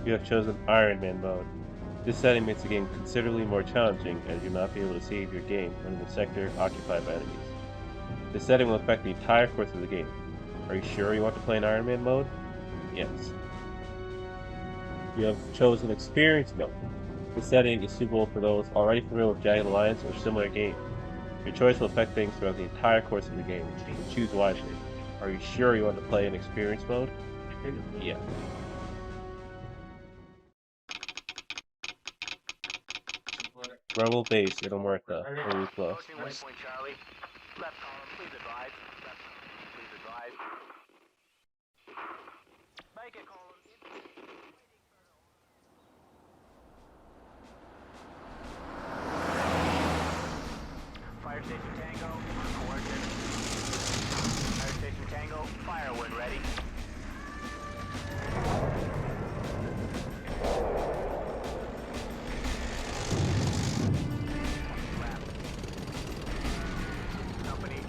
You have chosen Iron Man mode. This setting makes the game considerably more challenging as you'll not be able to save your game when in the sector occupied by enemies. This setting will affect the entire course of the game. Are you sure you want to play in Iron Man mode? Yes. You have chosen Experience mode. This setting is suitable for those already familiar with Jagged Alliance or similar games. Your choice will affect things throughout the entire course of the game, so choose wisely. Are you sure you want to play in Experience mode? Yes. Rebel base, Little Martha, very close. Approaching waypoint, Charlie. Left column, please advise. Left column, please advise. Make it, column. Fire station Tango, coordinates. Fire station Tango, fire when ready. Company.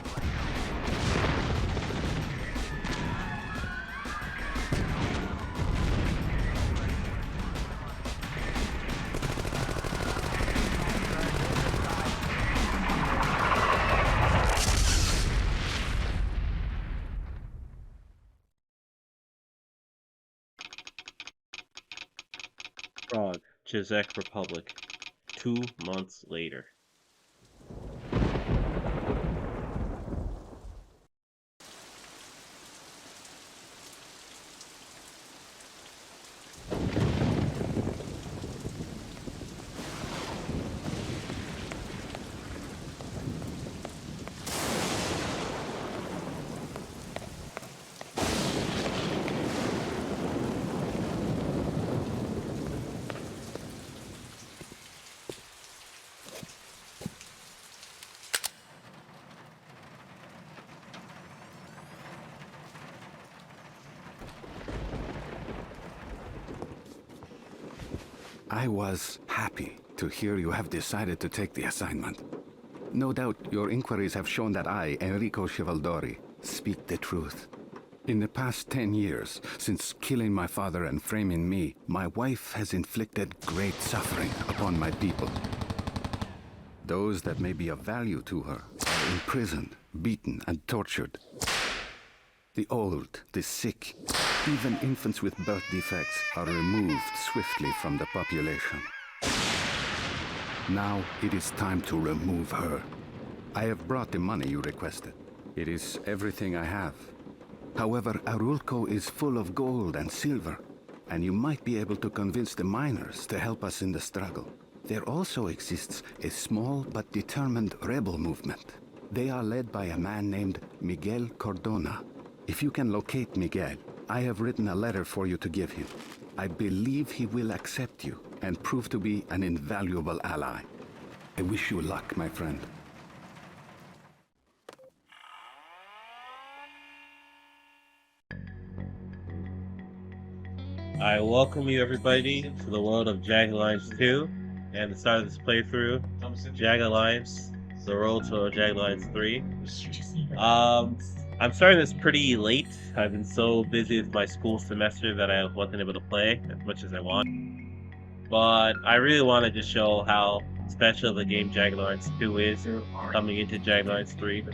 Prague, Czech Republic, 2 months later. I was happy to hear you have decided to take the assignment. No doubt your inquiries have shown that I, Enrico Chivaldori, speak the truth. In the past 10 years, since killing my father and framing me, my wife has inflicted great suffering upon my people. Those that may be of value to her are imprisoned, beaten, and tortured. The old, the sick, even infants with birth defects are removed swiftly from the population. Now it is time to remove her. I have brought the money you requested. It is everything I have. However, Arulco is full of gold and silver, and you might be able to convince the miners to help us in the struggle. There also exists a small but determined rebel movement. They are led by a man named Miguel Cordona. If you can locate Miguel, I have written a letter for you to give him. I believe he will accept you and prove to be an invaluable ally. I wish you luck, my friend. I welcome you everybody to the world of Jagged Alliance 2 and the start of this playthrough, Jagged Alliance, the road to Jagged Alliance 3. I'm starting this pretty late. I've been so busy with my school semester that I wasn't able to play as much as I want. But I really want to just show how special the game Jagged Alliance 2 is coming into Jagged Alliance 3.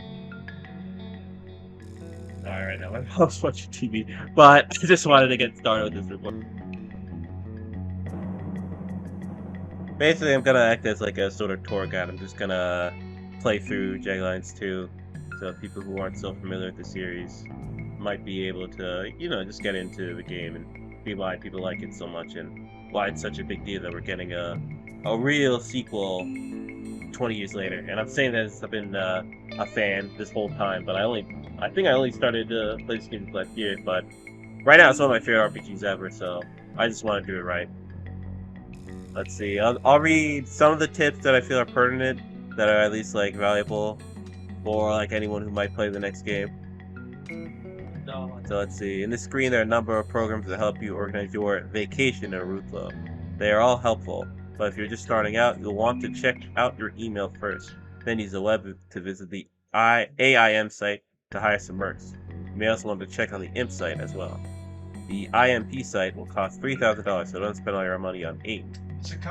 Alright, now I'm watching TV, but I just wanted to get started with this report. Basically, I'm gonna act as like a sort of tour guide. I'm just gonna play through Jagged Alliance 2, so people who aren't so familiar with the series might be able to, just get into the game and see why people like it so much and why it's such a big deal that we're getting a real sequel 20 years later. And I'm saying that I've been a fan this whole time, but I think I only started to play this game last year, but right now it's one of my favorite RPGs ever, so I just want to do it right. Let's see. I'll read some of the tips that I feel are pertinent, that are at least like valuable for like anyone who might play the next game. So let's see. In this screen, there are a number of programs that help you organize your vacation in Rutlo. They are all helpful, but if you're just starting out, you'll want to check out your email first. Then use the web to visit the AIM site to hire some mercs. You may also want to check on the IMP site as well. The IMP site will cost $3,000, so don't spend all your money on AIM.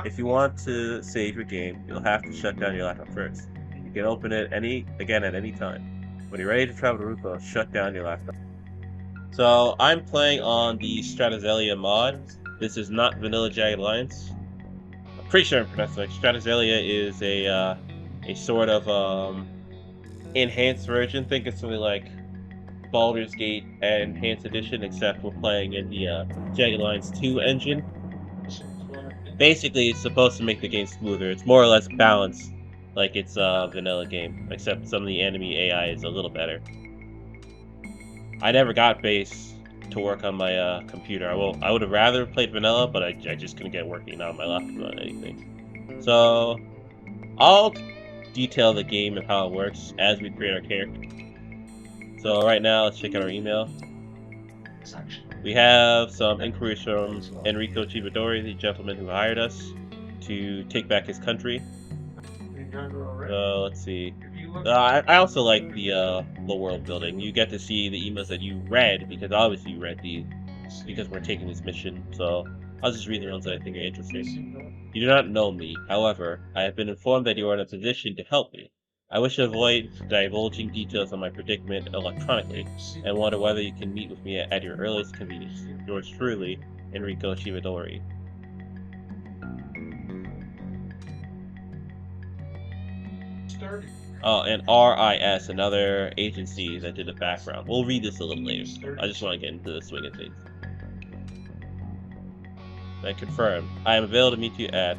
If you want to save your game, you'll have to shut down your laptop first. You can open it again at any time. When you're ready to travel to Rutlo, shut down your laptop. So I'm playing on the Stratazelia mod. This is not vanilla Jagged Alliance. I'm pretty sure I'm pronouncing it. Stratazelia is a sort of enhanced version. Think it's something like Baldur's Gate Enhanced Edition, except we're playing in the Jagged Alliance 2 engine. Basically, it's supposed to make the game smoother. It's more or less balanced, like it's a vanilla game, except some of the enemy AI is a little better. I never got base to work on my computer. I would have rather played vanilla, but I just couldn't get working on my laptop on anything. So I'll detail the game and how it works as we create our character. So right now, let's check out our email. We have some inquiries from Enrico Chivadori, the gentleman who hired us to take back his country. Let's see. I also like the world building. You get to see the emails that you read, because obviously you read these, because we're taking this mission. So I'll just read the ones that I think are interesting. You do not know me. However, I have been informed that you are in a position to help me. I wish to avoid divulging details on my predicament electronically, and wonder whether you can meet with me at your earliest convenience. Yours truly, Enrico Chivadori. Oh, and RIS, another agency that did the background. We'll read this a little later. I just want to get into the swing of things. I confirm. I am available to meet you at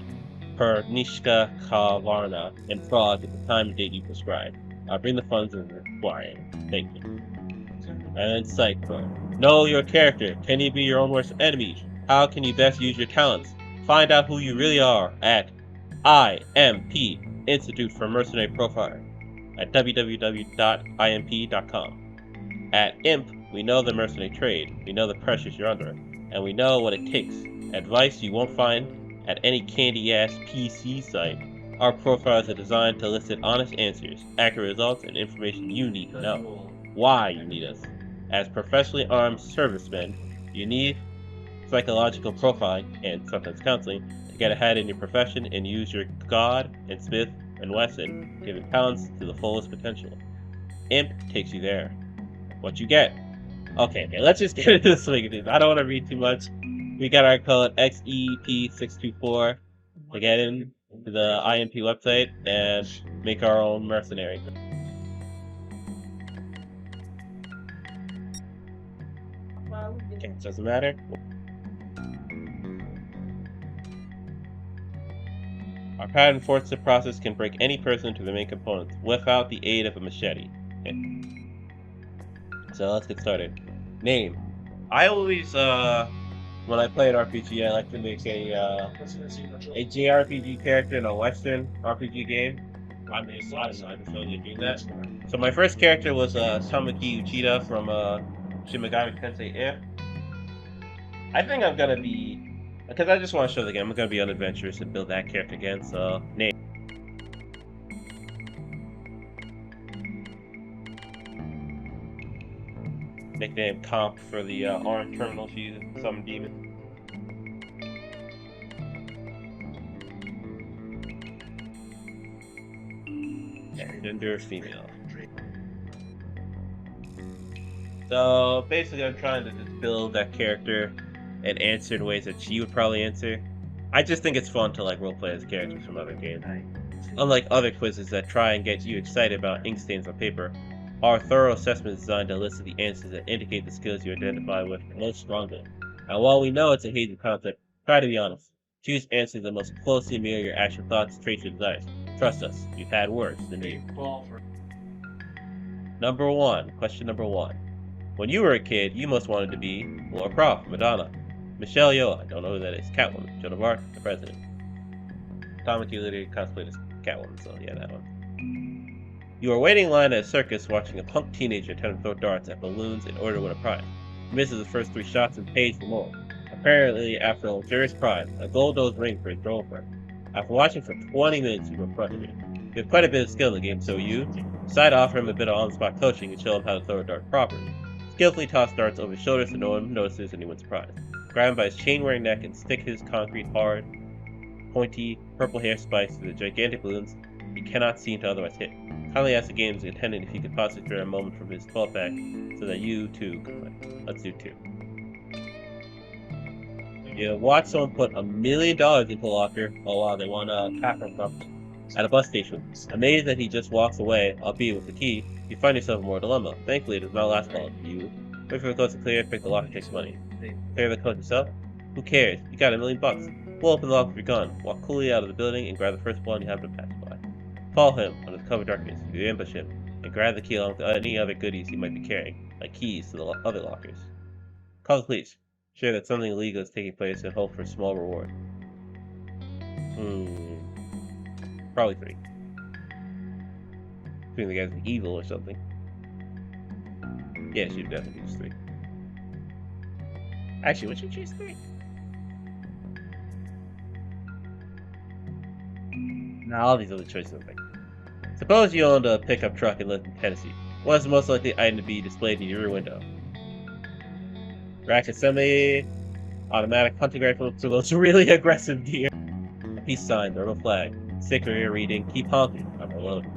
Pernishka Kavarna in Prague at the time and date you prescribed. I'll bring the funds as required. Thank you. And then Psycho. Know your character. Can you be your own worst enemy? How can you best use your talents? Find out who you really are at IMP, Institute for Mercenary Profiling, at www.imp.com. At IMP, we know the mercenary trade, we know the pressures you're under, and we know what it takes. Advice you won't find at any candy-ass PC site. Our profiles are designed to elicit honest answers, accurate results, and information you need to know. Why you need us. As professionally armed servicemen, you need psychological profiling, and sometimes counseling, to get ahead in your profession and use your God and Smith and Wesson given talents to the fullest potential. IMP takes you there. What you get? Okay, let's just get into the swing of things. I don't want to read too much. We got our code XEP624 to get into the IMP website and make our own mercenary. Okay, doesn't matter. Our pattern enforcement process can break any person to the main components without the aid of a machete. Okay. So let's get started. Name. I always, when I play an RPG, I like to make a JRPG character in a Western RPG game. I mean, I don't know, I just really do that. So my first character was Tamaki Uchida from Shin Megami Tensei If. I think I'm gonna be, because I just want to show the game, I'm gonna be unadventurous and build that character again. So name. Nickname Comp for the armed terminal she's some demon. Gender female. So basically I'm trying to just build that character and answer in ways that she would probably answer. I just think it's fun to like roleplay as characters from other games. Unlike other quizzes that try and get you excited about ink stains on paper, our thorough assessment is designed to elicit the answers that indicate the skills you identify with most strongly. And while we know it's a hazy concept, try to be honest. Choose answers that most closely mirror your actual thoughts, traits, and desires. Trust us, you've had worse than me. Number 1. Question number 1. When you were a kid, you most wanted to be Laura Croft, Madonna, Michelle Yeoh, I don't know who that is, Catwoman, Joan of Arc, the President. comic you literally cosplayed as Catwoman, so yeah, that one. You are waiting in line at a circus watching a punk teenager attempt to throw darts at balloons in order to win a prize. He misses his first 3 shots and pays for more. Apparently, after a luxurious prize, a gold-dose ring for his girlfriend. After watching for 20 minutes, you grow frustrated. You have quite a bit of skill in the game, so you decide to offer him a bit of on-the-spot coaching and show him how to throw a dart properly. Skillfully toss darts over his shoulder so no one notices and he wins a prize. Grab him by his chain-wearing neck and stick his concrete, hard, pointy, purple hair spikes to the gigantic balloons he cannot seem to otherwise hit. Kindly ask the game's attendant if he could possibly clear a moment from his callback so that you, too, can win. Let's do 2. You watch someone put $1 million into a locker. Oh wow, they want a Pac-Man at a bus station. Amazed that he just walks away, albeit with the key, you find yourself in more dilemma. Thankfully, it does not last long. You wait for the coast to clear, pick the locker, takes money. Clear the coast yourself? Who cares? You got $1 million. Pull open the locker with your gun, walk coolly out of the building, and grab the first one you happen to pass by. Follow him under the cover of darkness. You ambush him, and grab the key along with any other goodies he might be carrying, like keys to the other lockers. Call the police. Sure that something illegal is taking place and hope for a small reward. Probably 3. I think the guy's evil or something. Yeah, she'd definitely choose 3. Actually, would you choose 3? Nah, all these other choices are like. Suppose you owned a pickup truck and lived in Tennessee. What's the most likely item to be displayed in your window? Rack assembly, automatic hunting rifle for those really aggressive deer, a peace sign, thermal flag, sticker reading, keep honking, I'm alone.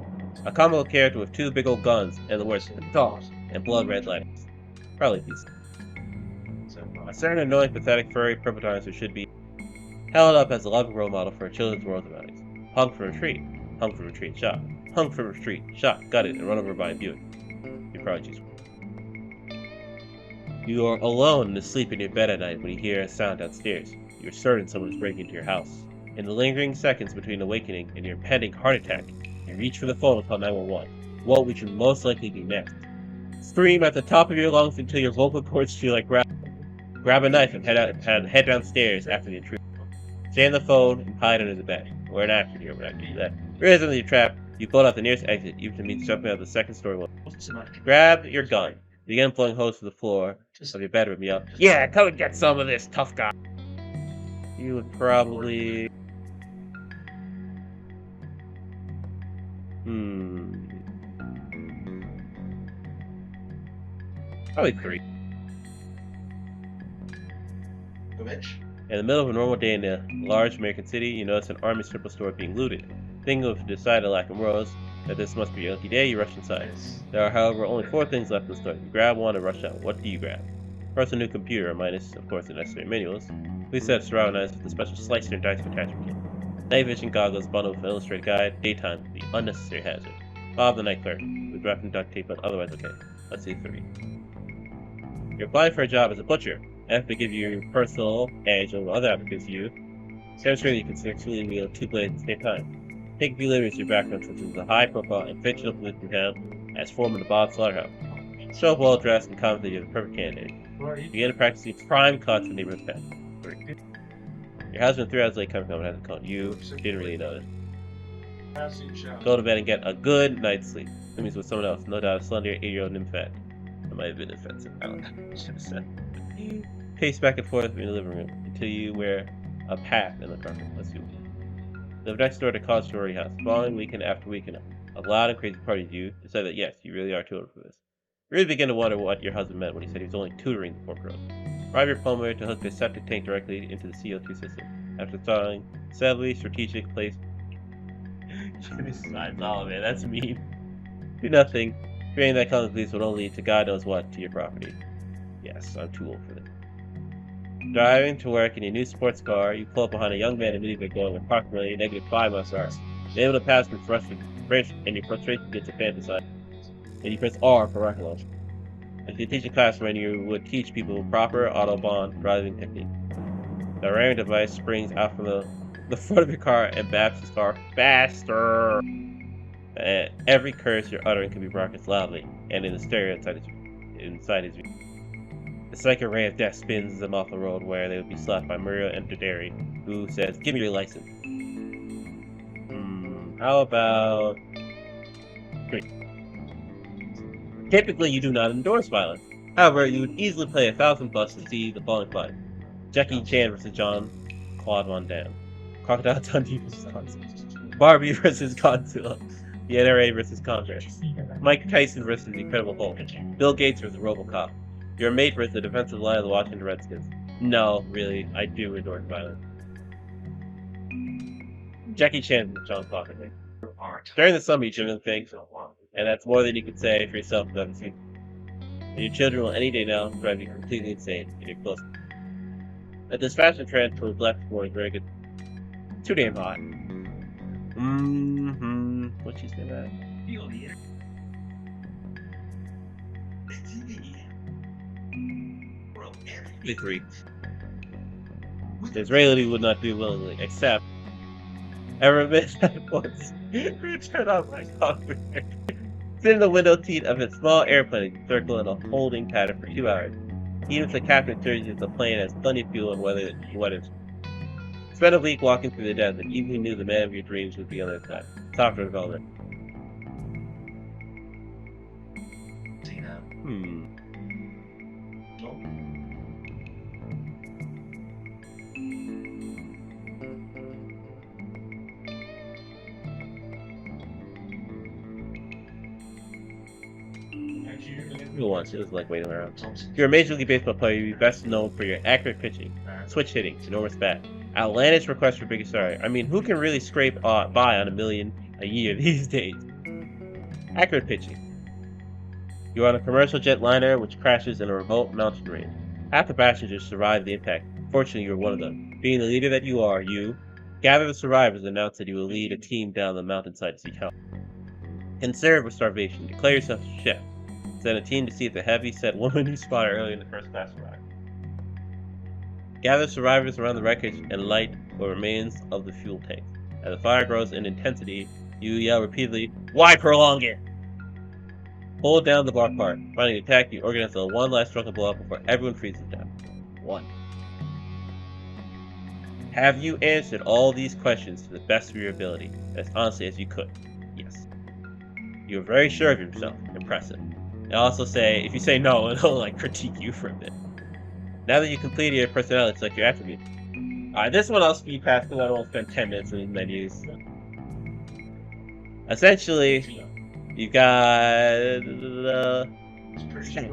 A combo character with 2 big old guns and the words "dog" and blood red letters. Probably peace. A certain annoying, pathetic, furry purple dinosaur should be held up as a loving role model for a children's world surroundings. Hung for retreat, shot, hung for retreat, shot, gutted, and run over by a Buick. You probably choose 1. You are alone and asleep in your bed at night when you hear a sound downstairs. You are certain someone is breaking into your house. In the lingering seconds between awakening and your impending heart attack, you reach for the phone and call 911. What would you most likely do next? Scream at the top of your lungs until your vocal cords feel like grab a knife and head downstairs after the intruder. Stay on the phone and hide under the bed. We're an actor here, we're not doing that. Realizing you're trapped, you pull out the nearest exit, even if it means jumping out the 2nd story window. Grab your gun. Begin blowing holes to the floor of your bedroom, yell, "Yeah, come and get some of this, tough guy!" You would probably... Probably 3. In the middle of a normal day in a large American city, you notice an army surplus store being looted. Thinking of decided lack of morals, that this must be your lucky day, you rush inside. There are, however, only 4 things left in the store. You grab one and rush out. What do you grab? First, a new computer, minus, of course, the necessary manuals. Please set surround knives with a special slicer and dice attachment kit. Night vision goggles bundled with an illustrated guide. Daytime, the unnecessary hazard. Bob the night clerk, with wrapped in duct tape, but otherwise okay. Let's see 3. You're applying for a job as a butcher. And to give you personal edge over other applicants, you demonstrate you can successfully wield 2 blades at the same time. Take a few liberties with your background, such as the high-profile and fictional position you have as foreman of Bob's Slaughterhouse. Show up well-dressed and confident you're the perfect candidate. Begin practicing prime cuts in neighborhood pets. 3. Your husband 3 hours late coming home hasn't called. You didn't really notice. Go to bed and get a good night's sleep. That means with someone else, no doubt a slender 8-year-old nymphet. That might have been offensive. I don't know. Should have said. You pace back and forth in the living room until you wear a path in the carpet. Let's do it. Live next door to college sorority house. Following weekend after weekend of loud and crazy parties, you decide that yes, you really are too old for this. You really begin to wonder what your husband meant when he said he was only tutoring the poor girl. Bribe your plumber to hook the septic tank directly into the CO2 system. After installing sadly strategic place. Oh man, that's mean. Do nothing. Fearing that calling the police would only lead to God knows what to your property. Yes, I'm too old for this. Driving to work in your new sports car, you pull up behind a young man immediately going approximately -5 miles per hour. You're able to pass with frustration, and your frustration gets a fantasize. And you press R for rocket launch. If you teach a class when you would teach people proper Autobahn driving technique. The ramming device springs out from the front of your car and baps his car faster. Every curse you're uttering can be broadcast loudly and in the stereo inside his view. The psychic ray of death spins them off the road where they would be slapped by Maria Enterderi, who says, "Give me your license." How about 3? Typically, you do not endorse violence. However, you would easily play 1,000 bucks to see the following fight: Jackie Chan versus John Claude Van Damme, Crocodile Dundee versus Godzilla, Barbie versus Godzilla, the NRA versus Congress, Mike Tyson versus the Incredible Hulk, Bill Gates versus RoboCop, your mate versus the defensive line of the Washington Redskins. No, really, I do endorse violence. Jackie Chan versus John Claude Van Damme. During the summer, you shouldn't think, and that's more than you can say for yourself without a few. And your children will any day now drive you completely insane in your close. But this fashion trend towards left more is very good. Too damn hot. What you say that? Agree. The Israeli would not do willingly, except ever miss that once return on my cockpit. Sit in the window seat of a small airplane circle in a holding pattern for 2 hours. Even if the captain turns the plane has plenty of fuel and weather. Spend a week walking through the desert, even if you knew the man of your dreams would be on the other side. Software development. Who wants it? It was like waiting around. If you're a Major League Baseball player, you'd be best known for your accurate pitching, switch hitting, enormous bat, outlandish request for biggest salary. I mean, who can really scrape by on $1 million a year these days? Accurate pitching. You're on a commercial jet liner which crashes in a remote mountain range. Half the passengers survive the impact. Fortunately, you're one of them. Being the leader that you are, you gather the survivors and announce that you will lead a team down the mountainside to seek help. Conserve with starvation. Declare yourself a chef. Send a team to see if the heavy-set woman you spotted earlier in the first class arrived. Gather survivors around the wreckage and light what remains of the fuel tank. As the fire grows in intensity, you yell repeatedly, "Why prolong it?" Hold down the bar part. Finding the attack, you organize a one last drunken blow up before everyone freezes down. 1. Have you answered all these questions to the best of your ability, as honestly as you could? Yes. You are very sure of yourself. Impressive. And also say, if you say no, it'll critique you for a bit. Now that you completed your personality, select your attribute. Alright, this one I'll speed past because I don't want to spend 10 minutes in these menus. Essentially, you've got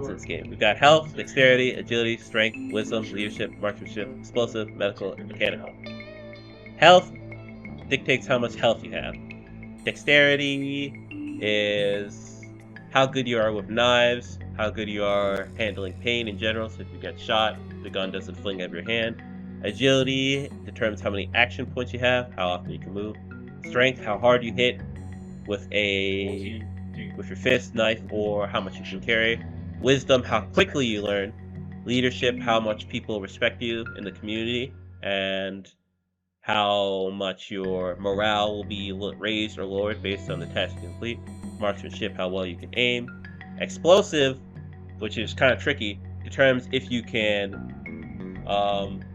this game. We've got health, dexterity, agility, strength, wisdom, leadership, marksmanship, explosive, medical, and mechanical. Health dictates how much health you have. Dexterity is how good you are with knives, how good you are handling pain in general, so if you get shot, the gun doesn't fling out of your hand. Agility determines how many action points you have, how often you can move. Strength, how hard you hit with your fist, knife, or how much you can carry. Wisdom, how quickly you learn. Leadership, how much people respect you in the community, and how much your morale will be raised or lowered based on the task you complete. Marksmanship, how well you can aim. Explosive, which is kind of tricky, determines if you can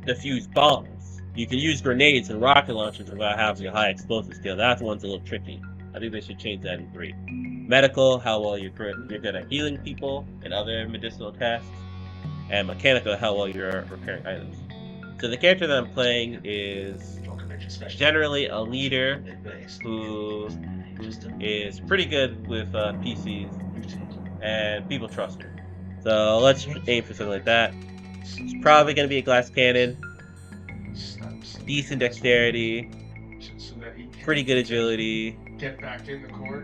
defuse bombs. You can use grenades and rocket launchers without having a high explosive skill. That one's a little tricky. I think they should change that in 3. Medical, how well you're good at healing people and other medicinal tasks. And mechanical, how well you're repairing items. So the character that I'm playing is generally a leader who is pretty good with PCs and people trust her. So let's aim for something like that. It's probably going to be a glass cannon, decent dexterity, pretty good agility,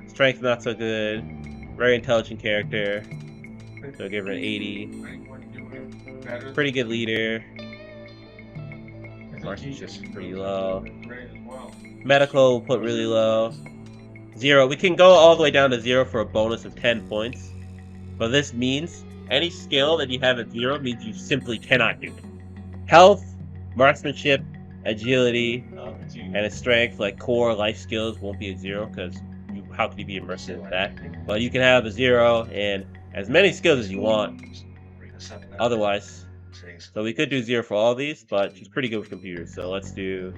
strength not so good, very intelligent character, so I'll give her an 80, pretty good leader, marksmanship pretty low, medical we'll put really low, 0, we can go all the way down to 0 for a bonus of 10 points, but this means any skill that you have at 0 means you simply cannot do it. Health, marksmanship, agility, and a strength, like core life skills, won't be at 0 because how could you be immersed in that? But you can have a 0 and as many skills as you want otherwise. So we could do 0 for all these, but she's pretty good with computers. So let's do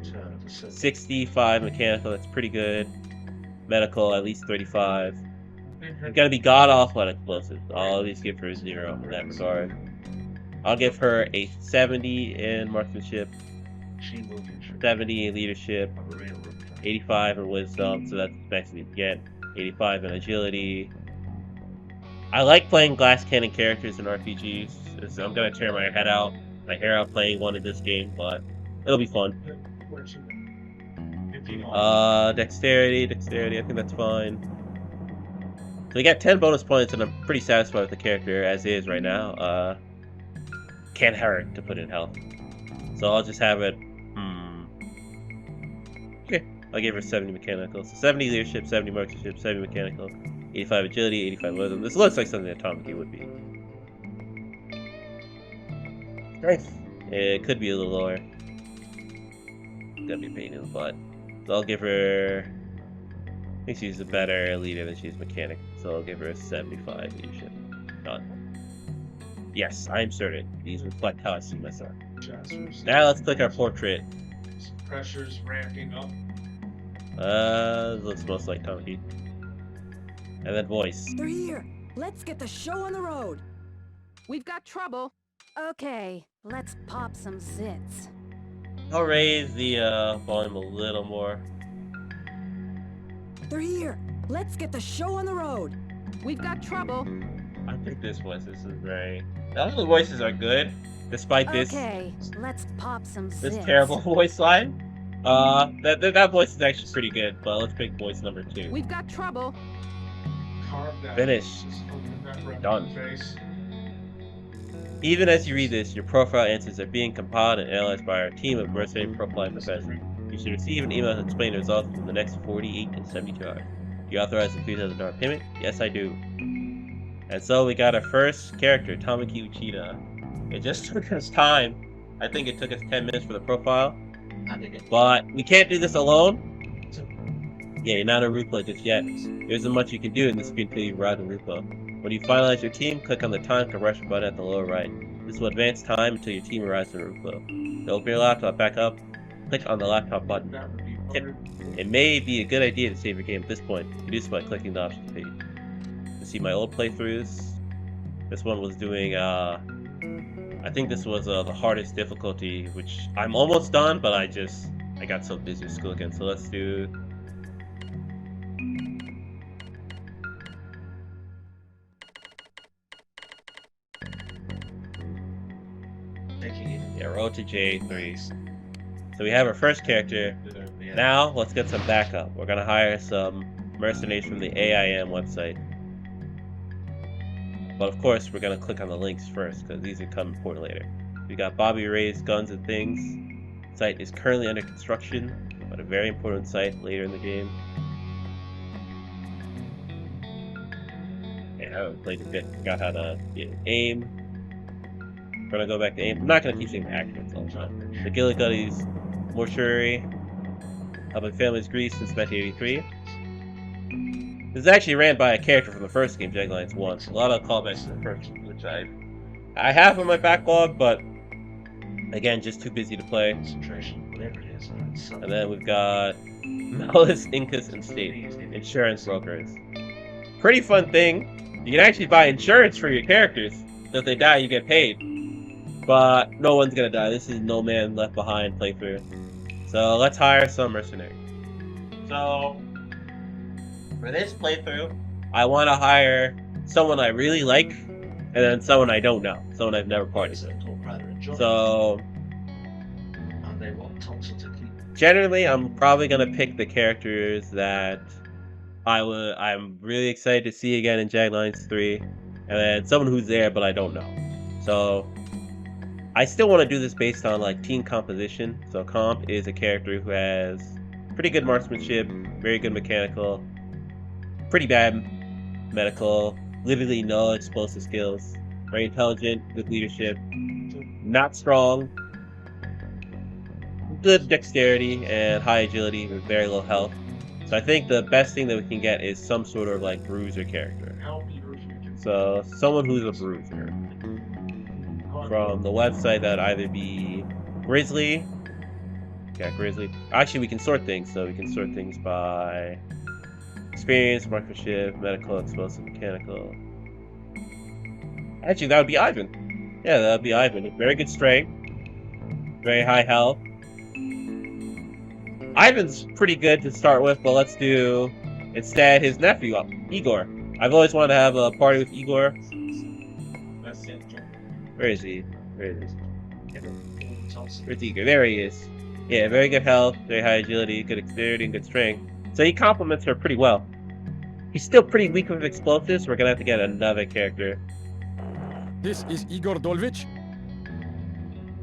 65 mechanical, that's pretty good. medical at least 35. It's gotta be god awful at explosives. I'll at least give her a 0 in that regard. I'll give her a 70 in marksmanship, 70 in leadership, 85 in wisdom, so that's the best we can get. 85 in agility. I like playing glass cannon characters in RPGs. So I'm gonna tear my hair out playing one in this game, but it'll be fun. Dexterity, I think that's fine. So we got 10 bonus points, and I'm pretty satisfied with the character as is right now. Can't hurt to put in health. So I'll just have it. Okay, I'll give her 70 mechanical. So 70 leadership, 70 marksmanship, 70 mechanical, 85 agility, 85 wisdom. This looks like something that Tamaki would be. Strength. It could be a little lower. It's gonna be a pain in the butt. So I'll give her. I think she's a better leader than she's mechanic. So I'll give her a 75 leadership. Done. Yes, I'm certain. These reflect how I see myself. Now let's click our portrait. Pressure's ramping up. Looks most like Tamaki. And then voice. They're here. Let's get the show on the road. We've got trouble. Okay, let's pop some zits. I'll raise the volume a little more. They're here. Let's get the show on the road. We've got trouble. I think this voice, this is very. All the voices are good, despite this. Okay, let's pop some zits. This terrible voice line. That voice is actually pretty good, but let's pick voice number 2. We've got trouble. Finish. Done. Even as you read this, your profile answers are being compiled and analyzed by our team of mercenary profiling professionals. You should receive an email explaining the results within the next 48 to 72 hours. Do you authorize a $3,000 payment? Yes, I do. And so we got our first character, Tamaki Uchida. It just took us time. I think it took us 10 minutes for the profile. But we can't do this alone. Yeah, you're not a Rupla just yet. There isn't much you can do in this game until you ride a Rupla. When you finalize your team, click on the time compression button at the lower right. This will advance time until your team arrives in a Rupla. To open your laptop back up, click on the laptop button. Tip. It may be a good idea to save your game at this point. You do so by clicking the options page. To see my old playthroughs, this one was doing, I think this was the hardest difficulty, which I'm almost done, but I got so busy with school again. So let's do. Yeah, roll to J3. So we have our first character. Now, let's get some backup. We're gonna hire some mercenaries from the AIM website. But of course, we're gonna click on the links first, because these will come important later. We got Bobby Ray's Guns and Things. The site is currently under construction, but a very important site later in the game. Yeah, I haven't played a bit. Forgot how to aim. We're gonna go back to aim. I'm not gonna keep saying actions all the time. The Gilligatties Mortuary. Public Families Greece since 1983. This is actually ran by a character from the first game, Jagged Alliance 1. A lot of callbacks to the first one, which I have on my backlog, but again, just too busy to play. And then we've got Malice, Incas, and State, insurance brokers. Pretty fun thing. You can actually buy insurance for your characters, so if they die, you get paid. But no one's gonna die. This is No Man Left Behind playthrough. So let's hire some mercenaries. So for this playthrough, I want to hire someone I really like, and then someone I don't know, someone I've never partied with. So generally, I'm probably gonna pick the characters that I'm really excited to see again in Jagged Alliance 3, and then someone who's there but I don't know. So I still want to do this based on like team composition. So Comp is a character who has pretty good marksmanship, very good mechanical, pretty bad medical, literally no explosive skills, very intelligent, good leadership, not strong, good dexterity and high agility with very low health. So I think the best thing that we can get is some sort of like bruiser character. So someone who's a bruiser. From the website, that would either be Grizzly. Yeah, Grizzly. Actually, we can sort things, so we can sort things by Experience, marksmanship, medical, explosive, mechanical. Actually, that would be Ivan. Yeah, that would be Ivan. Very good strength. Very high health. Ivan's pretty good to start with, but let's do instead his nephew, Igor. I've always wanted to have a party with Igor. That's it. Where is he? Where is he? Where's Igor? There he is. Yeah, very good health, very high agility, good dexterity, and good strength. So he complements her pretty well. He's still pretty weak with explosives. We're gonna have to get another character. This is Igor Dolvich.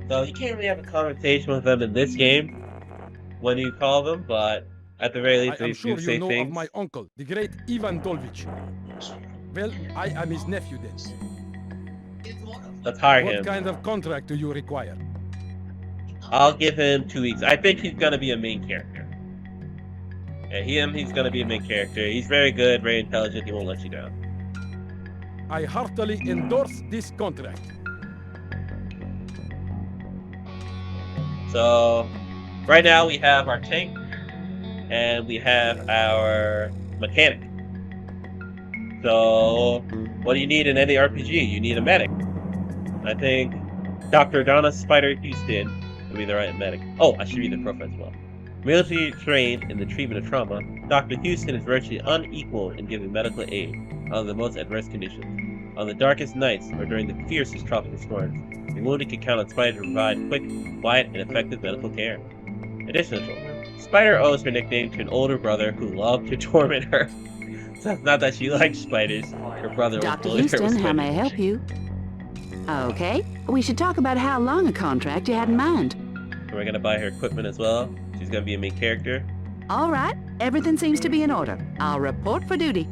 So you can't really have a conversation with them in this game when you call them, but at the very I least am they sure do you say know things. of my uncle, the great Ivan Dolvich. Well, I am his nephew then. Let's hire What him. kind of contract do you require? I'll give him 2 weeks. I think he's gonna be a main character. Yeah, he's gonna be a main character. He's very good, very intelligent. He won't let you down. I heartily endorse this contract. So, right now we have our tank, and we have our mechanic. So, what do you need in any RPG? You need a medic. I think Dr. Donna Spider Houston would be the right medic. Oh, I should read the profile as well. Military trained in the treatment of trauma, Dr. Houston is virtually unequal in giving medical aid under the most adverse conditions. On the darkest nights or during the fiercest tropical storms, the wounded can count on Spider to provide quick, quiet, and effective medical care. Additionally, Spider owes her nickname to an older brother who loved to torment her. So it's not that she likes spiders. Her brother was Dr. bullying her with Houston, how may I spiders. help you? Okay, we should talk about how long a contract you had in mind. We're gonna buy her equipment as well. She's gonna be a main character. All right, everything seems to be in order. I'll report for duty.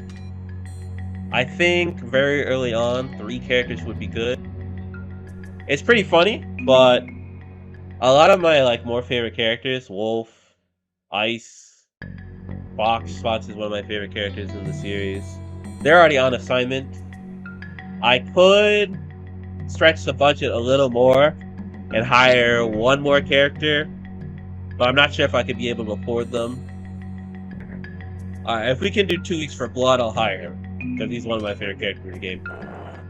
I think very early on, 3 characters would be good. It's pretty funny, but a lot of my more favorite characters, Wolf, Ice, Fox. Fox is one of my favorite characters in the series. They're already on assignment. I could stretch the budget a little more and hire 1 more character, but I'm not sure if I could be able to afford them. Alright, if we can do 2 weeks for Blood, I'll hire him. Because he's one of my favorite characters in the game.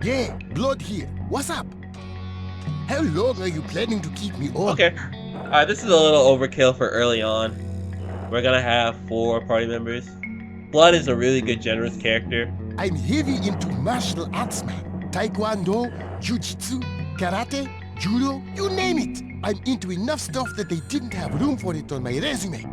Yeah, Blood here. What's up? How long are you planning to keep me on? Okay. Alright, this is a little overkill for early on. We're gonna have 4 party members. Blood is a really good generous character. I'm heavy into martial arts, man. Taekwondo, jiu-jitsu, karate, judo, you name it. I'm into enough stuff that they didn't have room for it on my resume.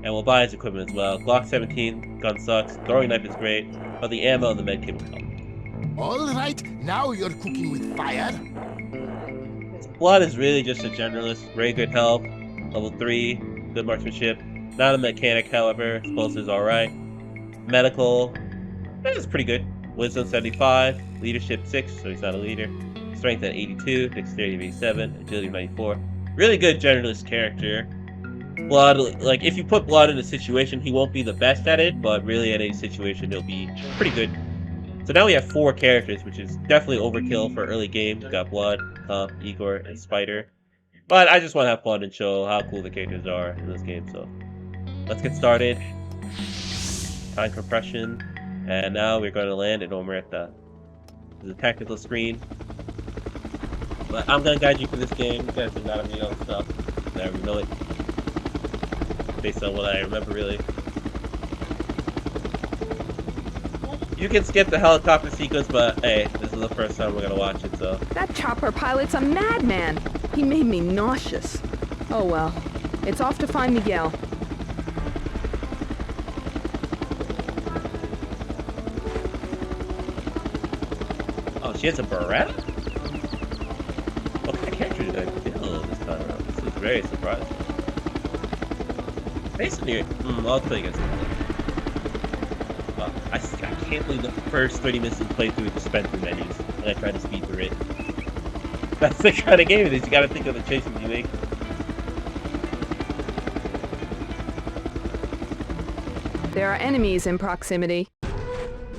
And we'll buy his equipment as well. Glock 17, gun sucks, throwing knife is great, but the ammo and the medkit will help. All right, now you're cooking with fire. Blood is really just a generalist, very good health, level 3, good marksmanship. Not a mechanic, however, explosives alright. Medical, is pretty good. Wisdom 75, leadership 6, so he's not a leader. Strength at 82, dexterity of 87, agility of 94. Really good generalist character. Blood, if you put Blood in a situation, he won't be the best at it, but really in any situation, he'll be pretty good. So now we have 4 characters, which is definitely overkill for early game. We got Blood, Comp, Igor, and Spider. But I just want to have fun and show how cool the characters are in this game, so let's get started. Time compression, and now we're going to land in Omerta. There's a tactical screen, but I'm going to guide you through this game. You guys do not need all the stuff. I already know it, based on what I remember, really. You can skip the helicopter sequence, but hey, this is the first time we're going to watch it, so. That chopper pilot's a madman. He made me nauseous. Oh well. It's off to find Miguel. Oh, she has a Beretta? What kind of character did I kill this time around? This is very surprising. Based on here, I'll tell you guys something. I can't believe the first 30 minutes of the playthrough is just spent through menus, and I tried to speed through it. That's the kind of game it is. You gotta think of the choices you make. There are enemies in proximity. So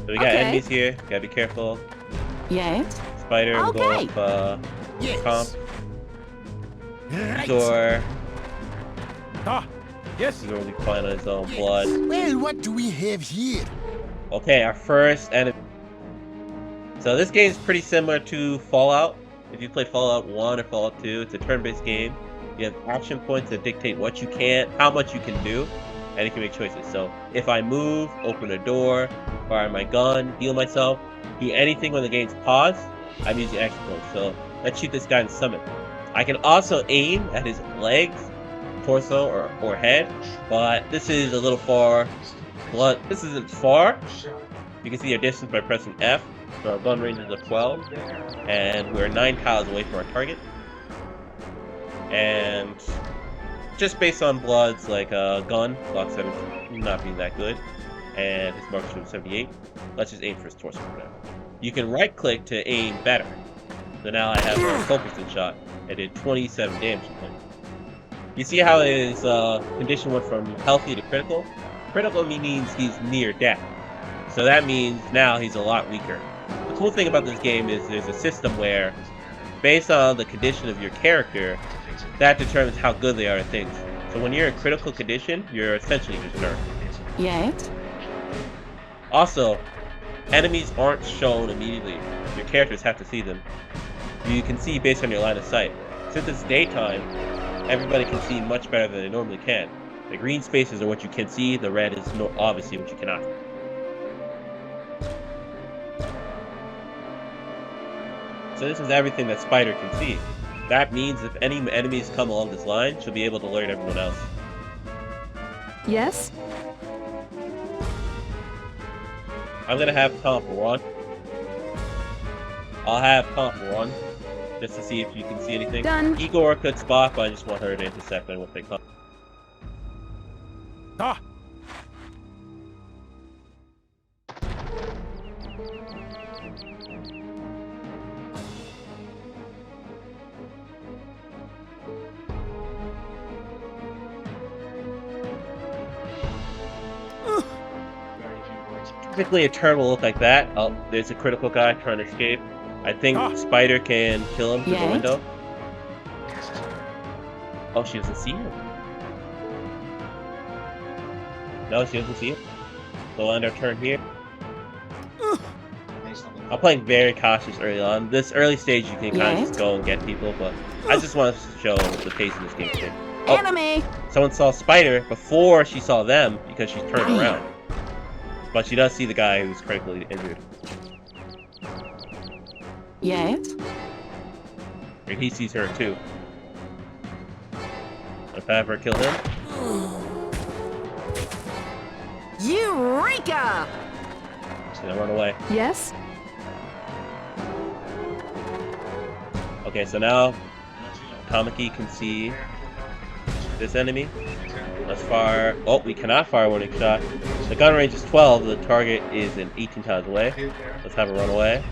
we got enemies here. Gotta be careful. Yes? Spider will go Okay. up, Yes. Comp, Right. Door. Ah, Yes. He's already fine on his own blood. Well, what do we have here? Okay, our first enemy. So this game is pretty similar to Fallout. If you played Fallout 1 or Fallout 2, it's a turn-based game. You have action points that dictate what you can, how much you can do, and you can make choices. So if I move, open a door, fire my gun, heal myself, do anything when the game's paused, I'm using action points. So let's shoot this guy in the stomach. I can also aim at his legs, torso, or head, but this is a little far. This isn't far. You can see your distance by pressing F. So our gun range is 12, and we're 9 tiles away from our target. And just based on bloods, like gun, block 17, not being that good, and his mark is 78. Let's just aim for his torso for now. You can right click to aim better. So now I have a focusing shot. I did 27 damage to him. You see how his condition went from healthy to critical? Critical means he's near death. So that means now he's a lot weaker. The cool thing about this game is there's a system where, based on the condition of your character, that determines how good they are at things. So when you're in critical condition, you're essentially just nerfed. Yes? Also, enemies aren't shown immediately. Your characters have to see them. You can see based on your line of sight. Since it's daytime, everybody can see much better than they normally can. The green spaces are what you can see, the red is obviously what you cannot. So this is everything that Spider can see. That means if any enemies come along this line, she'll be able to alert everyone else. Yes? I'm gonna have Comp run. I'll have Comp run, just to see if you can see anything. Done. Igor could spot, but I just want her to intercept and we'll pick up. Ah! Typically a turn will look like that. Oh, there's a critical guy trying to escape. I think Spider can kill him through the window. Oh, she doesn't see him. No, she doesn't see him. So we'll end our turn here. I'm playing very cautious early on. This early stage you can kind of just go and get people, but I just want to show the pace in this game today. Oh, Enemy! someone saw Spider before she saw them because she's turned around. But she does see the guy who's critically injured. Yes? And he sees her too. If I ever kill him. Eureka! She's gonna run away. Yes? Okay, so now Kamiki can see this enemy. Let's fire. Oh, we cannot fire a warning shot. The gun range is 12. The target is in 18 tiles away. Let's have her run away.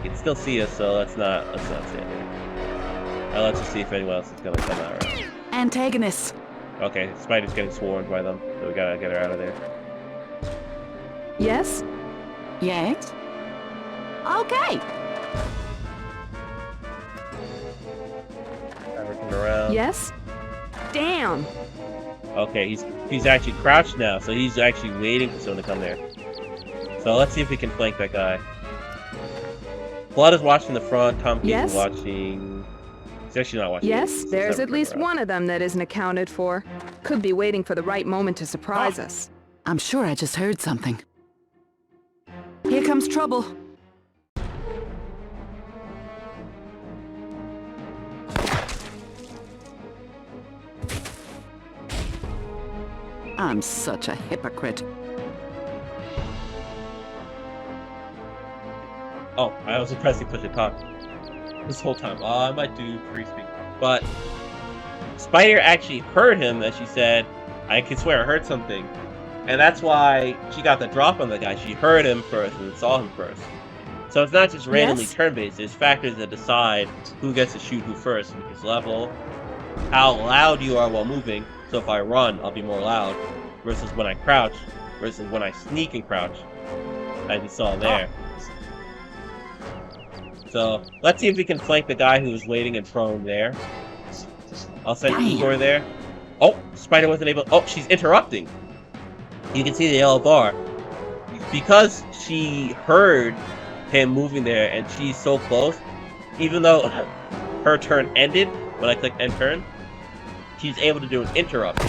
You can still see us, so let's not say anything. Now let's just see if anyone else is gonna come out right. Antagonists. Okay, Spider's getting swarmed by them, so we gotta get her out of there. Yes? Yes? Okay. Have her turn around. Yes? Damn! Okay, he's actually crouched now, so he's actually waiting for someone to come there. So let's see if we can flank that guy. Blood is watching the front. Tom Keys is watching. He's actually not watching. Yes, He's there's at least around. one of them that isn't accounted for. Could be waiting for the right moment to surprise us. I'm sure I just heard something. Here comes trouble. I'm such a hypocrite. Oh, I was pressing push and talk this whole time. I might do free speak. But Spider actually heard him, as she said. I can swear I heard something. And that's why she got the drop on the guy. She heard him first and saw him first. So it's not just randomly turn-based. There's factors that decide who gets to shoot who first. Which is level, how loud you are while moving. So if I run, I'll be more loud. Versus when I crouch. Versus when I sneak and crouch. As you saw there. So let's see if we can flank the guy who's waiting and prone there. I'll send Igor there. Oh, Spider wasn't able. Oh, she's interrupting. You can see the yellow bar. Because she heard him moving there and she's so close, even though her turn ended when I clicked end turn, she's able to do an interrupt.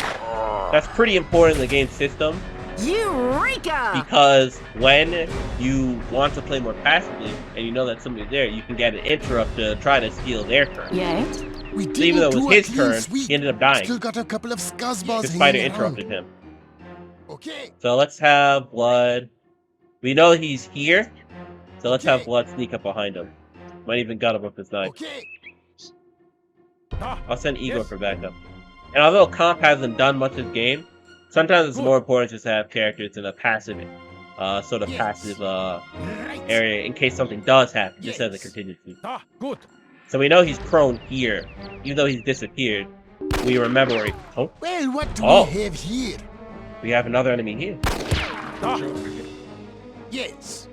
That's pretty important in the game system. Eureka! Because when you want to play more passively and you know that somebody's there, you can get an interrupt to try to steal their turn. Yes? We So even though it didn't was do a his clean turn, sweep. he ended up dying. Still got a couple of scuzzballs Because Spider hanging around. interrupted him. Okay. So let's have Blood. We know he's here, so let's have Okay. Blood sneak up behind him. Might even gut him with his knife. Okay. Ah, I'll send Igor yes. for backup. And although Comp hasn't done much this game, sometimes it's more important just to have characters in a passive, sort of Yes. passive Right. area in case something does happen, just as a Yes. contingency. Ah, good. So we know he's prone here, even though he's disappeared. We remember where he. Oh, Well, what do Oh. we have here? we have another enemy here. Ah, Yes.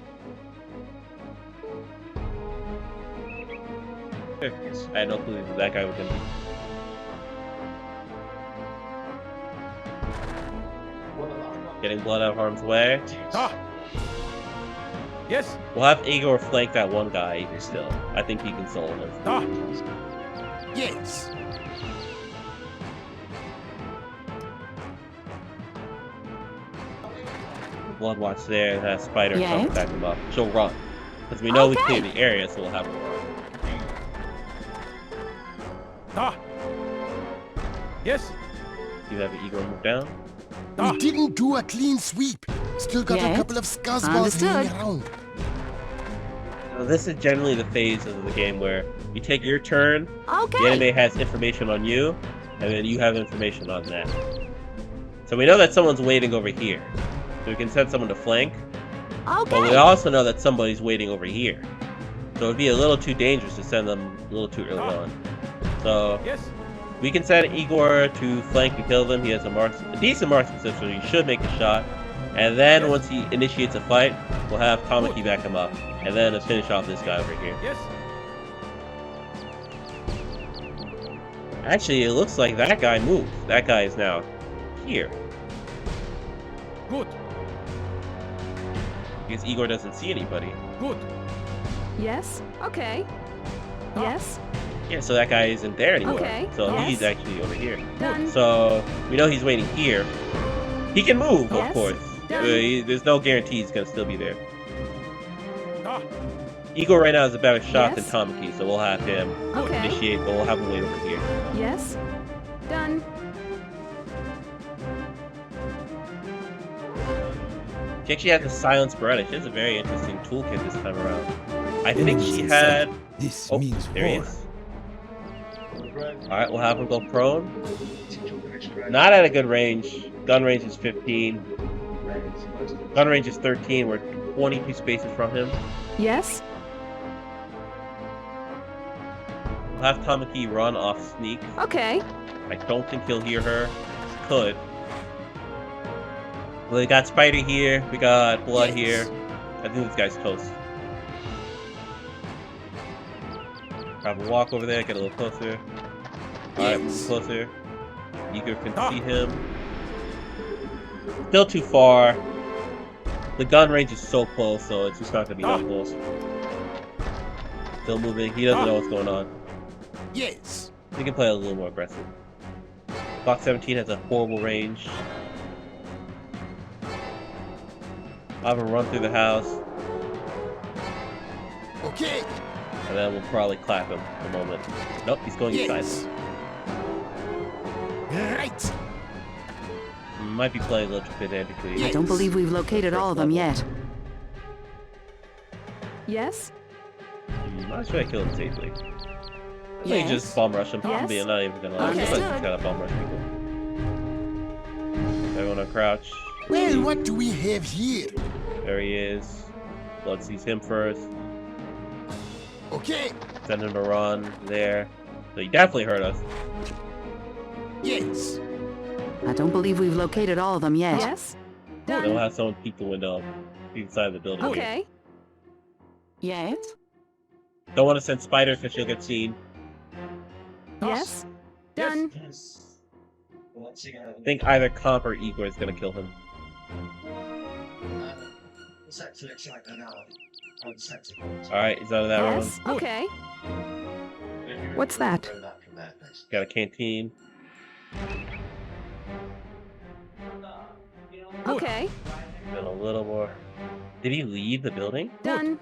I had no clue who that guy was gonna be. Getting Blood out of harm's way. ah. Yes? We'll have Igor flank that one guy still. I think he can solo him. Ah, Yes. Blood watch there and have Spider Yeah. come back him up. She'll run. Because we know we Okay. cleared the area, so we'll have her run. ah. Yes? You have Igor move down. Ah. We didn't do a clean sweep. Still got a Yes. couple of scuzzballs Understood. hanging around. So this is generally the phase of the game where you take your turn, the Okay. enemy has information on you, and then you have information on them. So we know that someone's waiting over here. So we can send someone to flank, but we Okay. also know that somebody's waiting over here. So it'd be a little too dangerous to send them a little too early on. So Yes? we can send Igor to flank and kill them. He has a decent marksmanship, so he should make a shot. And then once he initiates a fight, we'll have Tamaki back him up. And then finish off this guy over here. Yes? Actually, it looks like that guy moved. That guy is now here. Good. Because Igor doesn't see anybody. Good. Yes? Okay. Yes? Yeah, so that guy isn't there anymore. Okay, So yes. he's actually over here. Done. So we know he's waiting here. He can move, of Yes. course. Done. There's no guarantee he's gonna still be there. Ah, Igor right now is a better shot Yes. than Tamaki, so we'll have him Okay. initiate, but we'll have him wait over here. Yes? Done. She actually has a silence Beretta. She has a very interesting toolkit this time around. I think she had. This Oh, means there he war. is. Alright, we'll have him go prone. Not at a good range. Gun range is 15. Gun range is 13. We're 22 spaces from him. Yes? We'll have Tamaki run off sneak. Okay. I don't think he'll hear her. Could. Well, we got Spider here. We got Blood Yes. here. I think this guy's toast. Have a walk over there, get a little closer. Alright, move Yes. closer. Igor can see him. Still too far. The gun range is so close, so it's just not gonna be that close. Still moving. He doesn't know what's going on. Yes. He can play a little more aggressive. Glock 17 has a horrible range. I'll have him run through the house, Okay. and then we'll probably clap him in a moment. Nope, he's going inside. Yes. Right. Might be playing a little too pedantically. I don't believe we've located all of them yet. Yes? I'm not sure I kill him safely. I think Yes. just bomb rush him. Yes. I'm not even gonna lie. Okay. Sometimes just gotta bomb rush people. Everyone on crouch. Well, what do we have here? There he is. Blood sees him first. Okay. Send him to run there. So he definitely hurt us. Yes. I don't believe we've located all of them yet. Yes? Then we'll Done. have someone peek the window, peek inside the building. Here. Okay. Yes? Don't want to send Spider because she'll get seen. Yes? Done. I think either Comp or Igor is gonna kill him. Alright, he's out of that round. Yes. Okay. What's that? Got a canteen. Okay. Then a little more. Did he leave the building? Done.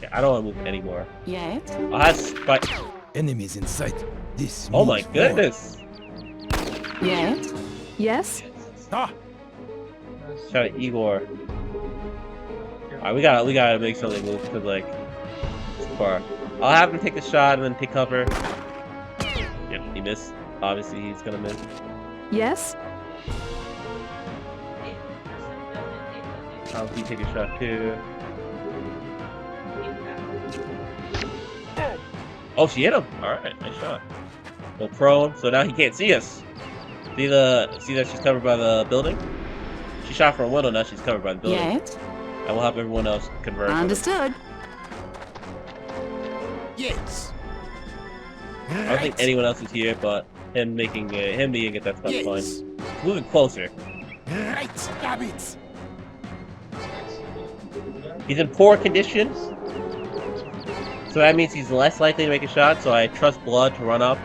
Yeah, I don't want to move anymore. Yes? Oh, that's spike. Enemies in sight. This Oh my means war. goodness! Yes? Yes. Ah, Shout out Igor. Alright, we gotta make sure they move because like it's far. I'll have him take a shot and then take cover. Yep, he missed. Obviously, he's gonna miss. Yes. I'll take a shot too. Oh, she hit him. All right, nice shot. Go prone, so now he can't see us. See that she's covered by the building? She shot from a window, now she's covered by the building. Yes? And we'll have everyone else convert. Understood. Yes. I don't think anyone else is here, but him being at that spot's fine. Moving closer. Right, rabbits. He's in poor condition, so that means he's less likely to make a shot. So I trust Blood to run up,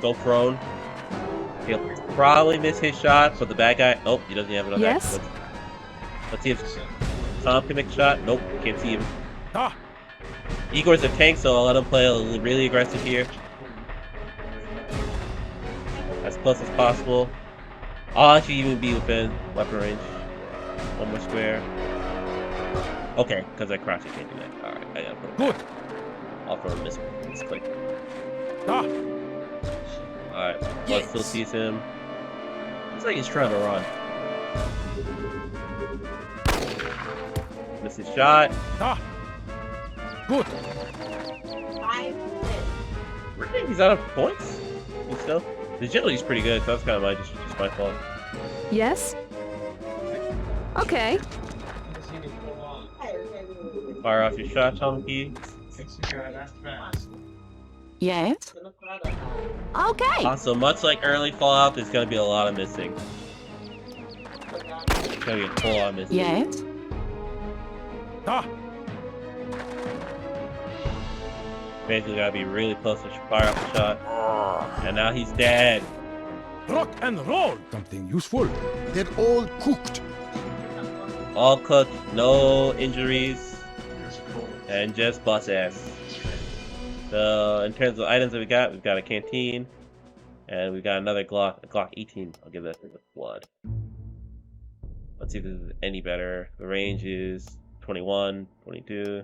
go prone. He'll probably miss his shot, but the bad guy. Nope, he doesn't have enough. Yes. Action. Let's see if Tom can make a shot. Nope, can't see him. ah, Igor's a tank, so I'll let him play really aggressive here, as close as possible. I'll actually even be within weapon range. One more square. Okay, because I crouch, I can't do that. Alright, I gotta put it good. back. I'll throw a misclick. Ah, Alright, Blood still sees him. Looks like he's trying to run. Miss his shot. ah, good. Really? He's out of points? He's still? The agility's pretty good, so that's kind of just my fault. Yes. Okay. Fire off your shot, Chunky. Yes? Okay. So much like early Fallout, there's gonna be a lot of missing. There's gonna be a whole lot of missing. Yes? Ah, Basically, gotta be really close to fire off the shot. And now he's dead. rock and roll. Something useful. They're all cooked. All cooked, no injuries, and just bust ass. So, in terms of items that we've got a canteen, and we've got another Glock 18. I'll give that to the Blood. Let's see if this is any better. The range is 21, 22.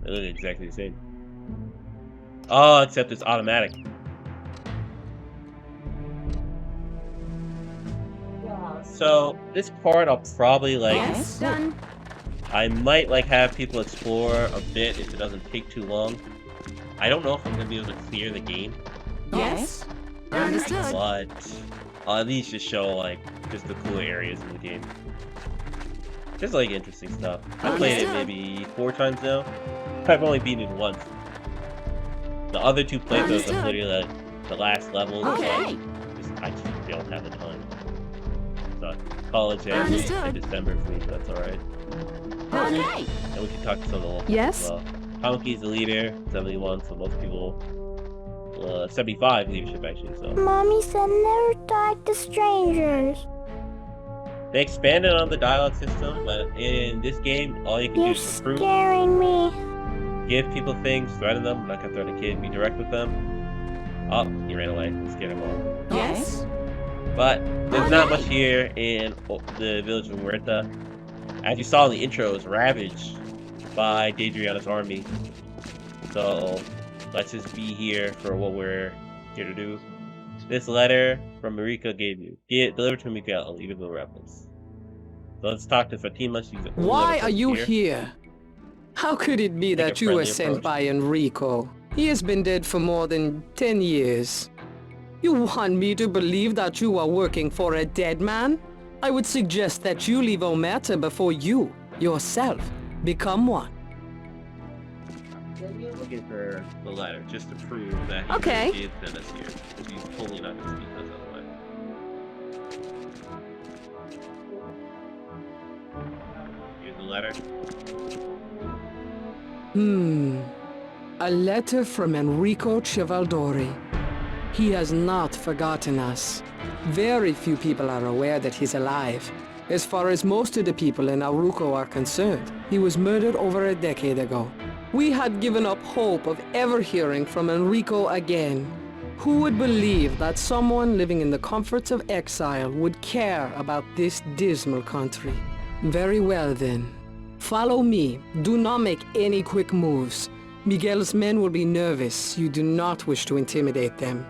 They look exactly the same. Oh, except it's automatic. So this part I'll probably like. Yes. Done. I might like have people explore a bit if it doesn't take too long. I don't know if I'm gonna be able to clear the game, Yes? Understood. but I'll at least just show like just the cool areas in the game. Just like interesting stuff. I played it Understood. maybe 4 times now. I've only beaten it once. The other 2 playthroughs are Understood. literally like the last level. Okay. I just don't have the time. So college ends Understood. in December for me, but that's alright. Okay. And we can talk to some of the locals Yes. as well. Hamuki's the leader, 71, so most people 75 leadership actually, so. Mommy said never talk to strangers. They expanded on the dialogue system, but in this game, all you can do You're is recruit, scaring me. give people things, threaten them. I'm not gonna threaten a kid, be direct with them. Oh, he ran away. Scared him off. Yes? But there's not much here in the village of Huerta. As you saw in the intro, it was ravaged by Daedriana's army. So let's just be here for what we're here to do. This letter from Marika gave you. Delivered to Miguel, even though rebels. So let's talk to Fatima. She's the only Why other are you person here? How could it be Take a that you were friendly sent approach. by Enrico? He has been dead for more than 10 years. You want me to believe that you are working for a dead man? I would suggest that you leave Omerta before you, yourself, become one. looking for the letter, just to prove that he Okay. really did send us here. He's totally not gonna speak us otherwise. Here's the letter. A letter from Enrico Civaldori. He has not forgotten us. Very few people are aware that he's alive. As far as most of the people in Aruco are concerned, he was murdered over a decade ago. We had given up hope of ever hearing from Enrico again. Who would believe that someone living in the comforts of exile would care about this dismal country? Very well then. Follow me. Do not make any quick moves. Miguel's men will be nervous. You do not wish to intimidate them.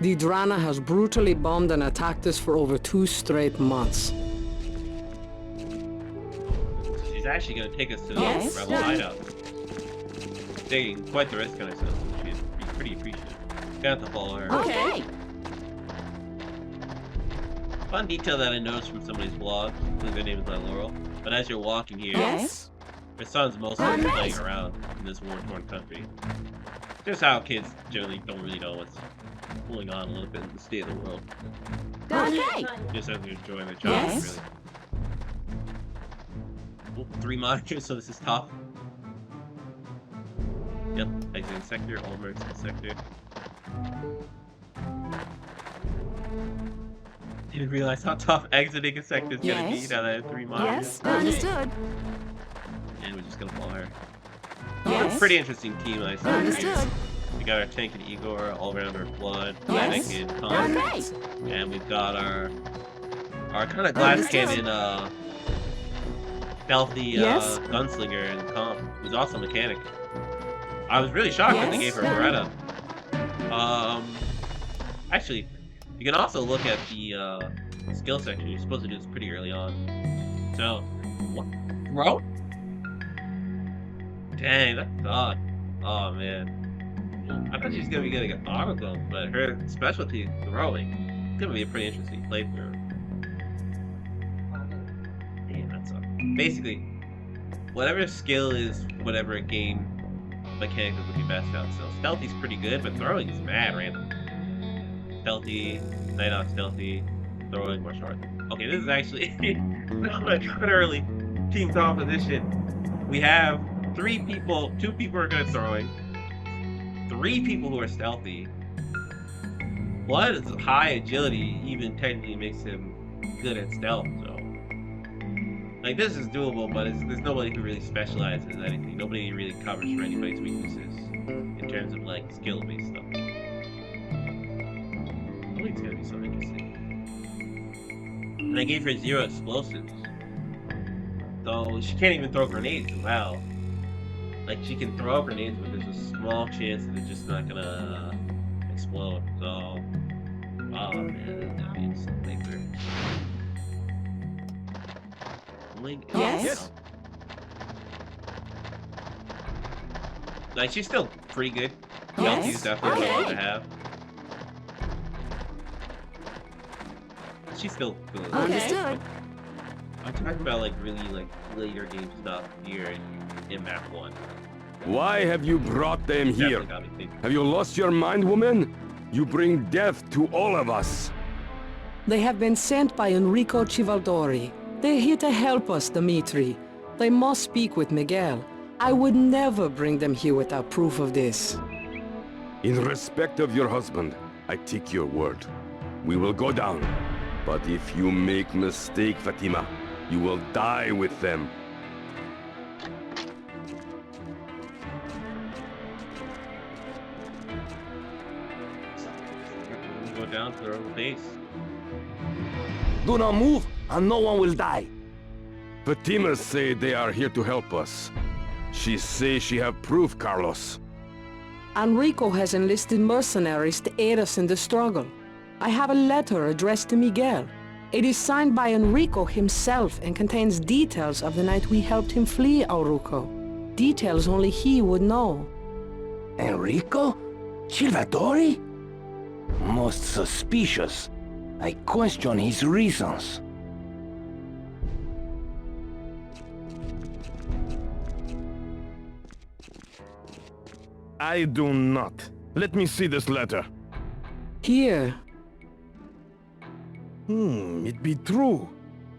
The Drana has brutally bombed and attacked us for over 2 straight months. She's actually gonna take us to the Yes. rebel hideout. Taking quite the risk on herself, so she's pretty appreciative. Gonna have to follow her. Okay. Fun detail that I noticed from somebody's blog, I think their name is Laurel, but as you're walking here, Yes. her son's mostly Oh, just nice. playing around in this war-torn country. Just how kids generally don't really know what's going on a little bit in the state of the world. Okay. Just as they're enjoying their childhood, Yes. really. Oh, 3 monitors, so this is tough. Yep, exiting sector, all emergency sector. Didn't realize how tough exiting a sector is gonna be Yes. now that I have 3 monitors. Yes. Understood. And we're just gonna follow her. Yes. It's a pretty interesting team, I saw. Understood. We got our tank and Igor, all around our blood, Yes. Naked, Tom, Okay. and we've got our kind of glass cannon, stealthy Yes. gunslinger and comp, who's also a mechanic. I was really shocked when they gave her Beretta. Actually, you can also look at the skill section. You're supposed to do this pretty early on. So, what? Throw? Dang, that sucked. Oh man. I thought she was gonna be getting an auto gun, but her specialty is throwing. It's gonna be a pretty interesting playthrough. Damn, that sucked. Basically, whatever skill is whatever game mechanic would be best out. So stealthy's pretty good, but throwing is mad random. Stealthy, night out stealthy, throwing martial arts. Okay, this is actually not early. Team composition. We have 3 people, 2 people are good at throwing, 3 people who are stealthy. 1 is high agility, even technically makes him good at stealth, so. Like, this is doable, but there's nobody who really specializes in anything. Nobody really covers for anybody's weaknesses in terms of, like, skill-based stuff. I think it's gonna be so interesting. And I gave her 0 explosives. So she can't even throw grenades as well. Like, she can throw grenades, but there's a small chance that they're just not gonna explode. So, oh man, that means something. Yes. Like, she's still pretty good. Yes. Stealthy's definitely what I want to Okay. have. She's still good. Understood. I'm talking about like really like later game stuff here in map 1. Why have you brought them It's here? definitely got me thinking. Have you lost your mind, woman? You bring death to all of us. They have been sent by Enrico Civaldori. They're here to help us, Dimitri. They must speak with Miguel. I would never bring them here without proof of this. In respect of your husband, I take your word. We will go down. But if you make mistake, Fatima, you will die with them. We'll go down to their own base. Do not move, and no one will die. Fatima say they are here to help us. She say she have proof, Carlos. Enrico has enlisted mercenaries to aid us in the struggle. I have a letter addressed to Miguel. It is signed by Enrico himself and contains details of the night we helped him flee Aruco. Details only he would know. Enrico? Salvatore? Most suspicious. I question his reasons. I do not. Let me see this letter. Here. It be true.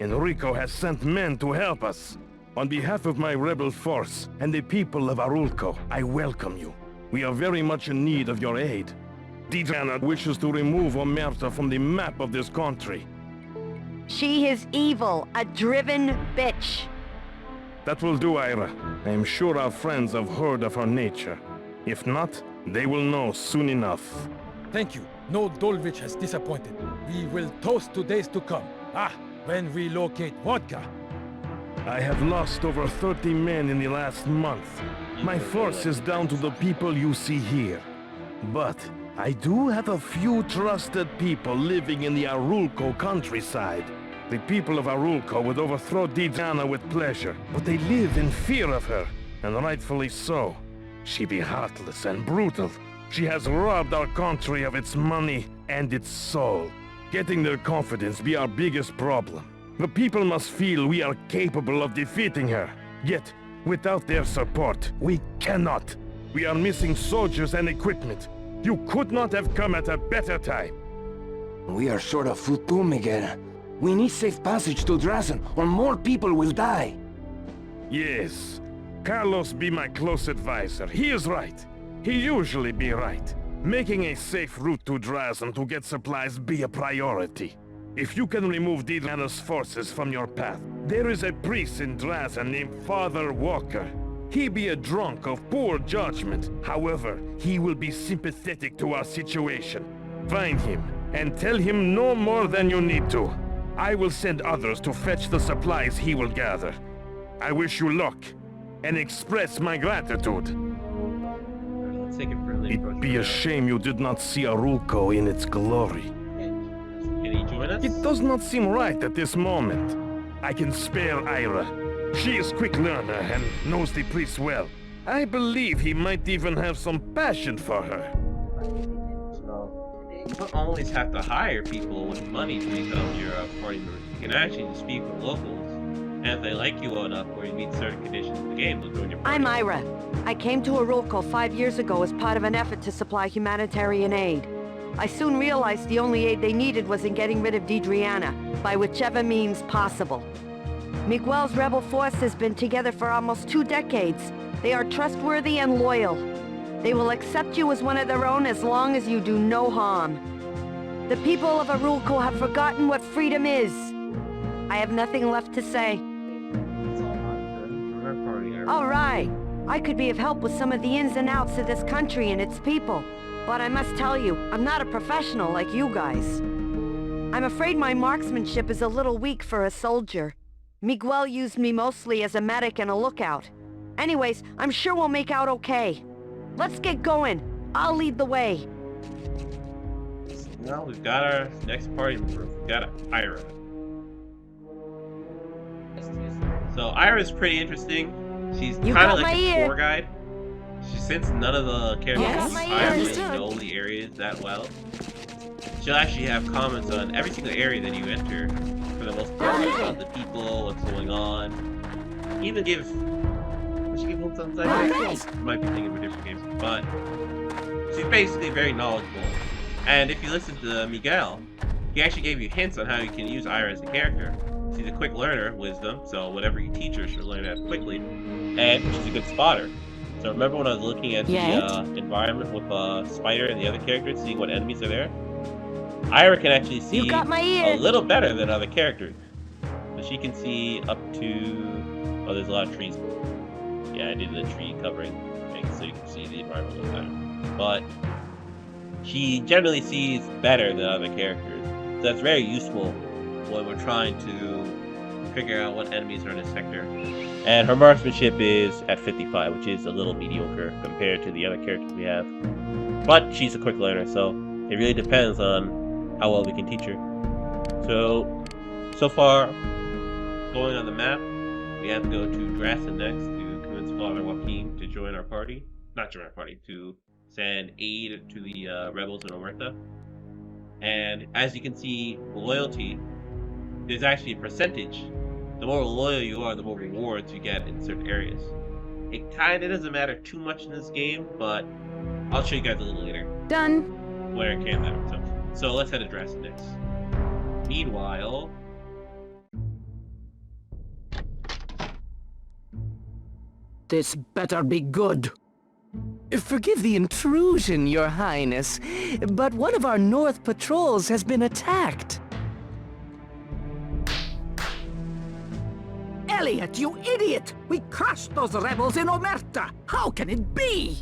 Enrico has sent men to help us. On behalf of my rebel force and the people of Arulco, I welcome you. We are very much in need of your aid. Diana wishes to remove Omerta from the map of this country. She is evil, a driven bitch. That will do, Ira. I am sure our friends have heard of her nature. If not, they will know soon enough. Thank you. No Dolvich has disappointed. We will toast to days to come. When we locate vodka. I have lost over 30 men in the last month. My force is down to the people you see here. But I do have a few trusted people living in the Arulco countryside. The people of Arulco would overthrow Diana with pleasure, but they live in fear of her, and rightfully so. She be heartless and brutal. She has robbed our country of its money and its soul. Getting their confidence be our biggest problem. The people must feel we are capable of defeating her. Yet, without their support, we cannot. We are missing soldiers and equipment. You could not have come at a better time. We are short of food too, Miguel. We need safe passage to Drazen, or more people will die. Yes. Carlos be my close advisor. He is right. He usually be right. Making a safe route to Drazen to get supplies be a priority. If you can remove Diana's forces from your path, there is a priest in Drazen named Father Walker. He be a drunk of poor judgment. However, he will be sympathetic to our situation. Find him, and tell him no more than you need to. I will send others to fetch the supplies he will gather. I wish you luck, and express my gratitude. Let's take a friendly approach. It'd be a shame you did not see Arulco in its glory. Can he join us? It does not seem right at this moment. I can spare Ira. She is quick learner and knows the priest well. I believe he might even have some passion for her. So, you don't always have to hire people with money to become your party members. You can actually just speak with locals. And if they like you well enough or you meet certain conditions in the game, they'll join your party. I'm Ira. I came to Arulco 5 years ago as part of an effort to supply humanitarian aid. I soon realized the only aid they needed was in getting rid of Diana, by whichever means possible. Miguel's rebel force has been together for almost 2 decades. They are trustworthy and loyal. They will accept you as one of their own as long as you do no harm. The people of Arulco have forgotten what freedom is. I have nothing left to say. All right. I could be of help with some of the ins and outs of this country and its people. But I must tell you, I'm not a professional like you guys. I'm afraid my marksmanship is a little weak for a soldier. Miguel used me mostly as a medic and a lookout. Anyways, I'm sure we'll make out okay. Let's get going. I'll lead the way. Now we've got our next party member. We've got Ira. So Ira's pretty interesting. She's kind of like a tour guide. Since none of the characters really know the areas that well, she'll actually have comments on every single area that you enter, for the most part, about the people, what's going on. Even give... Does she give hints on side? Might be thinking of different games, but she's basically very knowledgeable. And if you listen to Miguel, he actually gave you hints on how you can use Ira as a character. She's a quick learner, wisdom, so whatever you teach her, she'll learn that quickly. And she's a good spotter. So remember when I was looking at the environment with Spider and the other characters, seeing what enemies are there? Ira can actually see a little better than other characters. So she can see up to... Oh, there's a lot of trees. Yeah, I did the tree covering thing so you can see the environment a little better. But she generally sees better than other characters. So that's very useful when we're trying to figure out what enemies are in a sector. And her marksmanship is at 55, which is a little mediocre compared to the other characters we have. But she's a quick learner, so it really depends on how well we can teach her. So far, going on the map, we have to go to Drazen next to convince Father Joaquin to join our party. Not join our party, to send aid to the rebels in Omerta. And as you can see, loyalty, there's actually a percentage. The more loyal you are, the more rewards you get in certain areas. It kind of doesn't matter too much in this game, but I'll show you guys a little later Done. where it came out. So let's head to Drassen next. Meanwhile, This better be good. Forgive the intrusion, Your Highness, but one of our North patrols has been attacked. Elliot, you idiot! We crushed those rebels in Omerta! How can it be?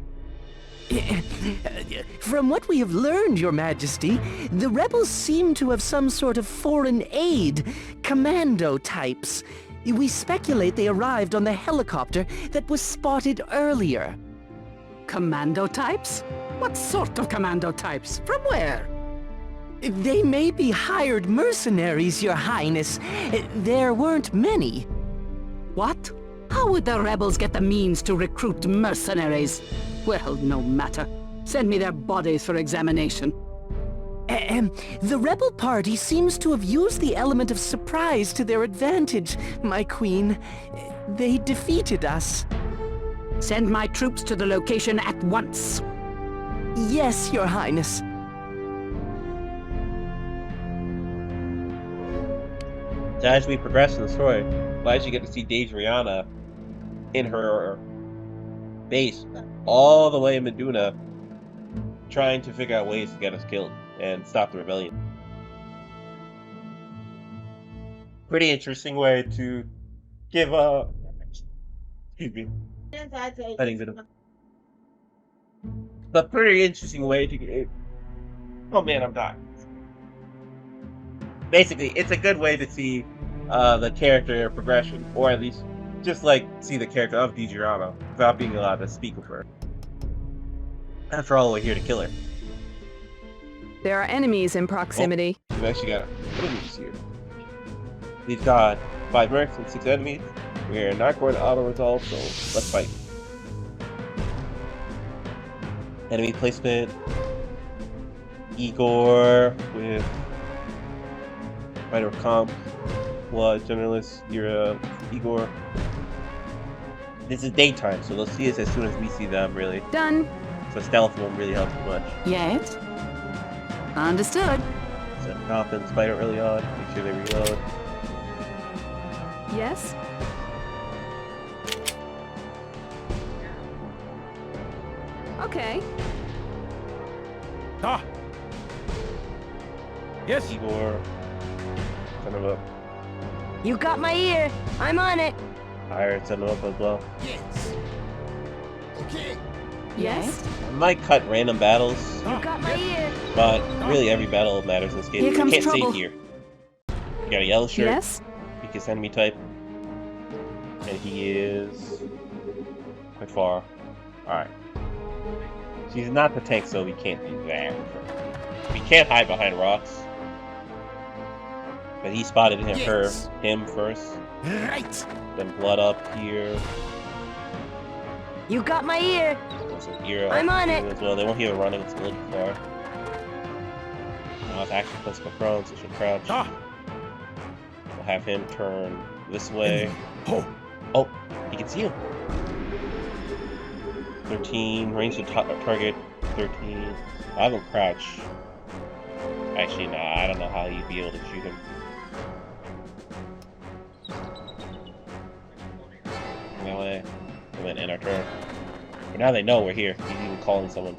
From what we have learned, Your Majesty, the rebels seem to have some sort of foreign aid, commando types. We speculate they arrived on the helicopter that was spotted earlier. Commando types? What sort of commando types? From where? They may be hired mercenaries, Your Highness. There weren't many. What? How would the rebels get the means to recruit mercenaries? Well, no matter. Send me their bodies for examination. The rebel party seems to have used the element of surprise to their advantage, my queen. They defeated us. Send my troops to the location at once. Yes, Your Highness. so as we progress in the story, we actually get to see Adriana in her base, all the way in Meduna, trying to figure out ways to get us killed and stop the rebellion. Pretty interesting way to give a... Excuse me. I think that... But pretty interesting way to get... Oh man, I'm dying. Basically, it's a good way to see the character progression, or at least just like see the character of Adriana without being allowed to speak with her. After all, we're here to kill her. There are enemies in proximity. We've actually got enemies here. We've got 5 mercs and 6 enemies. We're not going to auto-resolve, so let's fight. Enemy placement. Igor with Fighter Comp. Blood Generalist. Igor. This is daytime, so they'll see us as soon as we see them, really. Done. So stealth won't really help too much. Yes. Understood. Set confidence, fight it early on, make sure they reload. Yes. Okay. Ah! Yes? Igor. Send him up. You got my ear. I'm on it. Iron, send him up as well. Yes. Okay. Yes. I might cut random battles, You got my ear. but really every battle matters in this game. Here comes I can't trouble. stay here. You got a yellow shirt. Yes. Weakest enemy type. And he is quite far. Alright. She's not the tank, so we can't do that. We can't hide behind rocks. But he spotted him first. Right. Then blood up here. You got my ear. There's an ear I'm up on here it. as well. They won't hear it running, it's a little too far. Now it's actually plus my prone, so she'll crouch. We'll have him turn this way. Oh, he can see him. 13, range to target 13. I have him crouch. Actually, nah, I don't know how he'd be able to shoot him. That way, and then end our turn. But now they know we're here. He's even calling someone.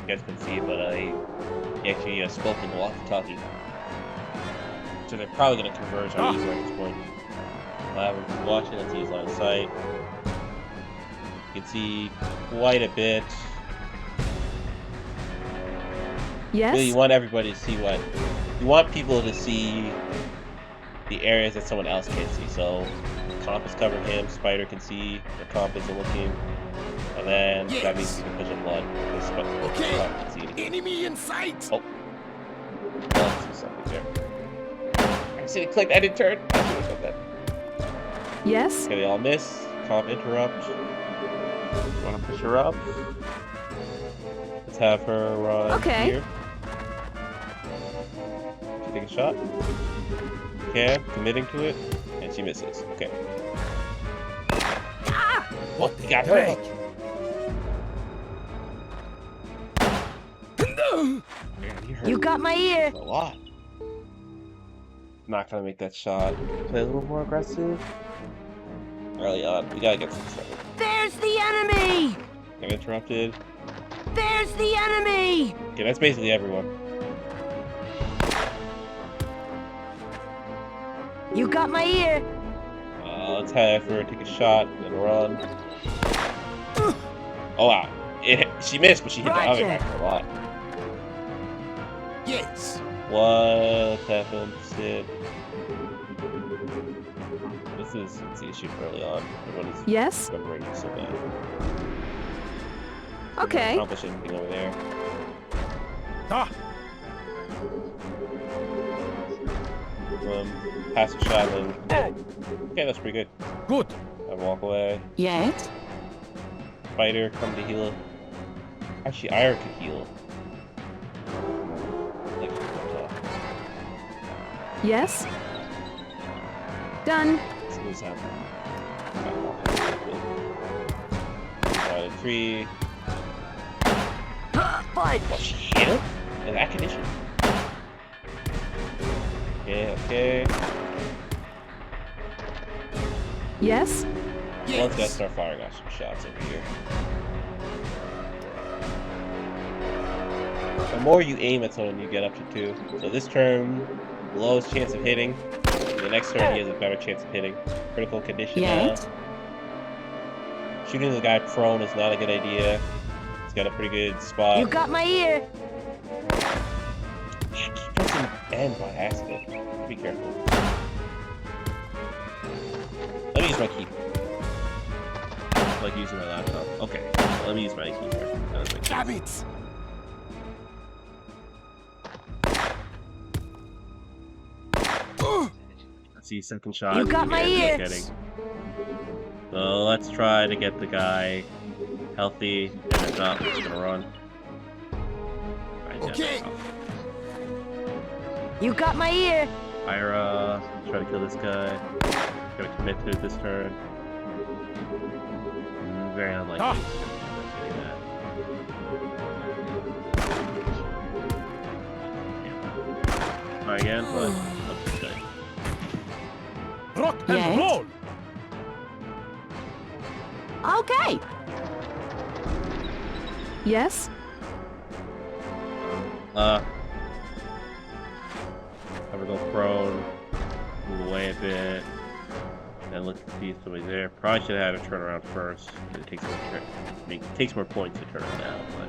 You guys can see it, but he actually spoke in the walkie-talkie. So they're probably going to converge on Igor at this point. I'll have him watching and see his line of sight. You can see quite a bit. Yes. Really, you want everybody to see what... You want people to see the areas that someone else can't see. So, Comp is covering him, Spider can see, the Comp isn't looking. And then that means you can push in blood. Okay. Can see anything. Enemy in sight. Oh. I see something there. I see the click, I didn't turn. I should have done that. Yes. Okay, they all miss. Comp interrupt. Want to push her up? Let's have her run here. She take a shot. Okay, committing to it, and she misses. Okay. What the got her. Man, You got my ear. a lot. Not gonna make that shot. Play a little more aggressive. Early on, we gotta get some started. There's the enemy! Get interrupted. There's the enemy! Okay, that's basically everyone. You got my ear. Let's have her take a shot, then run. Oh wow. She missed, but she hit the other guy a lot. Yes. What happened? Sid. This is the issue early on. Everybody's Yes? remembering so bad. Okay. Accomplish anything over there. Ah! Pass a shot and okay, that's pretty good. Good. I walk away. Yes? Spider, come to heal. Actually, Ira could heal. Like, Yes? Done. let's see what's happening. Three. But Well, she hit him? In that condition? Okay. Yes? Let's go start firing off some shots over here. The more you aim at someone, you get up to 2. So this turn, lowest chance of hitting. The next turn, he has a better chance of hitting. Critical condition Yes? now. Shooting the guy prone is not a good idea. He's got a pretty good spot. you got my ear. I keep pressing N by accident. Be careful. Let me use my key. Like using my laptop. Okay, let me use my keyboard. Damn it! Let's see, second shot. You got my ear. So let's try to get the guy healthy, and if not, we're just gonna run. Right, Okay. You got my ear. Ira, try to kill this guy. Gotta commit to it this turn. Very unlikely. Try again, but let's go. Rock and Yes? roll. Okay. Yes? Have her go prone, move away a bit, and look to see if somebody's there. Probably should have had her turn around first. It takes more it takes more points to turn her down, but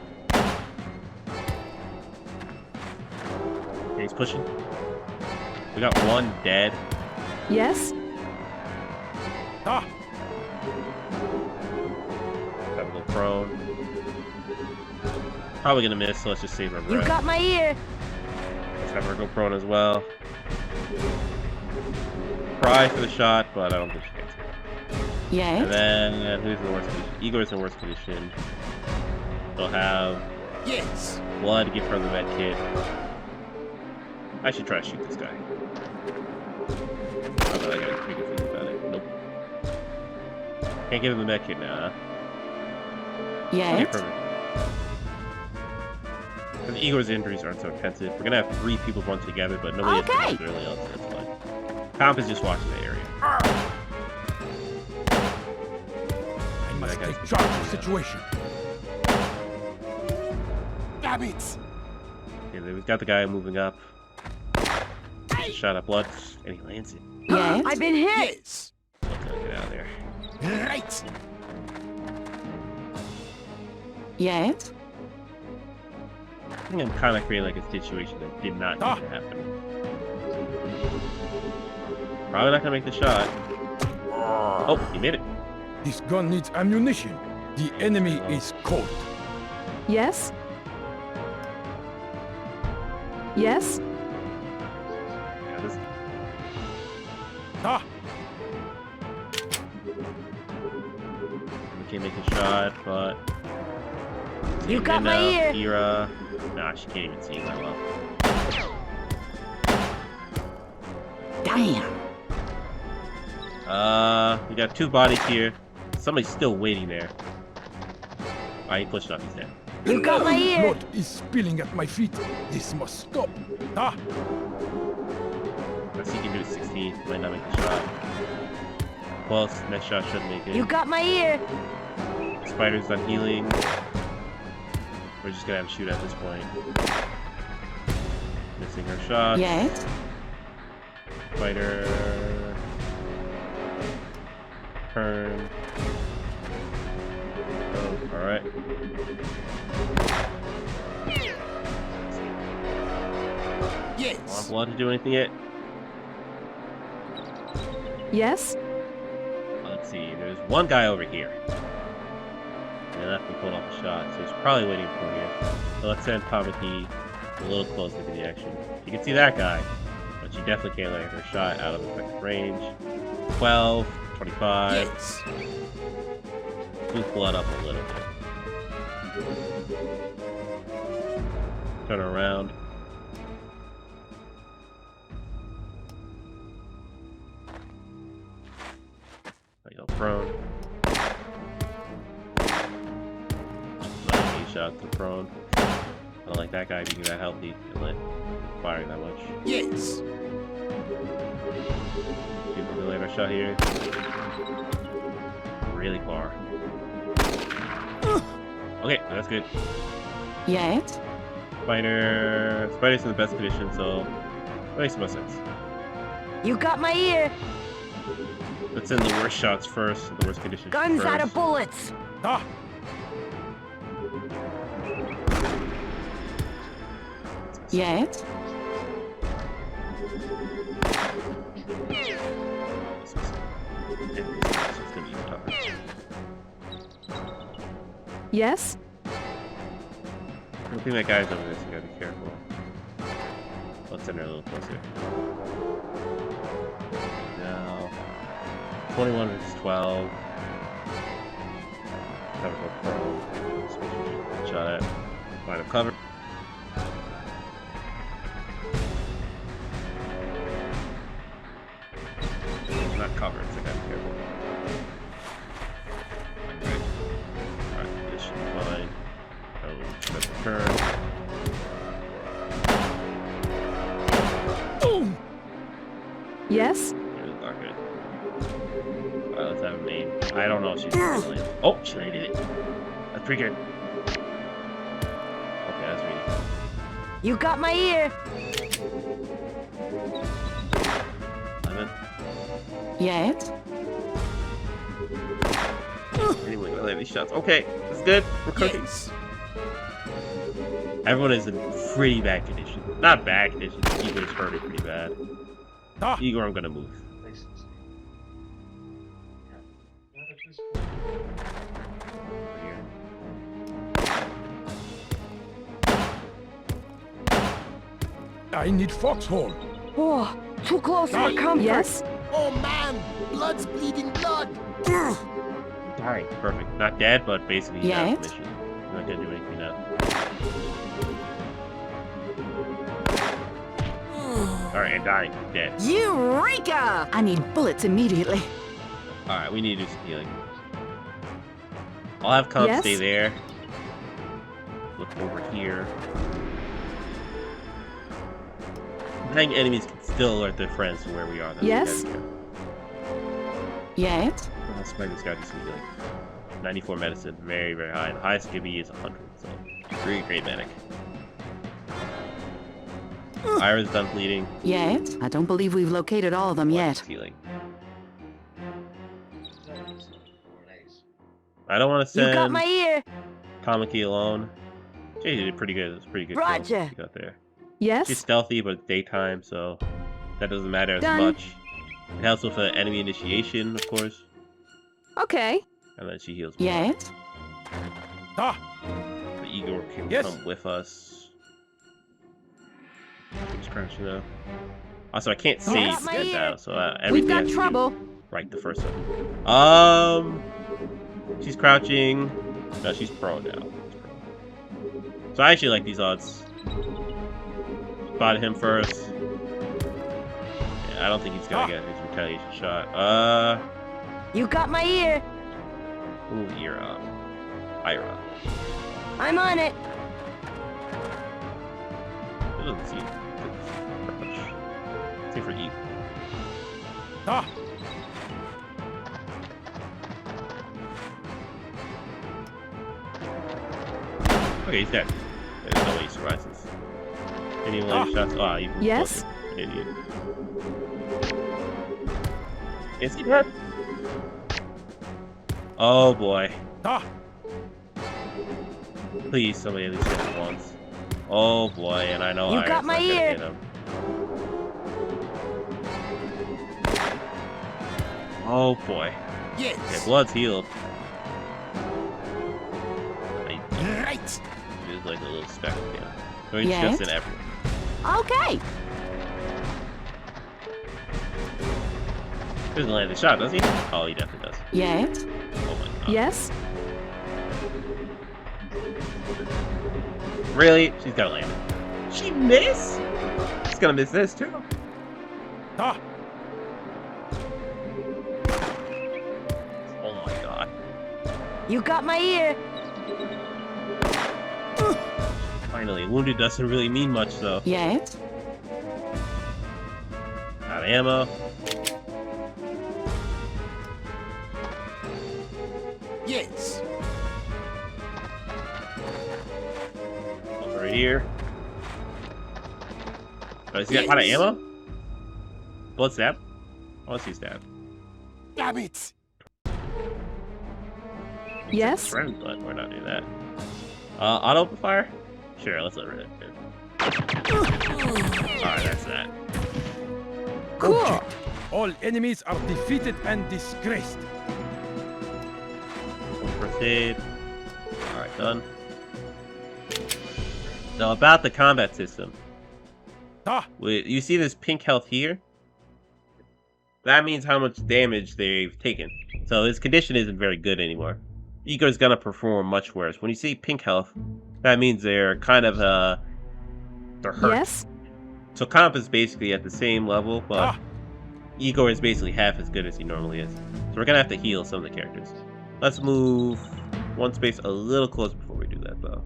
okay, he's pushing. We got one dead. Yes? Ah! Have her go prone. Probably gonna miss, so let's just save her breath. You got my ear. Let's have her go prone as well. Try for the shot, but I don't think she gets it. Yes? And then, who's in the worst condition? Igor's in the worst condition. They'll have blood, give her the med kit. I should try to shoot this guy. Oh, but I got a pretty good feeling about it. Nope. Can't give him the med kit now, huh? Yes? Okay, perfect. Because Igor's injuries aren't so intensive. We're gonna have 3 people run together, but nobody has to really else, so that's fine. Comp is just watching the area. I must take charge of the situation. Damn it! Okay, we've got the guy moving up. Takes a shot at blood, and he lands it. Yes? I've been hit. Yes! Okay, get out of there. Right! Yes? I think I'm kind of creating like a situation that did not need to happen. Probably not gonna make the shot. Oh, he made it. This gun needs ammunition. The enemy is cold. Yes? Yes? Yeah, this... Ah! We can't make a shot, but... You got my ear. Ira... Nah, she can't even see that well. Damn. We got 2 bodies here. Somebody's still waiting there. He pushed off, he's dead. You got my ear. Blood is spilling at my feet. This must stop. Ah! Let's see, he can do 16. Might not make the shot. Close. Next shot should make it. You got my ear. Spider's done healing. We're just gonna have to shoot at this point. Missing her shot. Yes. Spider. Turn. Oh, alright. Yes. Want blood to do anything yet? Yes? Let's see, there's one guy over here. And that can pull off a shot, so he's probably waiting for here. So let's send Tamaki a little closer to the action. You can see that guy, but you definitely can't let her shot out of effective range. 12, 25. Yes. Move blood up a little bit. Turn around. I go prone. Nice shot to prone. I don't like that guy being that healthy and like firing that much. Yes. Give the later shot here. Really far. Okay, that's good. Yes. Spider's in the best condition, so that makes the most sense. You got my ear. Let's send the worst shots first, the worst conditions Guns first. out of bullets. Ah! Yes. Yes? I think that guy's over there, so you gotta be careful. Let's send her a little closer. Now, 21 versus 12. Cover go pro. Shot at. Line of cover. Not covered, so I gotta be careful. Alright, this should be fine. Oh, that's the turn. Boom! Yes? It's not good. Alright, let's have a main. I don't know if she's really. Oh, she already did it. That's pretty good. Okay, that's me. You got my ear. 11. Yes. Anyway, I have these shots. Okay, that's good. We're cooking. Yes. Everyone is in pretty bad condition. Not bad condition. Igor's hurting pretty bad. Ah! Igor, I'm gonna move. I need foxhole. Oh, too close for comfort. Yes? Oh man, blood's bleeding blood. Ugh. Dying. Perfect. Not dead, but basically he's out of Yes. commission. I'm not gonna do anything now. Alright, and dying. Dead. Eureka! I need bullets immediately. Alright, we need to do some healing. I'll have comp Yes? stay there. Look over here. I think enemies can still alert their friends from where we are. Though. Yes? Yes. Spider's got to do some healing. 94 medicine, very, very high. The highest give me is 100, so really great medic. Ira's done bleeding. Yes. I don't believe we've located all of them yet. Healing. I don't want to You got send my ear. Tamaki alone. She did pretty good. It's pretty good. Roger. Kills she got there. Yes? She's stealthy, but it's daytime, so that doesn't matter as Done. much. It helps with enemy initiation, of course, Okay. and then she heals. Yes. Ah! But Igor can Yes. come with us. He's crouching though. Also, I can't save got my dead ear. now, so We've everything got has to be trouble. right the first time. She's crouching. No, she's prone now. She's prone. So I actually like these odds. Spotted him first. Yeah, I don't think he's gonna get his retaliation shot. You got my ear. Ooh, Ira. I'm on it. It doesn't seem much. Same for E. Ah! Okay, he's dead. There's no way he survives this. Any one shots? Ah, you. Yes? Idiot. Is he dead? Oh boy. Ah! Please, somebody at least hit him once. Oh boy, and I know You Iron's got my not gonna ear. hit him. Oh boy. Yes. Okay, blood's healed. Right. There's like a little speck of him. So he's Yes? just in everywhere. Okay. Doesn't land the shot, does he? Oh, he definitely does. Yes? Oh my god. Yes? Really? She's gotta land it. She missed? She's gonna miss this too. Ah! Oh my god. You got my ear. Finally, wounded doesn't really mean much though. Yes? Out of ammo. Yes. Over here. Oh, is he got out of ammo? Blood stab? I want to see stab. Damn it. Yes? Surround blood. Why not do that? Auto fire? Sure, let's let it. Alright, that's that. Cool. All enemies are defeated and disgraced. First aid. Alright, done. Now about the combat system. Ah! You see this pink health here? That means how much damage they've taken. So his condition isn't very good anymore. Igor's gonna perform much worse. When you see pink health, that means they're kind of they're hurt. Yes? So comp is basically at the same level, but Igor is basically half as good as he normally is. So we're gonna have to heal some of the characters. Let's move one space a little closer before we do that, though.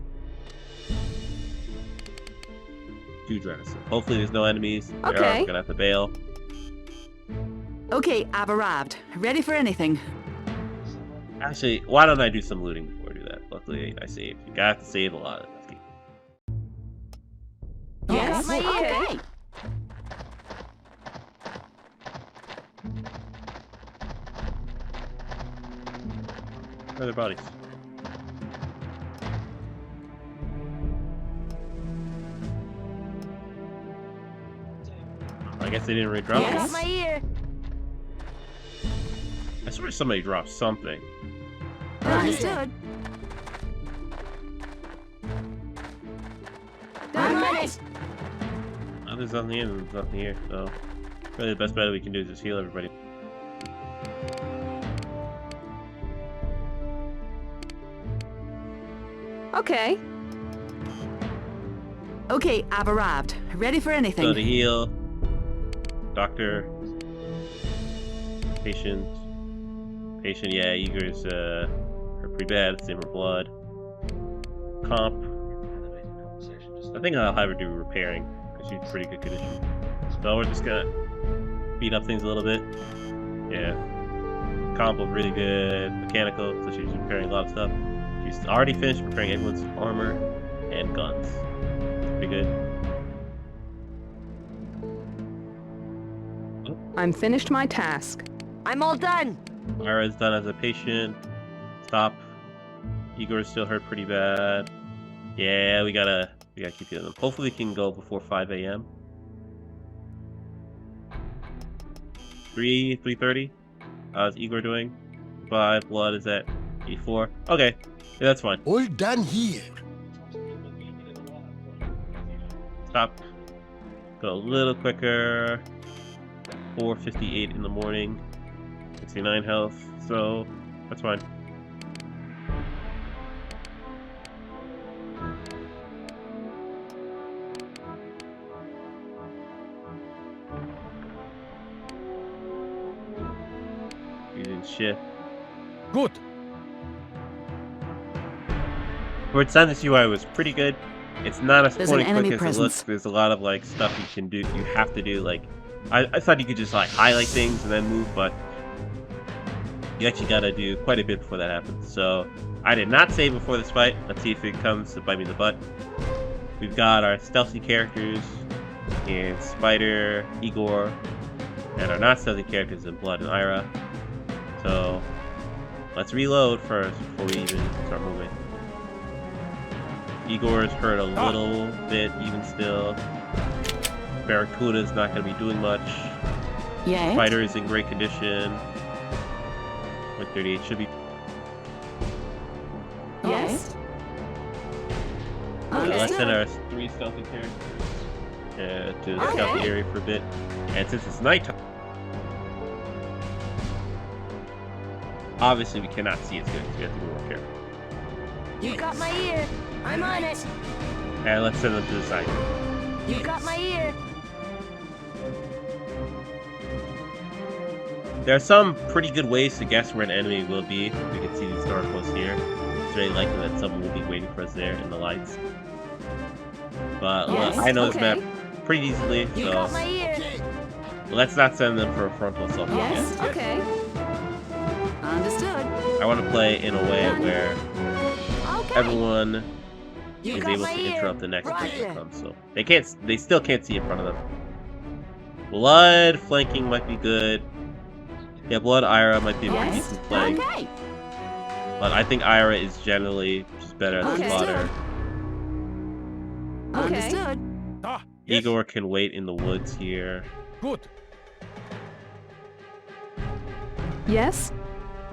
To Drenison. Hopefully there's no enemies. Okay. There are, we're gonna have to bail. Okay, I've arrived. Ready for anything. Actually, why don't I do some looting before I do that? Luckily, I saved. You got to save a lot of this game. Yes? Okay. Where are their bodies? I guess they didn't really drop You it. got my ear. I swear somebody dropped something. Understood. Right. Oh, there's nothing here, there's nothing here, so really the best bet we can do is just heal everybody. Okay. Okay, I've arrived. Ready for anything. So to heal, doctor, patient, yeah, Igor's hurt pretty bad, same with blood. Comp. I think I'll have her do repairing, because she's in pretty good condition. So we're just gonna speed up things a little bit. Yeah. Comp was really good, mechanical, so she's repairing a lot of stuff. She's already finished repairing everyone's armor and guns. Pretty good. I'm finished my task. I'm all done. Myra's done as a patient. Stop. Igor's still hurt pretty bad. Yeah, we gotta keep healing them. Hopefully we can go before 5 a.m. 3:30. How's Igor doing? 5. Blood is at 84. Okay, yeah, that's fine. All done here. Stop. Go a little quicker. 4:58 in the morning. 69 health. So that's fine. Using shift. Good. For its Silence UI was pretty good. It's not as There's an point and click enemy as it looks. presence. There's a lot of like stuff you can do. You have to do like I thought you could just like highlight things and then move, but you actually gotta do quite a bit before that happens. So I did not save before this fight. Let's see if it comes to bite me in the butt. We've got our stealthy characters in Spider, Igor, and our not stealthy characters in Blood and Ira. So let's reload first before we even start moving. Igor's hurt a little bit even still. Barracuda's not going to be doing much. Yeah. Spider is in great condition. 138 should be. Yes. Let's send our 3 stealthy characters to the stealthy area for a bit. And since it's nighttime, obviously we cannot see as good, so we have to be more careful. You got my ear. I'm on it. And let's send them to the side. You got my ear. There are some pretty good ways to guess where an enemy will be. We can see these door posts here. It's very likely that someone will be waiting for us there in the lights. But Yes, I know this okay. map pretty easily, You so got my ear. let's not send them for a frontal assault. Yes, yet. okay. Understood. I want to play in a way where Okay. everyone You is got able my to ear. interrupt the next person Roger. that comes. So they still can't see in front of them. Blood flanking might be good. Yeah, Blood Ira might be a pretty Yes, decent play. Okay. But I think Ira is generally just better at the Okay. spotter. Okay. Understood. Ah, yes. Igor can wait in the woods here. Good. Yes,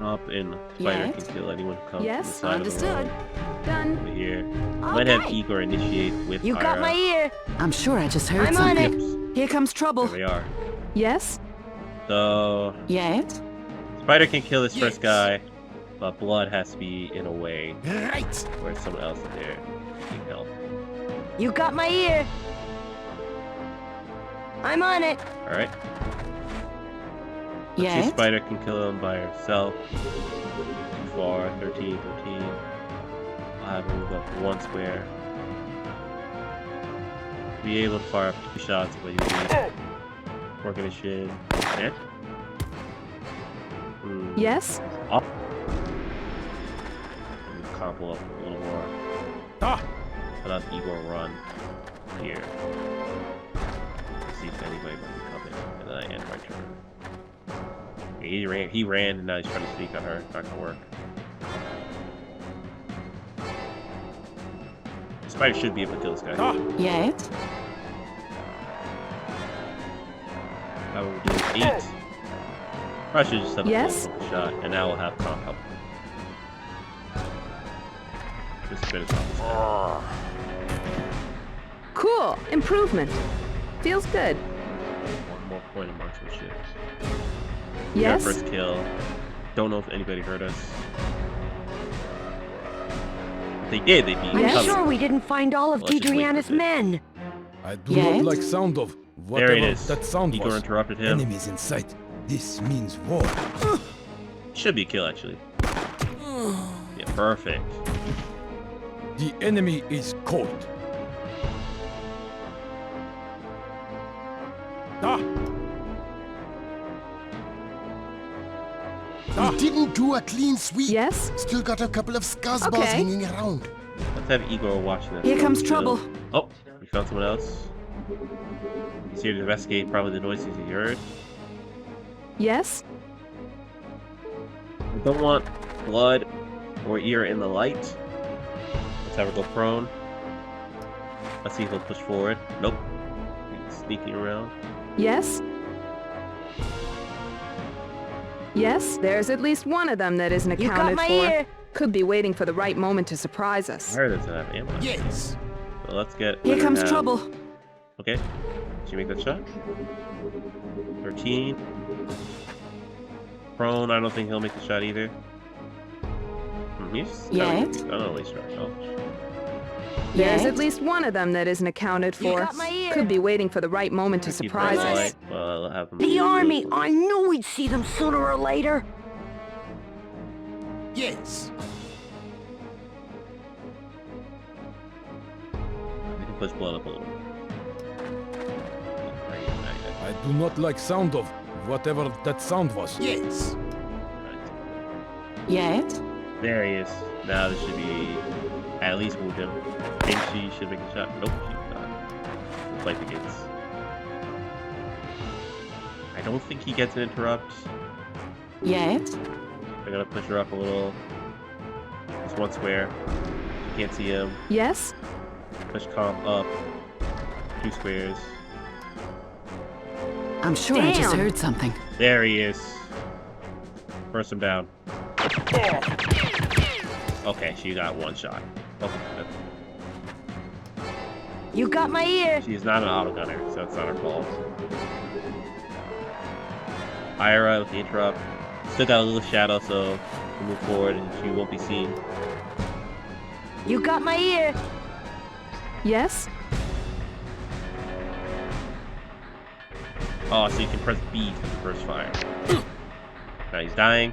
Up and Spider Yes. can kill anyone who comes Yes, from the side Understood. of done. the road over here. Might have Okay. Igor initiate with You Ira. got my ear. I'm sure I just heard I'm on something. it. Here comes trouble. There we are. Yes, So Yes. Spider can kill this first guy, but Blood has to be in a way Right. where someone else is there can help. You got my ear. I'm on it. Alright. Let's see if Yes. Spider can kill him by herself. 4, 13, 13. I'll have her move up 1 square. Be able to fire up 2 shots if I use Organization. Hit. yes, Up. Combo up a little more. Ah, Let Igor run here. See if anybody might be coming. And then I end my turn. He ran and now he's trying to sneak on her. Not gonna work. Spider should be able to kill this guy. ah, Yes. I will do 8. Probably should just have Yes. a full shot, and now we'll have comp help. Just finish off this guy. cool. Improvement. Feels good. One more point of marksmanship. Yes, Our first kill. Don't know if anybody heard us. If they did, they'd be I'm Yes. sure we didn't find all of Let's just wait for Deidreana's it. men. I do Yes. not like sound of There whatever it is. that sound Igor was. interrupted him. Enemies in sight. This means war. Should be a kill, actually. Yeah, perfect. The enemy is cold. Ah, We didn't do a clean sweep. yes, Still got a couple of scuzzballs Okay. hanging around. Let's have Igor watching this. Here comes So- trouble. Oh, we found someone else. He's here to investigate probably the noises he heard. yes, We don't want Blood or ear in the light. Let's have her go prone. Let's see if he'll push forward. Nope. He's sneaking around. yes. Yes, there's at least one of them that isn't You got accounted my for. ear. Could be waiting for the right moment to surprise I us. heard it doesn't have ammo. Yes. So let's get. Here her comes down. trouble. Okay. Did you make that shot? 13. Prone, I don't think he'll make the shot either. He's Yes. I don't know, he's trying to There's Yes. at least one of them that isn't accounted You for. got my ear. Could be waiting for the right moment to Keep surprise running us. light. Well, I'll have him The army. I knew we'd see them sooner or later. Yes. push blood up a little. I do not like sound of whatever that sound was. Yes. Yet? There he is. Now this should be at least move him. I think she should make a shot. Nope, she did not. We'll fight the gates. I don't think he gets an interrupt. Yet? I'm gonna push her up a little. Just one square. You can't see him. Yes? Push comp up. 2 squares. I'm sure I just heard something. There he is. Burst him down. Okay, she got 1 shot. Okay, You got my ear. she's not an auto gunner, so it's not her fault. Ira with the interrupt. Still got a little shadow, so we'll move forward and she won't be seen. You got my ear. Yes? Oh, so you can press B for the first fire. Now he's dying,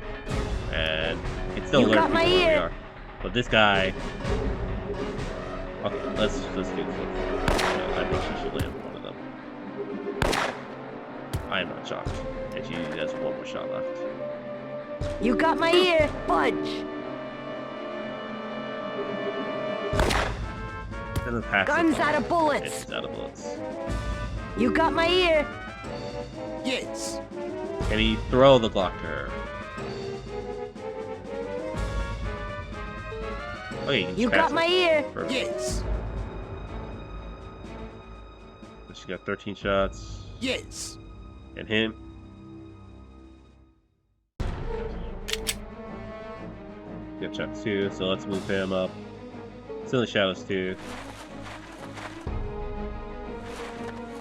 and it's still You alert got my people where we ear. are. But this guy. Okay, let's do this. I think she should land one of them. I am not shocked, and she has 1 more shot left. You got my ear. Fudge. Then the pass Guns is out of bullets. It's out of bullets. You got my ear. Yes. Can he throw the Glock to her? Oh, yeah, You got my ear. Perfect. Yes. She got 13 shots. Yes. And him. Got shot 2, so let's move him up. Still in the shadows too.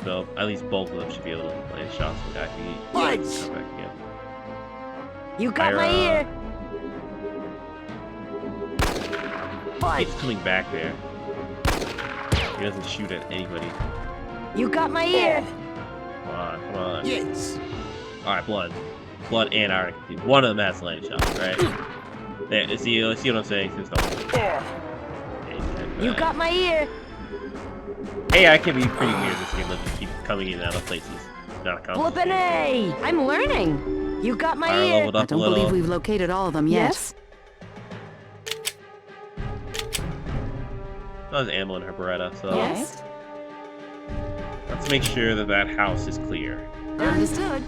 So at least both of them should be able to land shots with that heat. Fudge. Come back again. You got my ear. Fudge. He's coming back there. He doesn't shoot at anybody. You got my ear. Come on, come on. Yes. Alright, blood. Blood and iron. One of them has to land shots, right? There, see what I'm saying? You got my ear. Hey, I can be pretty weird this game. Let's just keep coming in and out of places. Not a constant. Flippin' A. I'm learning. You got my Iron ear. leveled I up a don't little. believe we've located all of them yet. Yes? There's ammo in her Beretta, so Yes? let's make sure that that house is clear. Understood.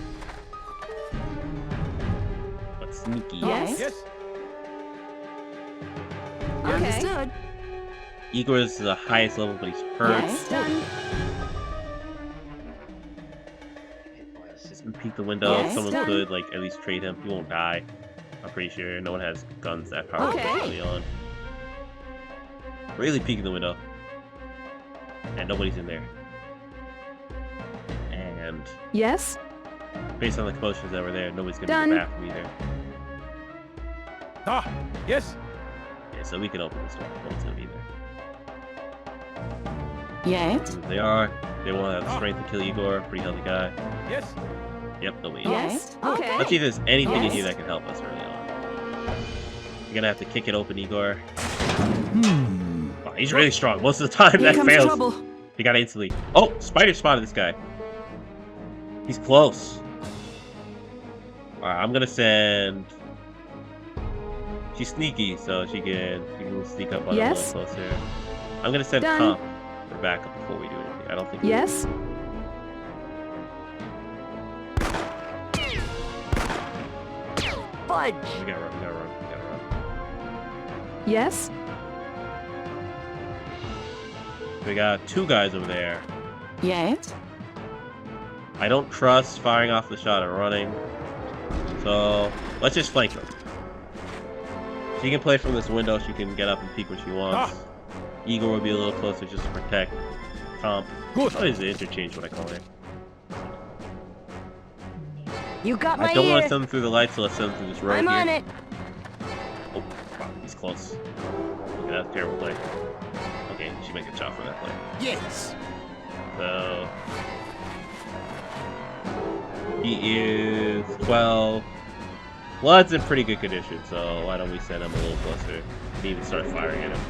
But sneaky. Yes? Yes. Understood. Igor's the highest level, but he's hurt. Yes. Done. Just peek the window. Yes, Someone done. could like at least trade him. He won't die. I'm pretty sure no one has guns that powerful Okay. early on. Really peeking the window, and nobody's in there. And Yes? based on the commotions that were there, nobody's gonna Done. be in the bathroom either. Ah, yes. Yeah, so we can open this door. No one's gonna be there. Yet? If they are. They won't have the strength to kill Igor. Pretty healthy guy. Yes. Yep, nobody. Yes? Okay. Let's see if there's anything in Yes. here that can help us early on. You're gonna have to kick it open, Igor. Oh, he's really strong. Most of the time, Here that comes fails. trouble. He got it instantly. Oh, Spider spotted this guy. He's close. Alright, I'm gonna send. She's sneaky, so she can sneak up on him a Yes. little closer. I'm gonna send Done. Comp for backup before we do anything. I don't think. Yes? Fudge. We gotta run. We gotta run. We gotta run. Yes? We got 2 guys over there. Yet? I don't trust firing off the shot and running. So let's just flank them. She can play from this window. She can get up and peek when she wants. Igor will be a little closer just to protect Comp. Good. What is the interchange? What I call it? You got my I don't ear. want to send them through the lights, so let's send them through this road I'm here. on it. Oh, wow, he's close. Okay, that's a terrible play. Okay, she might get shot for that play. Yes. So he is 12. Blood's in pretty good condition, so why don't we send him a little closer and even start firing at him?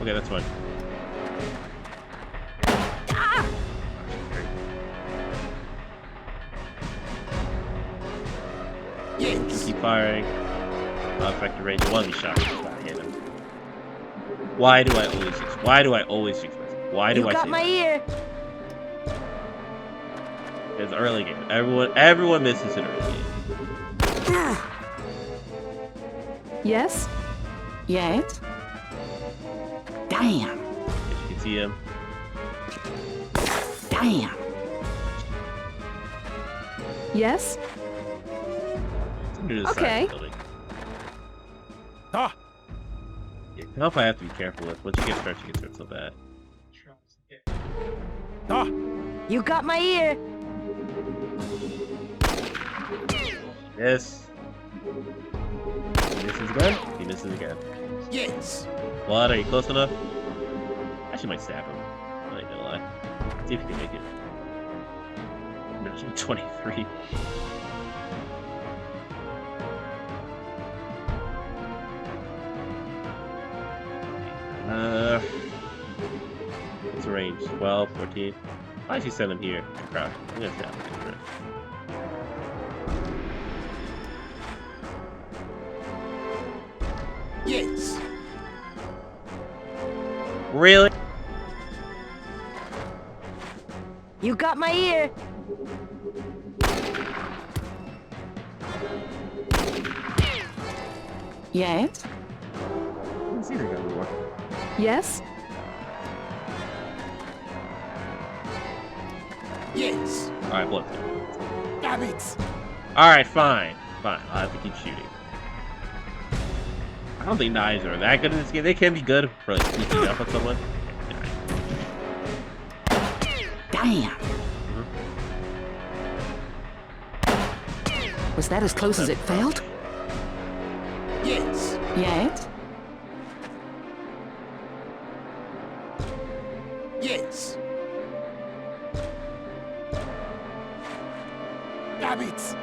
Okay, that's fine. firing. Effective range of one of these shots. Hit him. Why do I always shoot? Why do I always shoot myself? Why do I got say my that? ear. It's early game. Everyone misses an early game. Yes? Yes? Damn. You can see him. Damn. Yes? Okay. Ah! Help I have to be careful with. Once you get stretched, you get stretched so bad. Ah! You got my ear. Miss. He misses again. He misses again. Yes. Blood, are you close enough? Actually, might stab him. I ain't gonna lie. See if you can make it. No, 23. What's the range? 12, 14? Why did you send him here? Crap. I'm gonna stab him for it. Yes. Really? You got my ear. Yes? I didn't see the gun before. Yes? Yes. Alright, blood. Damn it. Alright, fine. Fine. I'll have to keep shooting. I don't think knives are that good in this game. They can be good for like sneaking up on someone. Damn. Was that as close as it felt? Yes. Yes? Yes. Damn it.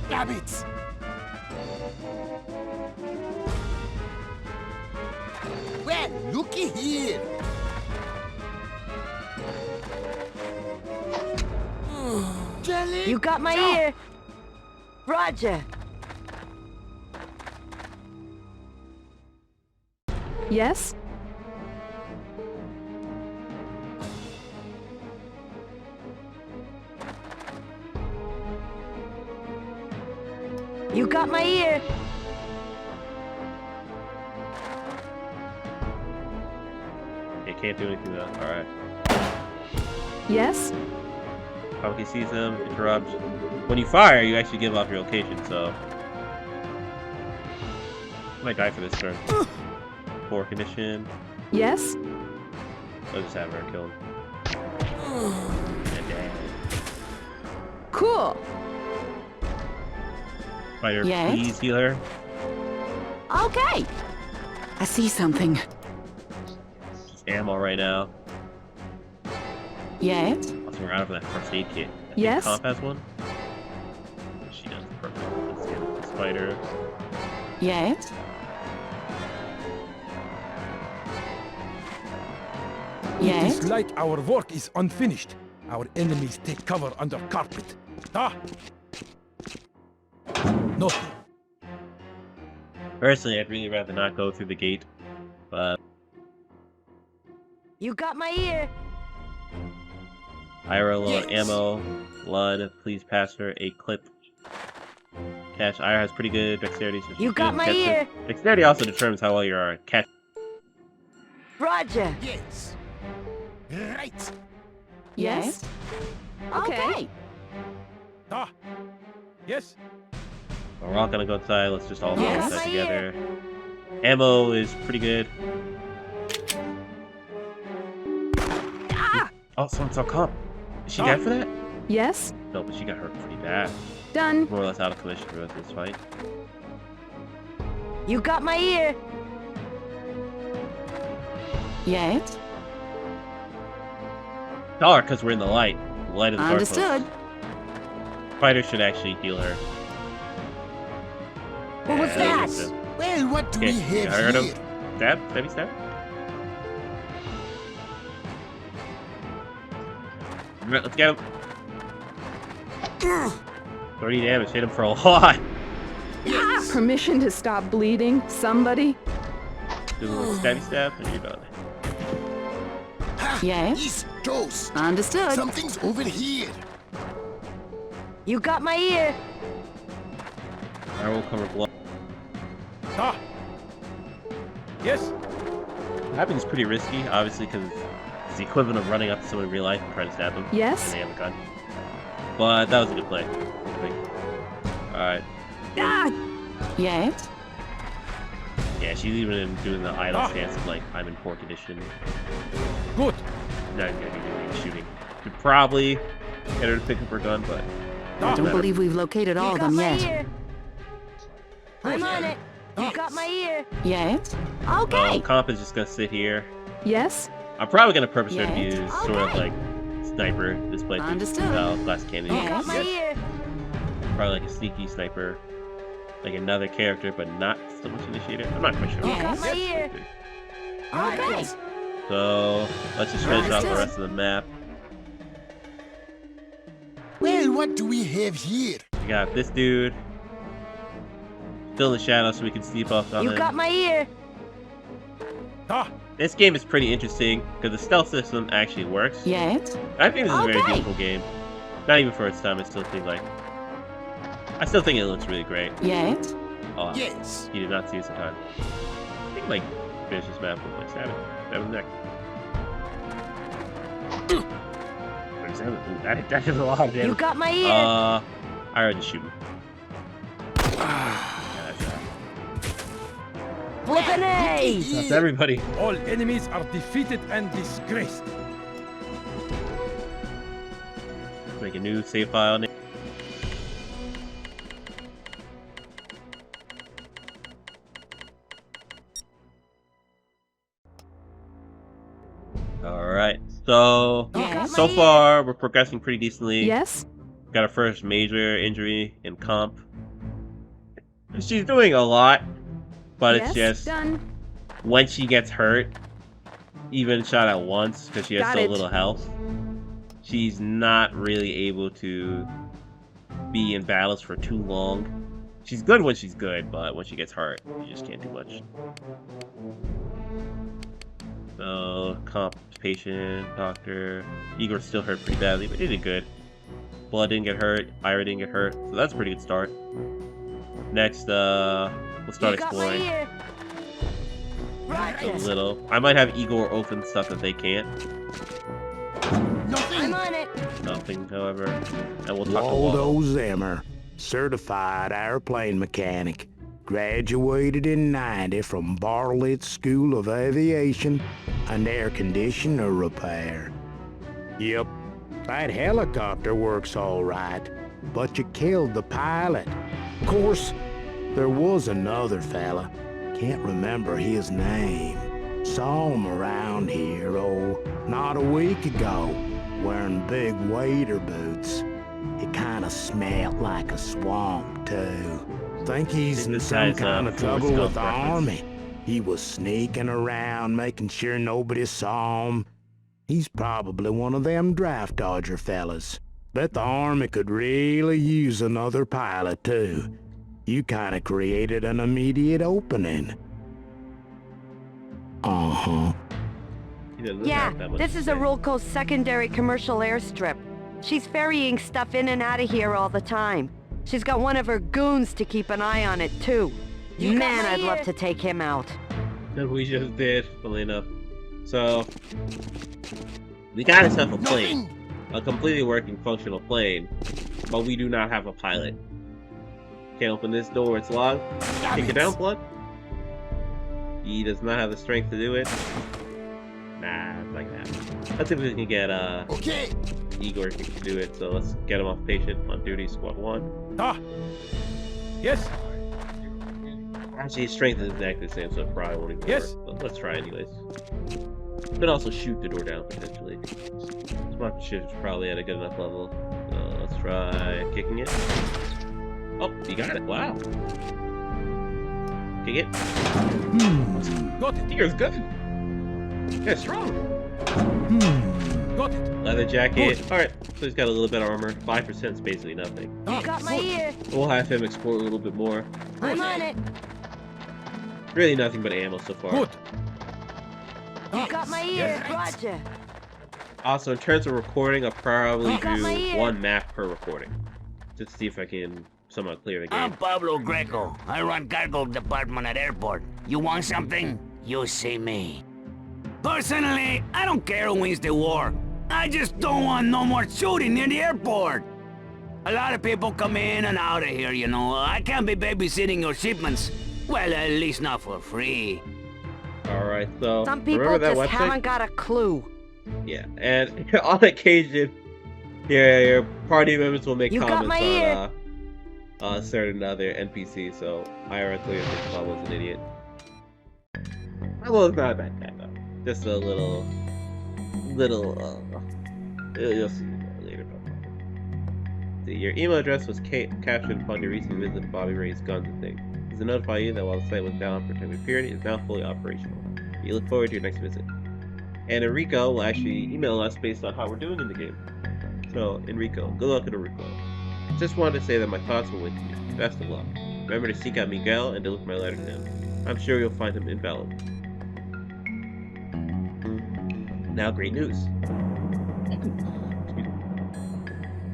Damn it. Well, looky here. Jelly. You got my ear. Roger. Yes? You got my ear. You can't do anything though. Alright. Yes? Probably sees him, interrupts. When you fire, you actually give off your location, so. I might die for this turn. Poor condition. Yes? I'll just have her kill him. And damn. Cool. Fighter, Yes? please heal her. Okay. I see something. Just ammo right now. Yes? Also, we're out of that first aid kit. I think Yes? Comp has one. She does. Perfect. Let's get this fighter. Yes? It Yes? is like our work is unfinished. Our enemies take cover under carpet. Ah! Nothing. Personally, I'd really rather not go through the gate, but You got my ear. Ira low Yes. on ammo. Lud, please pass her a clip. Catch. Ira has pretty good dexterity, so she's You got good. my Catch ear. it. Dexterity also determines how well you are at catch. Roger. Yes. Right. Yes? Okay. Ah! Yes? We're all gonna go outside. Let's just all go Yes. outside My together. Ammo is pretty good. Ah! Oh, someone saw Comp. Is she Oh. dead for that? Yes? No, but she got hurt pretty bad. Done. More or less out of commission for this fight. You got my ear. Yes? Dark, because we're in the light. The light of the dark. Understood. Fighter should actually heal her. What was Yeah, that? that's it. Well, what do Okay, we have I heard him. here? Stab? Stabby stab? Let's get him. 30 damage, hit him for a lot. Permission to stop bleeding, somebody? Do a little stabby stab, and you're done. Yes? East Coast. Understood. Something's over here. You got my ear. I will cover blood. Ah! Yes? Tapping is pretty risky, obviously, because it's the equivalent of running up to someone in real life and trying to stab them. Yes? And they have a gun. But that was a good play, I think. Alright. Yes? Yeah, she's even doing the idle stance of like, I'm in poor condition. Good. Not gonna be doing any shooting. Could probably get her to pick up her gun, but... I don't believe we've located all of them yet. Ear. I'm on it. You got my ear. Yes? Okay. Comp is just gonna sit here. Yes? I'm probably gonna purpose her to Yes. use sort of like sniper display Understood. glass cannon. You got my ear. Probably like a sneaky sniper, like another character, but not so much initiator. I'm not quite sure. You got my ear. Okay. So let's just finish off the rest of the map. Well, what do we have here? We got this dude still in the shadows, so we can sneak off on You him. got my ear. This game is pretty interesting because the stealth system actually works. Yes? I think this is a very beautiful game. Not even for its time, I still think it looks really great. Yes? Oh, Yes. you did not see this in time. I think like finish this map with like 7 neck. 37. Ooh, that did a lot of damage. You got my ear. I already shoot him. Yeah, that's that. Flip an A. That's everybody. All enemies are defeated and disgraced. Make a new save file name. Alright, so Yes. so far we're progressing pretty decently. Yes? Got our first major injury in comp. She's doing a lot, but Yes? it's just Done. when she gets hurt, even shot at once because she has Got so it. little health, she's not really able to be in battles for too long. She's good when she's good, but when she gets hurt, you just can't do much. So, comp, patient, doctor. Igor still hurt pretty badly, but he did good. Blood didn't get hurt, Ira didn't get hurt, so that's a pretty good start. Next, we'll start You got my exploring ear. a little. I might have Igor open stuff that they can't. I'm on it. Nothing, however. And we'll talk to Waldo Waldo. Zimmer, certified airplane mechanic. Graduated in '90 from Bartlett School of Aviation and Air Conditioner Repair. Yep, that helicopter works all right, but you killed the pilot. Of course, there was another fella. Can't remember his name. Saw him around here, not a week ago, wearing big waiter boots. It kinda smelled like a swamp, too. Think he's in this some guy's, kind of Forrest trouble Gump with the reference. army. He was sneaking around, making sure nobody saw him. He's probably one of them draft dodger fellas. Bet the army could really use another pilot, too. You kinda created an immediate opening. Uh-huh. He doesn't look Yeah, like that much this to is say. a Rolco's secondary commercial airstrip. She's ferrying stuff in and out of here all the time. She's got one of her goons to keep an eye on it, too. Man, I'd love to take him out. That we just did, funnily enough. So, we got ourselves a plane. A completely working, functional plane. But we do not have a pilot. Can't open this door, it's locked. Take it down, Blood. He does not have the strength to do it. Nah, it's like that. Let's see if we can get, Okay. Igor to do it. So let's get him off patient on duty, squad 1. Yes? Actually, his strength is exactly the same, so it probably won't even Yes. work. But let's try anyways. Could also shoot the door down, potentially. Smart shift's probably at a good enough level. Let's try kicking it. Oh, you got it. Wow. Kick it. Got it. Igor's good. Yeah, strong. got it. Leather jacket. Alright, so he's got a little bit of armor. 5% is basically nothing. You got my ear. We'll have him explore a little bit more. I'm on it. Really nothing but ammo so far. Good. You got my ear. Roger. Also, in terms of recording, I'll probably got my do ear. 1 map per recording. Just to see if I can somehow clear the game. I'm Pablo Greco. I run cargo department at airport. You want something? You see me. Personally, I don't care who wins the war. I just don't want no more shooting near the airport. A lot of people come in and out of here, you know. I can't be babysitting your shipments. Well, at least not for free. Alright, so Some people remember that just website? haven't got a clue. Yeah, and on occasion, your party members will make You got comments my ear. on certain other NPCs, so I ironically think Pablo's an idiot. Pablo's not that bad, though. Just a little, you'll see later. See, your email address was captured upon your recent visit to Bobby Ray's Guns and Things. This is to notify you that while the site was down for a temporary period, it is now fully operational. You look forward to your next visit. And Enrico will actually email us based on how we're doing in the game. So, Enrico, good luck at Enrico. Just wanted to say that my thoughts were with you. Best of luck. Remember to seek out Miguel and deliver my letter to him. I'm sure you'll find him invaluable. Now, great news.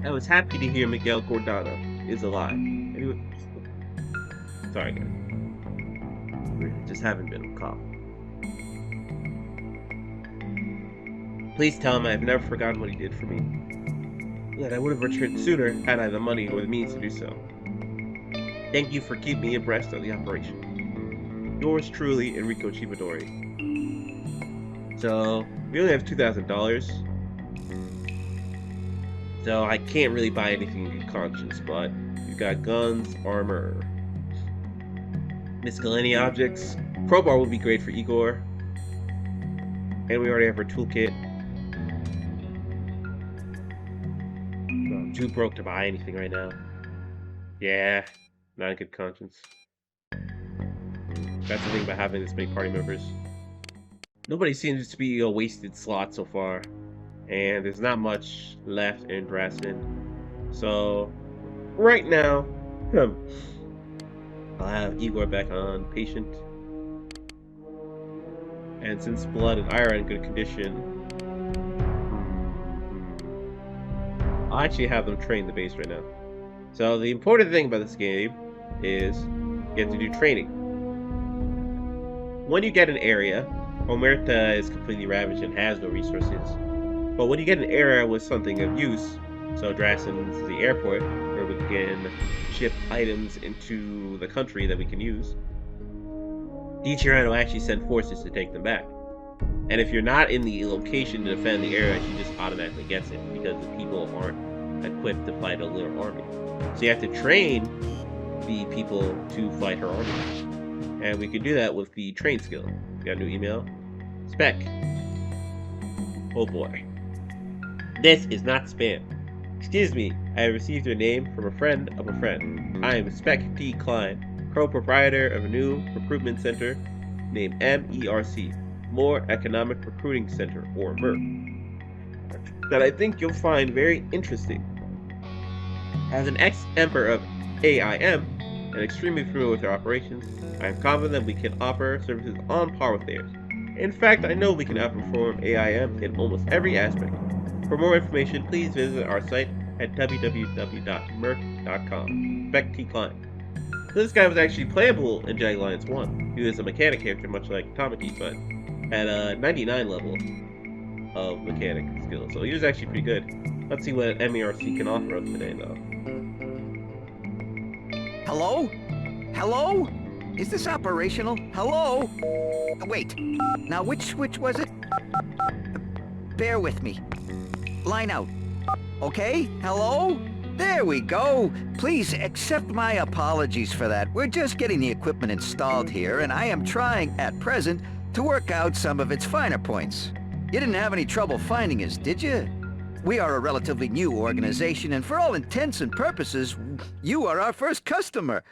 I was happy to hear Miguel Gordana is alive. Anyway, sorry, guys. Just haven't been a cop. Please tell him I have never forgotten what he did for me. That I would have returned sooner had I the money or the means to do so. Thank you for keeping me abreast of the operation. Yours truly, Enrico Chivadori. So, we only have $2,000. So, I can't really buy anything in good conscience, but we've got guns, armor, miscellaneous objects. Crowbar would be great for Igor. And we already have our toolkit. I'm too broke to buy anything right now. Yeah, not in good conscience. That's the thing about having this many party members. Nobody seems to be a wasted slot so far. And there's not much left in Drastin. So, right now, I'll have Igor back on patient. And since Blood and Ira are in good condition, I'll actually have them train the base right now. So the important thing about this game is you have to do training. When you get an area, Omerta is completely ravaged and has no resources. But when you get an area with something of use, so Drastin's the airport, where we can ship items into the country that we can use, Dichirano will actually send forces to take them back. And if you're not in the location to defend the area, she just automatically gets it, because the people aren't equipped to fight a little army. So you have to train the people to fight her army. And we can do that with the train skill. We got a new email. Spec. Oh boy. This is not spam. Excuse me, I have received your name from a friend of a friend. I am Spec T. Klein, co-proprietor of a new recruitment center named MERC, More Economic Recruiting Center, or MERC, that I think you'll find very interesting. As an ex-member of AIM and extremely familiar with their operations, I am confident that we can offer services on par with theirs. In fact, I know we can outperform AIM in almost every aspect. For more information, please visit our site at www.merc.com. Spec T. Klein. So this guy was actually playable in Jagged Alliance 1. He was a mechanic character, much like Tamaki, but at a 99 level of mechanic skill. So he was actually pretty good. Let's see what MERC can offer us today, though. Hello? Hello? Is this operational? Hello? Wait. Now, which was it? Bear with me. Line out. Okay? Hello? There we go. Please accept my apologies for that. We're just getting the equipment installed here, and I am trying, at present, to work out some of its finer points. You didn't have any trouble finding us, did you? We are a relatively new organization, and for all intents and purposes, you are our first customer.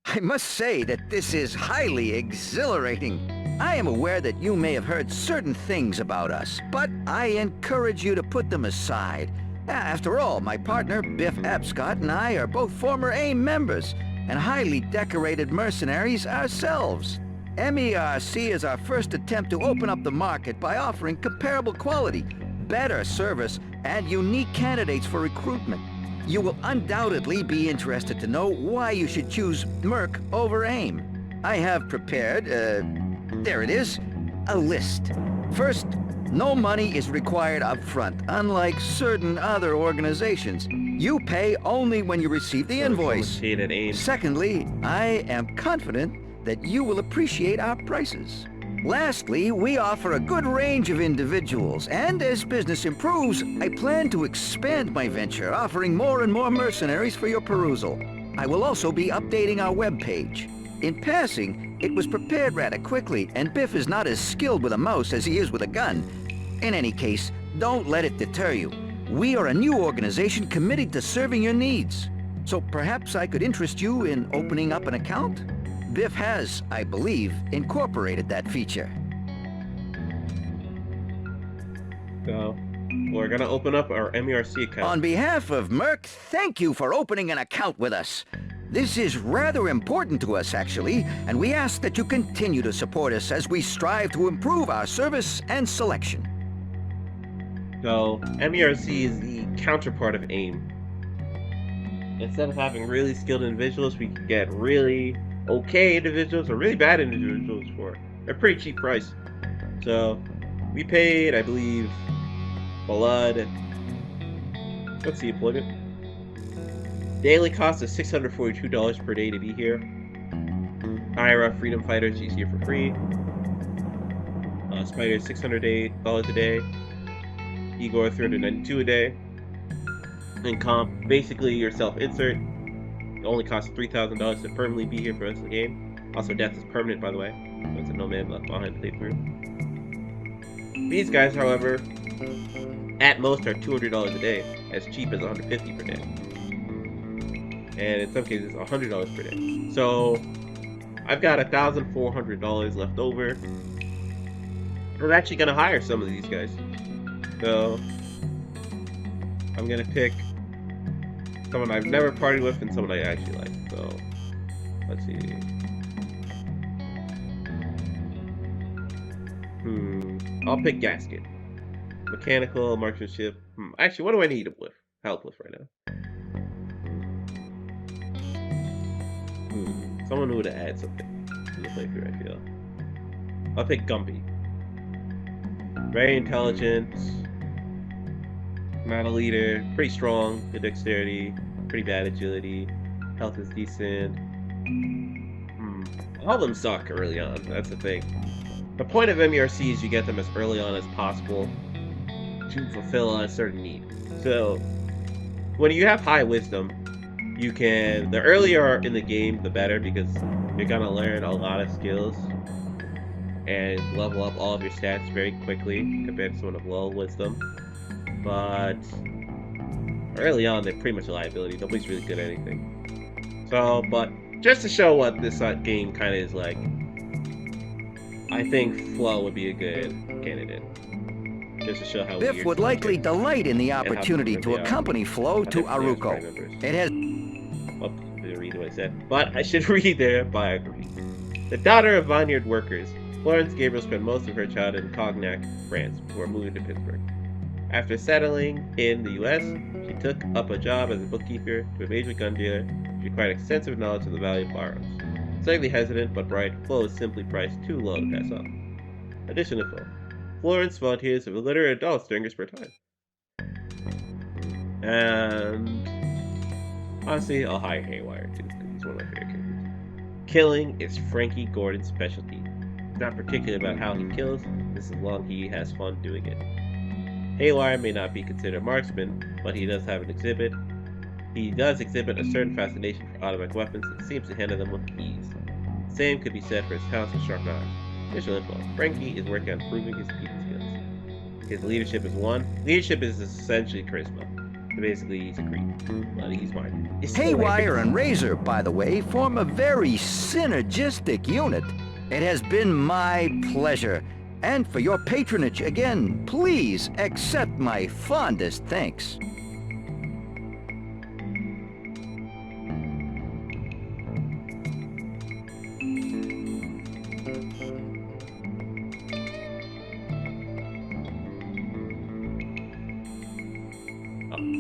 I must say that this is highly exhilarating. I am aware that you may have heard certain things about us, but I encourage you to put them aside. After all, my partner, Biff Epscott, and I are both former AIM members, and highly decorated mercenaries ourselves. MERC is our first attempt to open up the market by offering comparable quality, better service, and unique candidates for recruitment. You will undoubtedly be interested to know why you should choose Merc over AIM. I have prepared, there it is, a list. First, no money is required up front, unlike certain other organizations. You pay only when you receive the invoice. Secondly, I am confident that you will appreciate our prices. Lastly, we offer a good range of individuals, and as business improves, I plan to expand my venture, offering more and more mercenaries for your perusal. I will also be updating our webpage. In passing, it was prepared rather quickly, and Biff is not as skilled with a mouse as he is with a gun. In any case, don't let it deter you. We are a new organization committed to serving your needs. So perhaps I could interest you in opening up an account? Biff has, I believe, incorporated that feature. So, we're gonna open up our MERC account. On behalf of Merc, thank you for opening an account with us. This is rather important to us, actually, and we ask that you continue to support us as we strive to improve our service and selection. So, MERC is the counterpart of AIM. Instead of having really skilled individuals, we can get really okay individuals or really bad individuals for a pretty cheap price. So, we paid, I believe, blood. What's the employment? Daily cost is $642 per day to be here. IRA Freedom Fighters is here for free. Spider $600 a day. Igor $392 a day. And comp, basically your self-insert. It only costs $3,000 to permanently be here for us in the game. Also, death is permanent, by the way. So it's a no man left behind playthrough. These guys, however, at most are $200 a day, as cheap as $150 per day. And in some cases, $100 per day. So, I've got $1,400 left over. I'm actually going to hire some of these guys. So, I'm going to pick someone I've never partied with and someone I actually like. So, let's see. I'll pick Gasket. Mechanical, marksmanship. Actually, what do I need help with right now? Someone who would add something to the playthrough, I feel. I'll pick Gumby. Very intelligent. Not a leader. Pretty strong. Good dexterity. Pretty bad agility. Health is decent. All of them suck early on. That's the thing. The point of MERC is you get them as early on as possible to fulfill a certain need. So, when you have high wisdom, you can, the earlier in the game, the better, because you're gonna learn a lot of skills and level up all of your stats very quickly compared to someone of low wisdom. But early on, they're pretty much a liability. Nobody's really good at anything. So, but just to show what this game kind of is like, I think Flo would be a good candidate. Just to show how Biff would likely delight in the opportunity to accompany Flo to Aruko. It has... Well, I didn't read what I said, but I should read their biography. The daughter of vineyard workers, Florence Gabriel spent most of her childhood in Cognac, France, before moving to Pittsburgh. After settling in the U.S., she took up a job as a bookkeeper to a major gun dealer. She acquired extensive knowledge of the value of firearms. Slightly hesitant but bright, Flo is simply priced too low to pass up. Addition to Flo, Florence volunteers with literary adults during her spare time. And honestly, I'll hire Haywire too, because he's one of my favorite characters. Killing is Frankie Gordon's specialty. He's not particular about how he kills, just as long as he has fun doing it. Haywire may not be considered a marksman, but he does have an exhibit. He does exhibit a certain fascination for automatic weapons and seems to handle them with ease. The same could be said for his talents with sharp knives. Additional info: Frankie is working on improving his people skills. His leadership is 1. Leadership is essentially charisma. So basically, he's a creep, but he's smart. Haywire and Razor, by the way, form a very synergistic unit. It has been my pleasure. And for your patronage again, please accept my fondest thanks.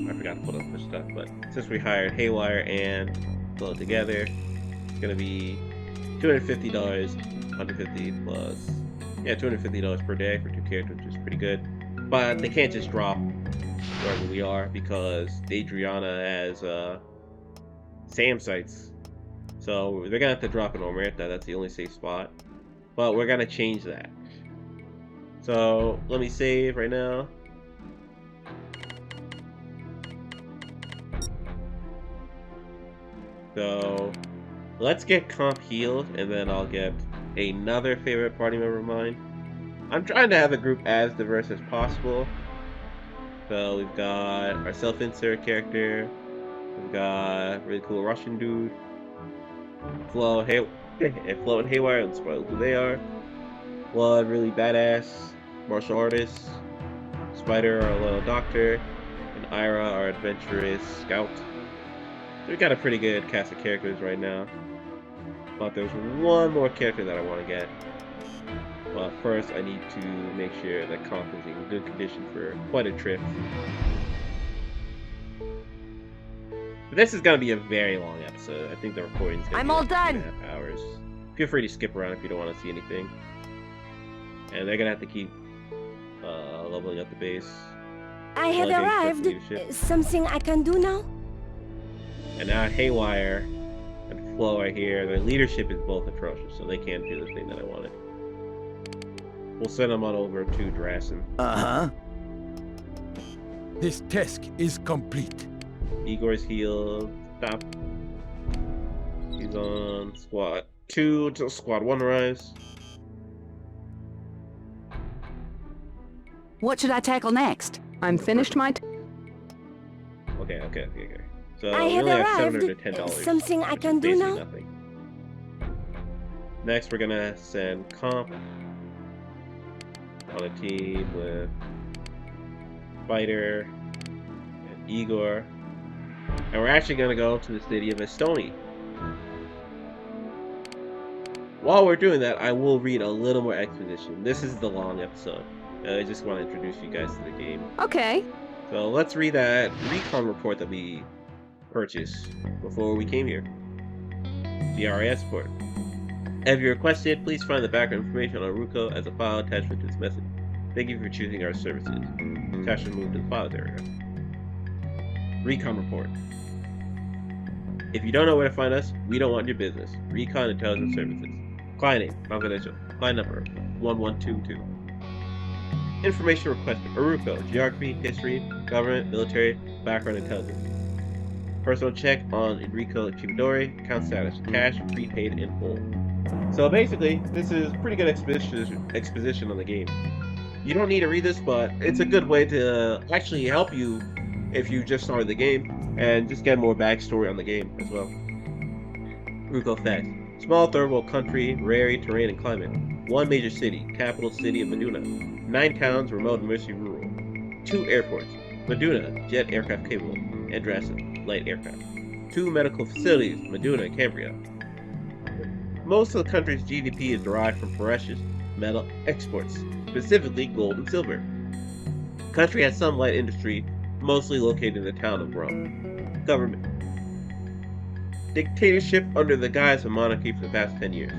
I forgot to put up push stuff, but since we hired Haywire and Flow together, it's gonna be $250, 150 plus, yeah, $250 per day for 2 characters, which is pretty good. But they can't just drop wherever we are because Adriana has SAM sites, so they're gonna have to drop in Omerta. That's the only safe spot, but we're gonna change that. So let me save right now. So let's get Comp healed, and then I'll get another favorite party member of mine. I'm trying to have the group as diverse as possible. So we've got our self-insert character. We've got a really cool Russian dude. Flo and Haywire, let's spoil who they are. Blood, really badass martial artist. Spider, our little doctor. And Ira, our adventurous scout. So we got a pretty good cast of characters right now. But there's one more character that I want to get. But first I need to make sure that Comp is in good condition for quite a trip. But this is going to be a very long episode. I think the recording's going to be all like done. 2.5 hours. Feel free to skip around if you don't want to see anything. And they're going to have to keep leveling up the base. I have arrived. Something I can do now? And now Haywire and Flo are here. Their leadership is both atrocious, so they can't do the thing that I wanted. We'll send them on over to Drassen. Uh-huh. This task is complete. Igor's healed. Stop. He's on squad 2 until squad 1 arrives. What should I tackle next? I'm finished my... Okay. So I we have only have arrived. $710. Something I can do Basically now? nothing. Next, we're gonna send Comp on a team with Spider and Igor, and we're actually gonna go to the city of Estonia. While we're doing that, I will read a little more exposition. This is the long episode. I just want to introduce you guys to the game. Okay. So let's read that recon report that we purchased before we came here. The RAS report. As you requested, please find the background information on Ruko as a file attachment to this message. Thank you for choosing our services. Attachment moved to the files area. Recon report. If you don't know where to find us, we don't want your business. Recon Intelligence Services. Client name, confidential. Client number, 1122. Information requested. Aruko, geography, history, government, military, background intelligence. Personal check on Enrico Chibidori, account status, cash, prepaid, in full. So basically, this is pretty good exposition on the game. You don't need to read this, but it's a good way to actually help you if you just started the game, and just get more backstory on the game as well. Ruko facts. Small third world country, rare terrain and climate. 1 major city, capital city of Meduna. 9 towns, remote and mostly rural. 2 airports. Meduna, jet aircraft capable, and Drassen, light aircraft. 2 medical facilities, Meduna and Cambria. Most of the country's GDP is derived from precious metal exports, specifically gold and silver. The country has some light industry, mostly located in the town of Rome. Government. Dictatorship under the guise of monarchy for the past 10 years.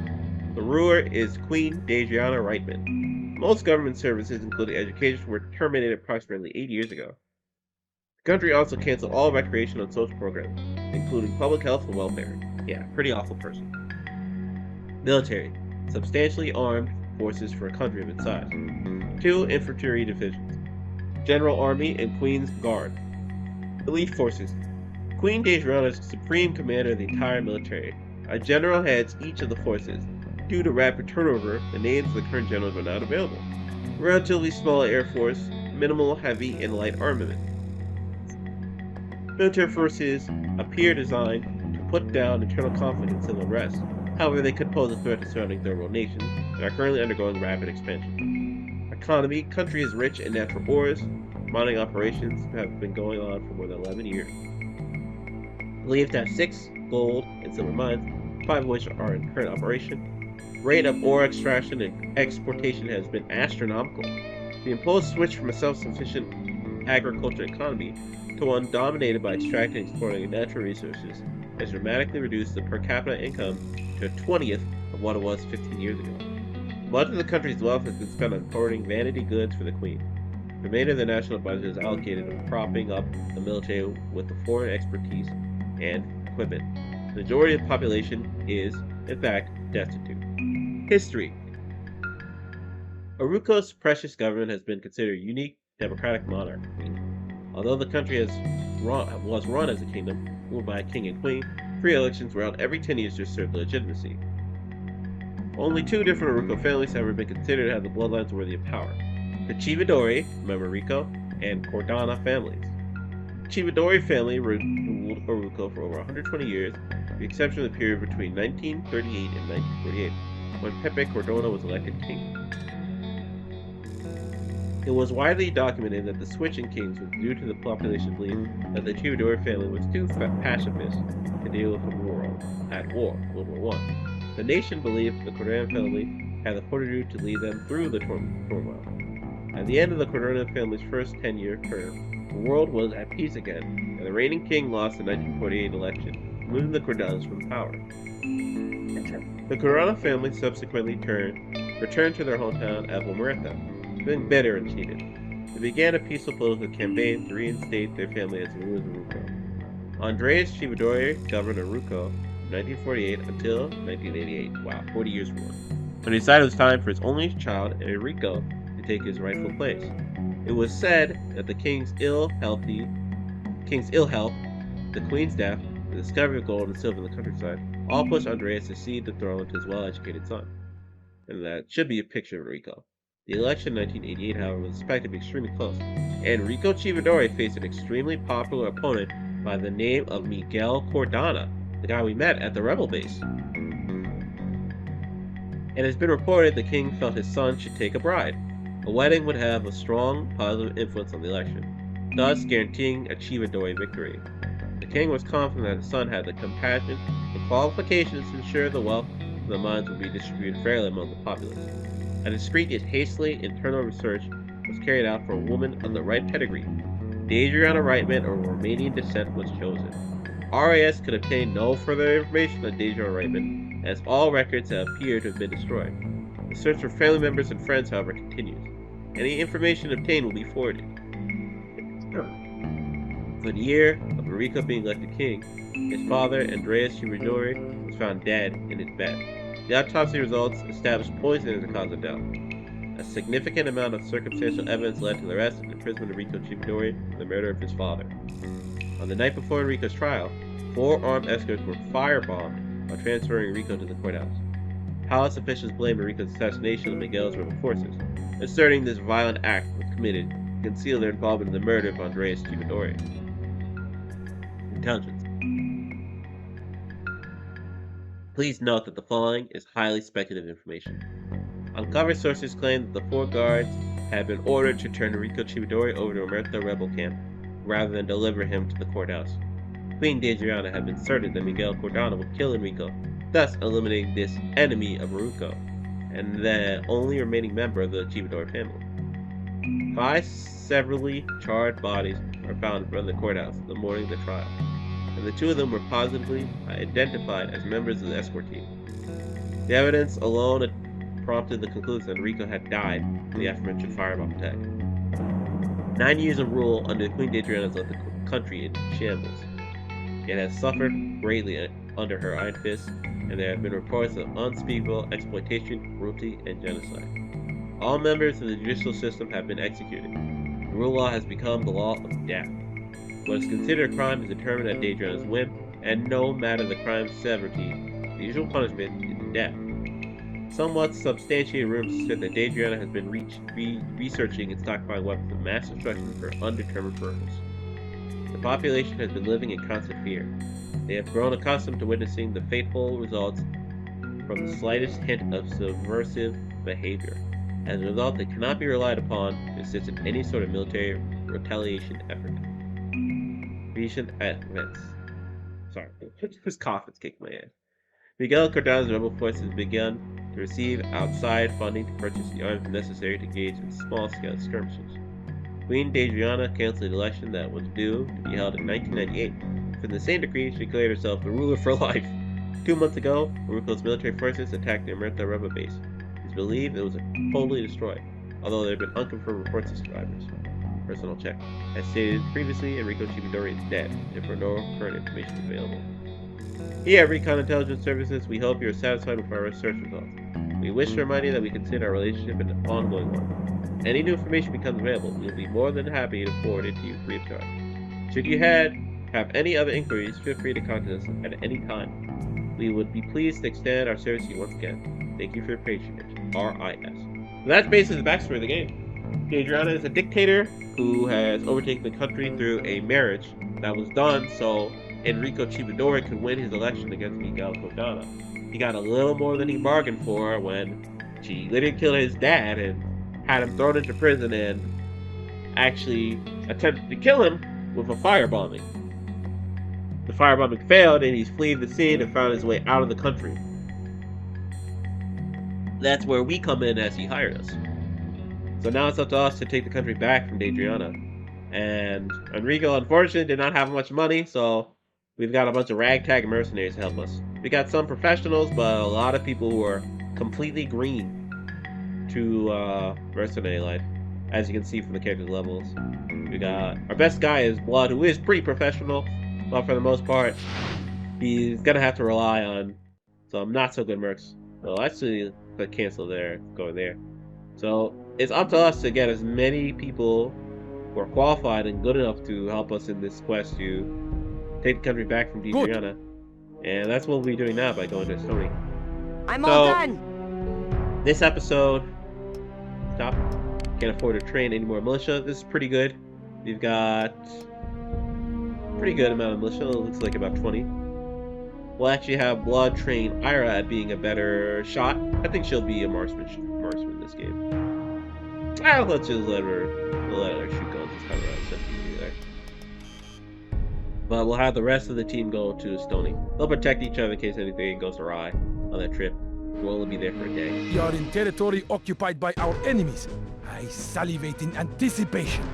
The ruler is Queen Adriana Reitman. Most government services, including education, were terminated approximately 8 years ago. The country also canceled all recreational and social programs, including public health and welfare. Yeah, pretty awful person. Military. Substantially armed forces for a country of its size. 2 infantry divisions. General Army and Queen's Guard. Elite forces. Queen Adriana is supreme commander of the entire military. A general heads each of the forces. Due to rapid turnover, the names of the current generals are not available. Relatively small air force, minimal heavy and light armament. Military forces appear designed to put down internal conflict and civil unrest. However, they could pose a threat to surrounding third-world nations and are currently undergoing rapid expansion. Economy: country is rich in natural ores. Mining operations have been going on for more than 11 years. Believed to have 6 gold and silver mines, 5 of which are in current operation. Rate of ore extraction and exportation has been astronomical. The imposed switch from a self-sufficient agriculture economy to one dominated by extracting and exploiting natural resources has dramatically reduced the per capita income to a 20th of what it was 15 years ago. Much of the country's wealth has been spent on hoarding vanity goods for the Queen. The remainder of the national budget is allocated to propping up the military with the foreign expertise and equipment. The majority of the population is, in fact, destitute. History: Aruko's precious government has been considered a unique democratic monarchy. Although the country was run as a kingdom, ruled by a king and queen, free elections were held every 10 years to assert legitimacy. Only 2 different Aruko families have ever been considered to have the bloodlines worthy of power: the Chivadori, remember Rico, and Cordana families. The Chivadori family ruled Aruko for over 120 years, with the exception of the period between 1938 and 1948, when Pepe Cordona was elected king. It was widely documented that the switch in kings was due to the population's belief that the Chivadori family was too pacifist to deal with World War I. The nation believed the Cordona family had the fortitude to lead them through the turmoil. At the end of the Cordona family's first 10-year term, the world was at peace again, and the reigning king lost the 1948 election, removing the Cordonas from power. The Cordona family subsequently returned to their hometown of Muerta, feeling bitter and cheated. They began a peaceful political campaign to reinstate their family as rulers of Aruko. Andres Chivadori governed Aruko from 1948 until 1988. Wow, 40 years for one. When he decided it was time for his only child, Enrico, to take his rightful place. It was said that the king's ill health, the queen's death, the discovery of gold and silver in the countryside, all pushed Andreas to cede the throne to his well-educated son. And that should be a picture of Enrico. The election in 1988, however, was expected to be extremely close. Enrico Chivadori faced an extremely popular opponent by the name of Miguel Cordana, the guy we met at the rebel base. It has been reported the king felt his son should take a bride. A wedding would have a strong positive influence on the election, thus guaranteeing a Chivadori victory. The king was confident that his son had the compassion and qualifications to ensure the wealth of the mines would be distributed fairly among the populace. A discreet yet hastily internal research was carried out for a woman of the right pedigree. Adriana Reitman of Romanian descent was chosen. RAS could obtain no further information on Adriana Reitman, as all records appear to have been destroyed. The search for family members and friends, however, continues. Any information obtained will be forwarded. For the year of Enrico being elected king, his father, Andreas Chivadori, was found dead in his bed. The autopsy results established poisoning as the cause of death. A significant amount of circumstantial evidence led to the arrest and imprisonment of Enrico Chivadori for the murder of his father. On the night before Enrico's trial, 4 armed escorts were firebombed while transferring Enrico to the courthouse. Palace officials blamed Enrico's assassination on Miguel's rebel forces, asserting this violent act was committed to conceal their involvement in the murder of Andreas Chivadori. Intelligence. Please note that the following is highly speculative information. Uncovered sources claim that the 4 guards had been ordered to turn Enrico Chivadori over to Omerta rebel camp, rather than deliver him to the courthouse. Queen Adriana had been certain that Miguel Cordana would kill Enrico, thus eliminating this enemy of Aruko, and the only remaining member of the Chivadori family. 5 severely charred bodies were found in front of the courthouse the morning of the trial, and the 2 of them were positively identified as members of the escort team. The evidence alone prompted the conclusion that Enrico had died in the aforementioned firebomb attack. 9 years of rule under Queen Adriana has left the country in shambles. It has suffered greatly under her iron fist, and there have been reports of unspeakable exploitation, cruelty, and genocide. All members of the judicial system have been executed. The rule law has become the law of death. What is considered a crime is determined at Adriana's whim, and no matter the crime's severity, the usual punishment is death. Somewhat substantiated rumors suggest that Adriana has been researching and stockpiling weapons of mass destruction for an undetermined purpose. The population has been living in constant fear. They have grown accustomed to witnessing the fateful results from the slightest hint of subversive behavior. As a result, they cannot be relied upon to assist in any sort of military retaliation effort. Recent events. Sorry, this cough is kicking my head. Miguel Cardano's rebel forces began to receive outside funding to purchase the arms necessary to engage in small-scale skirmishes. Queen Adriana canceled the election that was due to be held in 1998. For the same decree, she declared herself the ruler for life. 2 months ago, Morocco's military forces attacked the Amerta rebel base. It's believed it was totally destroyed, although there have been unconfirmed reports of survivors. Personal check. As stated previously, Enrico Chibidori is dead, and for no current information available. Here at Recon Intelligence Services, we hope you are satisfied with our research results. We wish to remind you that we consider our relationship an ongoing one. Any new information becomes available, we will be more than happy to forward it to you free of charge. Should you have any other inquiries, feel free to contact us at any time. We would be pleased to extend our service to you once again. Thank you for your patronage. R.I.S. So that's basically the backstory of the game. Adriana is a dictator who has overtaken the country through a marriage that was done so Enrico Chibidori could win his election against Miguel Cardano. He got a little more than he bargained for when she literally killed his dad and had him thrown into prison and actually attempted to kill him with a firebombing. The firebombing failed and he's fled the scene and found his way out of the country. That's where we come in as he hired us. So now it's up to us to take the country back from Adriana. And Enrico, unfortunately, did not have much money, so we've got a bunch of ragtag mercenaries to help us. We got some professionals, but a lot of people who are completely green to mercenary life, as you can see from the character levels. We got our best guy is Blood, who is pretty professional, but for the most part, he's gonna have to rely on some not so good mercs. So actually, the cancel there, go there. So it's up to us to get as many people who are qualified and good enough to help us in this quest to take the country back from Adriana. And that's what we'll be doing now by going to Estonia. I'm all done. This episode, stop. Can't afford to train any more militia. This is pretty good. We've got pretty good amount of militia. It looks like about 20. We'll actually have Blood train Ira at being a better shot. I think she'll be a marksman in this game. Let's just let her shoot guns. It's kind of right. There. But we'll have the rest of the team go to Estonia. They'll protect each other in case anything goes awry on that trip. We'll only be there for a day. We are in territory occupied by our enemies. I salivate in anticipation.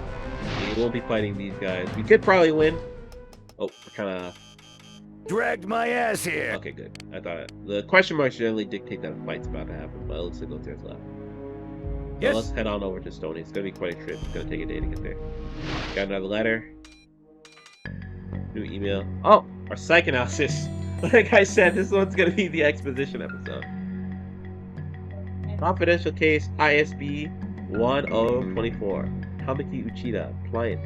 We won't be fighting these guys. We could probably win. Oh, we're kind of dragged my ass here. Okay, good. I thought the question marks generally dictate that a fight's about to happen, but it looks like no tears left. So yes. Let's head on over to Estonia. It's gonna be quite a trip. It's gonna take a day to get there. Got another letter. New email. Oh, our psych analysis. Like I said, this one's gonna be the exposition episode. Confidential case ISB 1024. Kamiki Uchida, client.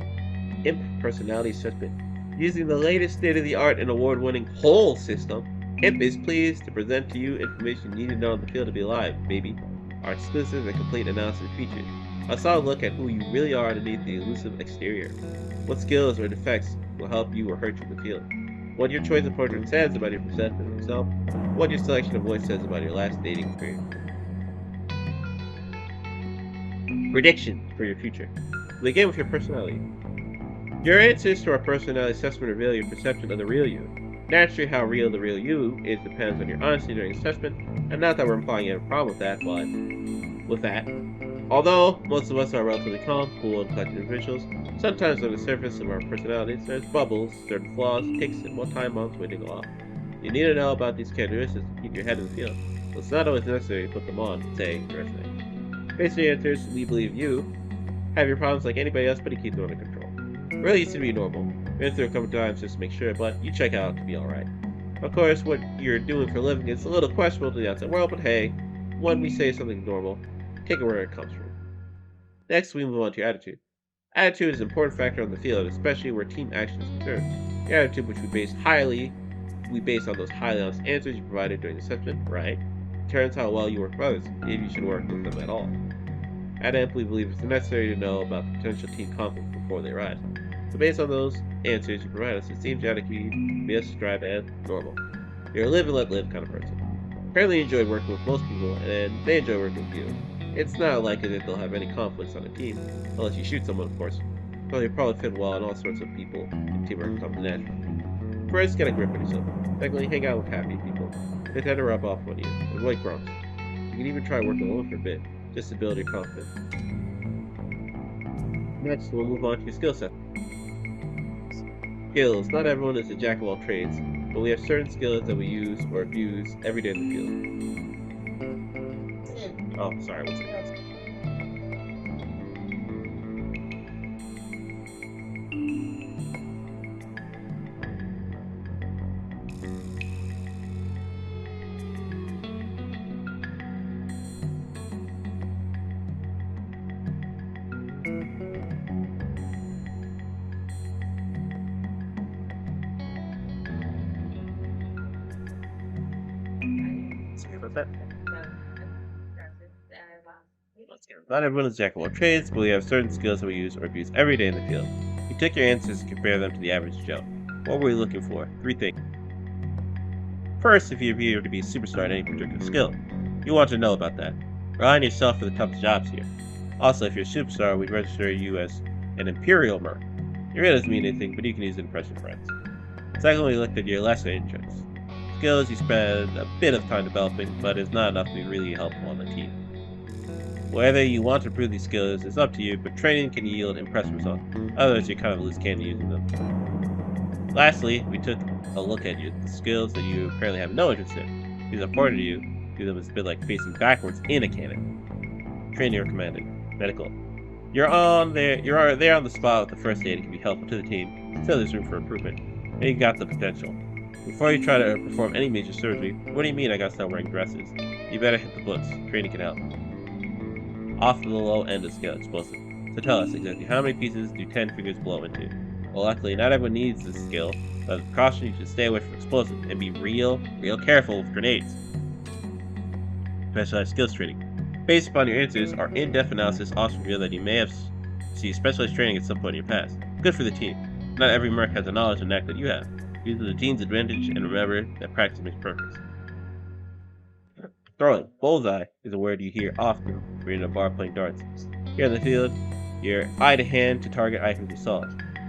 Imp personality suspect. Using the latest state-of-the-art and award-winning whole system, Imp is pleased to present to you information you need to know on the field to be alive, baby. Our exclusive and complete analysis features a solid look at who you really are underneath the elusive exterior. What skills or defects will help you or hurt you in the field. What your choice of portrait says about your perception of yourself. What your selection of voice says about your last dating experience. Prediction for your future. Begin with your personality. Your answers to our personality assessment reveal your perception of the real you. Naturally, how real the real you is depends on your honesty during assessment, and not that we're implying you have a problem with that, but with that. Although most of us are relatively calm, cool, and collected individuals, sometimes on the surface of our personalities there's bubbles, certain flaws, ticks, and one-time bombs waiting to go off. You need to know about these characteristics to keep your head in the field, so it's not always necessary to put them on, say, your resume. Based on your answers, we believe you have your problems like anybody else, but you keep them under control. Really used to be normal. Been through a couple times just to make sure, but you check out to be alright. Of course, what you're doing for a living is a little questionable to the outside world, but hey, when we say something's normal, take it where it comes from. Next, we move on to your attitude. Attitude is an important factor on the field, especially where team action is concerned. Your attitude, which we base on those highly honest answers you provided during the assessment, right, determines how well you work with others, if you should work with them at all. At AMP, we believe it's necessary to know about potential team conflicts before they arise. So based on those answers you provide us, it seems your attitude to be as described as normal. You're a live and let live kind of person. apparently enjoy working with most people, and they enjoy working with you. It's not likely that they'll have any conflicts on a team, unless you shoot someone, of course. But you'll probably fit well in all sorts of people, and teamwork comes naturally. First, get a grip on yourself. Secondly, hang out with happy people. They tend to rub off on you. Avoid grumps. You can even try working alone for a bit, just to build your confidence. Next, we'll move on to your skill set. Skills. Not everyone is a jack of all trades, but we have certain skills that we use or abuse every day in the field. Oh, sorry, what's it? Not everyone is jack of all trades, but we have certain skills that we use or abuse every day in the field. You take your answers and compare them to the average Joe. What were we looking for? 3 things. First, if you appear to be a superstar in any particular skill, you want to know about that. Rely on yourself for the toughest jobs here. Also, if you're a superstar, we'd register you as an Imperial Merc. Your rating doesn't mean anything, but you can use it to impress your friends. Secondly, we looked at your lesser interests. Skills you spend a bit of time developing, but is not enough to be really helpful on the team. Whether you want to improve these skills is up to you, but training can yield impressive results. Otherwise, you're kind of loose cannon using them. Lastly, we took a look at the skills that you apparently have no interest in. These are important to you. Do them is a bit like facing backwards in a cannon. Training recommended. Medical. You're there on the spot with the first aid. It can be helpful to the team. Still, there's room for improvement. And you got the potential. Before you try to perform any major surgery, what do you mean I gotta start wearing dresses? You better hit the books. Training can help. Off to the low end of scale explosive. So tell us exactly how many pieces do 10 fingers blow into? Well, luckily, not everyone needs this skill, but as a precaution, you should stay away from explosives and be real careful with grenades. Specialized skills training. Based upon your answers, our in-depth analysis also revealed that you may have received specialized training at some point in your past. Good for the team. Not every merc has the knowledge and knack that you have. Use the team's advantage and remember that practice makes perfect. Throwing. Bullseye is a word you hear often when you're in a bar playing darts. Here in the field, you're eye to hand to target items you saw.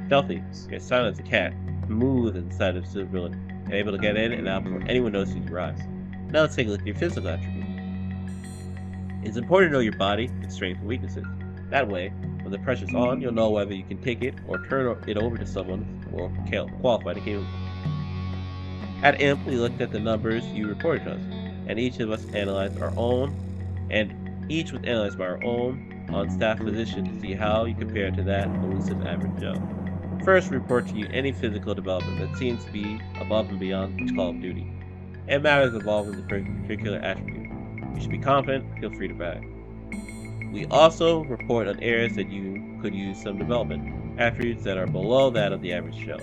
Stealthy. You're silent as a cat. Smooth as the side of a villain. You're able to get in and out before anyone notices you arrive. Now let's take a look at your physical attributes. It's important to know your body, its strengths and weaknesses. That way, when the pressure's on, you'll know whether you can take it or turn it over to someone more qualified and capable. At IMP, we looked at the numbers you reported to us, and each of us analyzed our own, and each was analyzed by our own on-staff physician to see how you compare to that elusive average Joe. First, report to you any physical development that seems to be above and beyond each call of duty, and matters involving the particular attribute. You should be confident, feel free to brag. We also report on areas that you could use some development, attributes that are below that of the average Joe.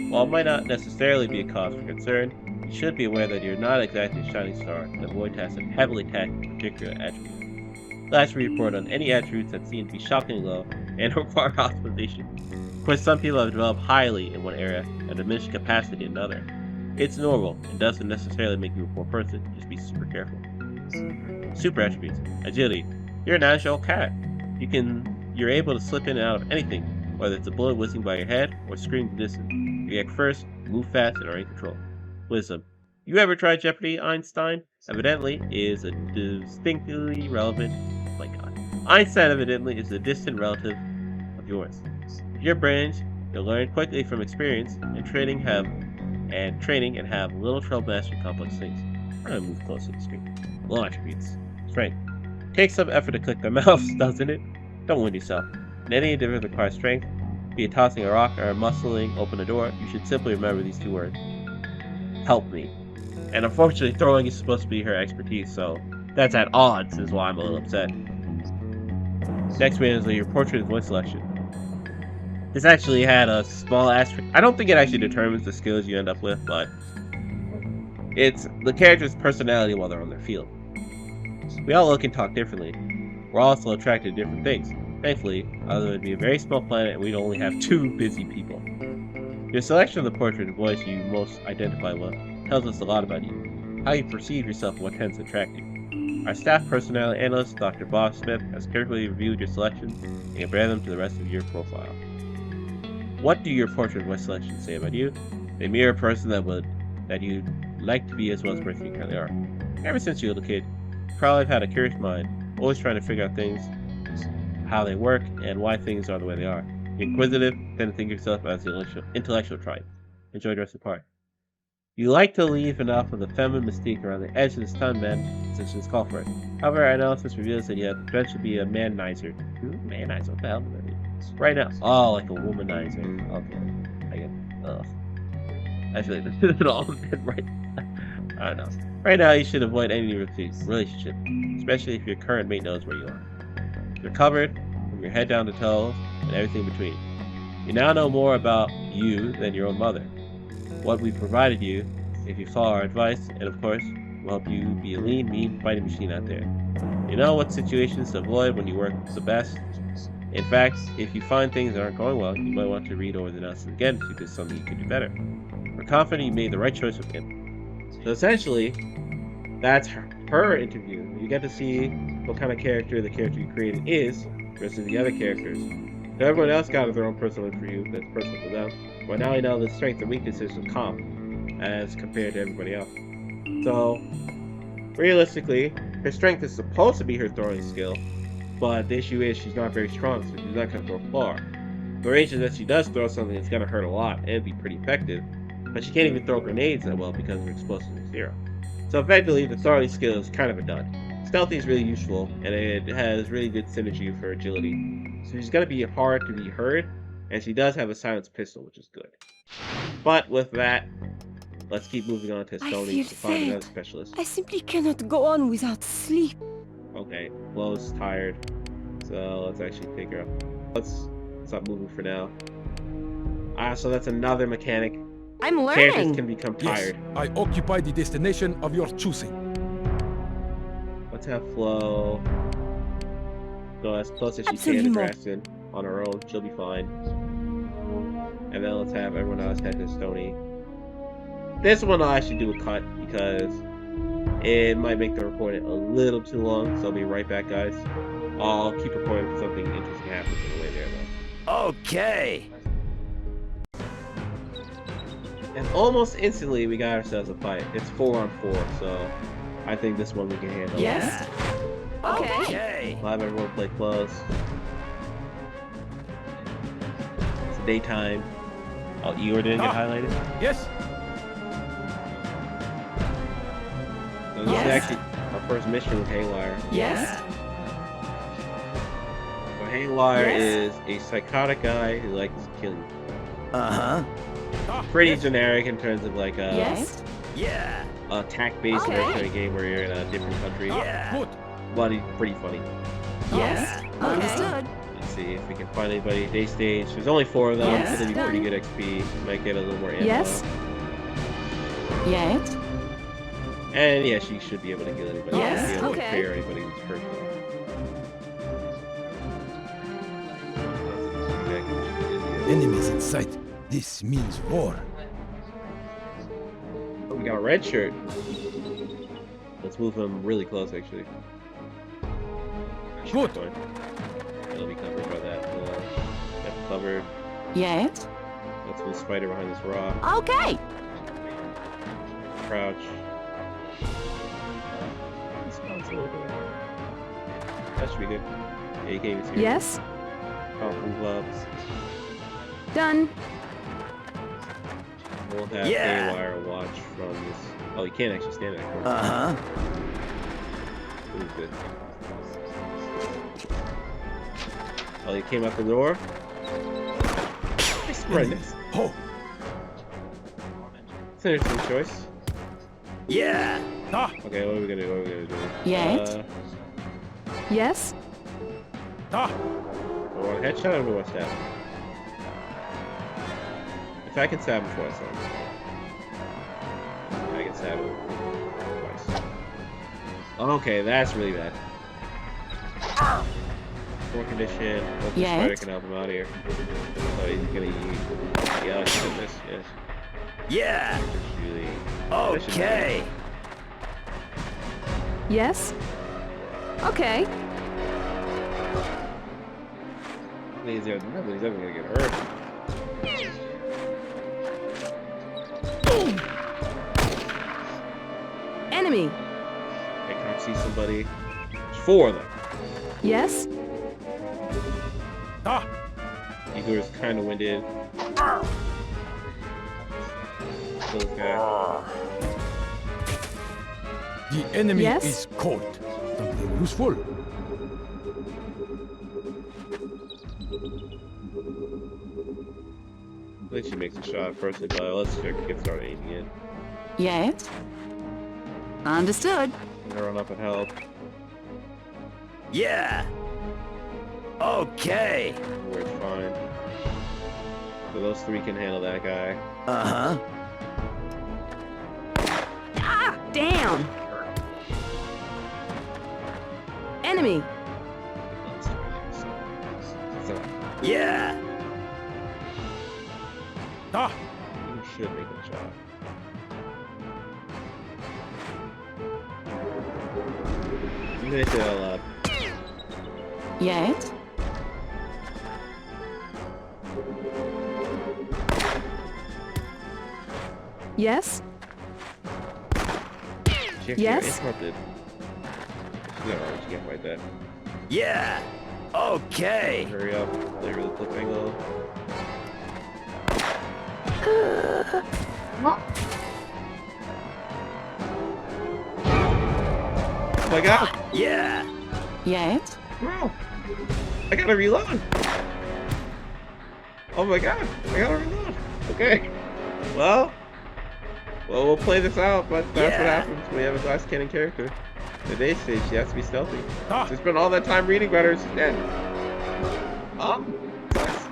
While it might not necessarily be a cause for concern, you should be aware that you're not exactly a shining star and avoid tasks that heavily tax a particular attribute. Last, we report on any attributes that seem to be shockingly low and require hospitalization. Of course, some people have developed highly in one area and diminished capacity in another. It's normal and doesn't necessarily make you a poor person, just be super careful. Super attributes. Agility. You're a natural cat. You're able to slip in and out of anything, whether it's a bullet whizzing by your head or screaming distance. You react first, move fast, and are in control. Wisdom. You ever tried Jeopardy, Einstein? Evidently is a distinctly relevant. Oh my god. Einstein evidently is a distant relative of yours. With your brains, you'll learn quickly from experience and training and have little trouble mastering complex things. I'm gonna move closer to the screen. Low attributes. Strength. Takes some effort to click the mouse, doesn't it? Don't wound yourself. In any endeavor that requires strength, be it tossing a rock or muscling open a door, you should simply remember these 2 words. Help me. And unfortunately, throwing is supposed to be her expertise, so that's at odds, is why I'm a little upset. Next one is your portrait and voice selection. This actually had a small asterisk. I don't think it actually determines the skills you end up with, but it's the character's personality while they're on their field. We all look and talk differently. We're also attracted to different things. Thankfully, other would be a very small planet and we'd only have 2 busy people. Your selection of the portrait and voice you most identify with tells us a lot about you. how you perceive yourself and what tends to attract you. Our staff personality analyst, Dr. Bob Smith, has carefully reviewed your selections and compared them to the rest of your profile. What do your portrait voice selections say about you? They mirror a person that you'd like to be as well as the person you currently are. Ever since you were a kid, you probably have had a curious mind, always trying to figure out things, how they work, and why things are the way they are. You're inquisitive, tend to think of yourself as the intellectual type. Enjoy the rest of the party. You like to leave enough of the feminine mystique around the edge of the stun men, since it's called for it. However, our analysis reveals that you have the potential to be a manizer. Manizer? What the hell does that mean? Right now. Oh, like a womanizer. Okay. I get I feel like this is all been right. I don't know. Right now, you should avoid any relationship, especially if your current mate knows where you are. You're covered from your head down to toes and everything between. You now know more about you than your own mother. What we've provided you, if you follow our advice, and of course, will help you be a lean, mean fighting machine out there. You know what situations to avoid when you work the best. In fact, if you find things that aren't going well, you might want to read over the analysis again to see if there's something you could do better. We're confident you made the right choice with him. So essentially, that's her interview. You get to see what kind of character the character you created is versus the other characters. So everyone else got their own personal interview that's personal to them. But now you know the strengths and weaknesses of Comp as compared to everybody else. So, realistically, her strength is supposed to be her throwing skill, but the issue is she's not very strong, so she's not going to throw far. The range is that she does throw something that's going to hurt a lot and be pretty effective, but she can't even throw grenades that well because her explosive is 0. So effectively, the throwing skill is kind of a dud. Stealthy is really useful, and it has really good synergy for agility. So she's going to be hard to be heard, and she does have a silenced pistol, which is good. But with that, let's keep moving on to Stony to find another specialist. I simply cannot go on without sleep. Okay, Flo's tired, so let's actually take her up. Let's stop moving for now. So that's another mechanic. I'm learning. Characters can become tired. Yes, I occupy the destination of your choosing. Let's have Flo go as close as she can to Graston on her own. She'll be fine. And then let's have everyone else head to Stony. This one I'll actually do a cut because it might make the recording a little too long. So I'll be right back, guys. I'll keep recording if something interesting happens on the way there, though. Okay. And almost instantly, we got ourselves a fight. It's 4-on-4, so I think this one we can handle. Yes. Okay. We'll have everyone play close. It's daytime. Oh, Eeyore didn't get highlighted? Yes. So this is actually our first mission with Haywire. Yes. So Haywire is a psychotic guy who likes killing. Pretty generic in terms of like a attack-based military game where you're in a different country. But he's pretty funny. Yes. Understood. Let's see if we can find anybody. Day stage. There's only 4 of them. It's gonna be pretty good XP. Might get a little more ammo. Yes. Yes. And yeah, she should be able to kill anybody. Yes. Be able to Okay. clear anybody who's hurt. Enemies in sight. This means war. Oh, we got a red shirt. Let's move him really close, actually. Good. It'll be covered by that. That's covered. Yes. Let's move Spider behind this rock. Okay. Crouch. That should be good. Yeah, you can't even see. Yes. Powerful gloves. Done. We'll have Haywire watch from this. Oh, you can't actually stand in that corner. Ooh, good. Oh, you came out the door? Right next. Oh. It's an interesting choice. Yeah. Okay, what are we gonna do? Yes. Yes. Do I want a headshot or do I want to stab him? If I can stab him before I stab him. I can stab him twice. Okay, that's really bad. Poor condition. Hopefully Spider can help him out here. So he's gonna use... Yeah, shoot this. Yes. Yeah. Really... Okay. Yes? Okay. Nobody's ever gonna get hurt. Enemy. I can't see somebody. There's 4 of them. Yes? Ah! Igor's kind of winded. This guy. The enemy Yes? is cold. Something useful. I think she makes a shot first, but let's get started aiming in. Yes? Understood. I'm gonna run up and help. Yeah. Okay. We're fine. So those 3 can handle that guy. Uh-huh. Ah! Damn! Enemy. Yeah. Ah! You should make a shot. You hit it all up. Yes? Yes? She Yes? interrupted. She's alright, she can't fight that. Yeah. Okay. Hurry up. There goes the flip angle. Oh my god! Yeah. Yes? Bro! I gotta reload! Oh my god! I gotta reload! Okay. Well, we'll play this out, but that's what happens when you have a glass cannon character. The day stage, she has to be stealthy. She spent all that time reading about her, she's dead. Oh! Nice.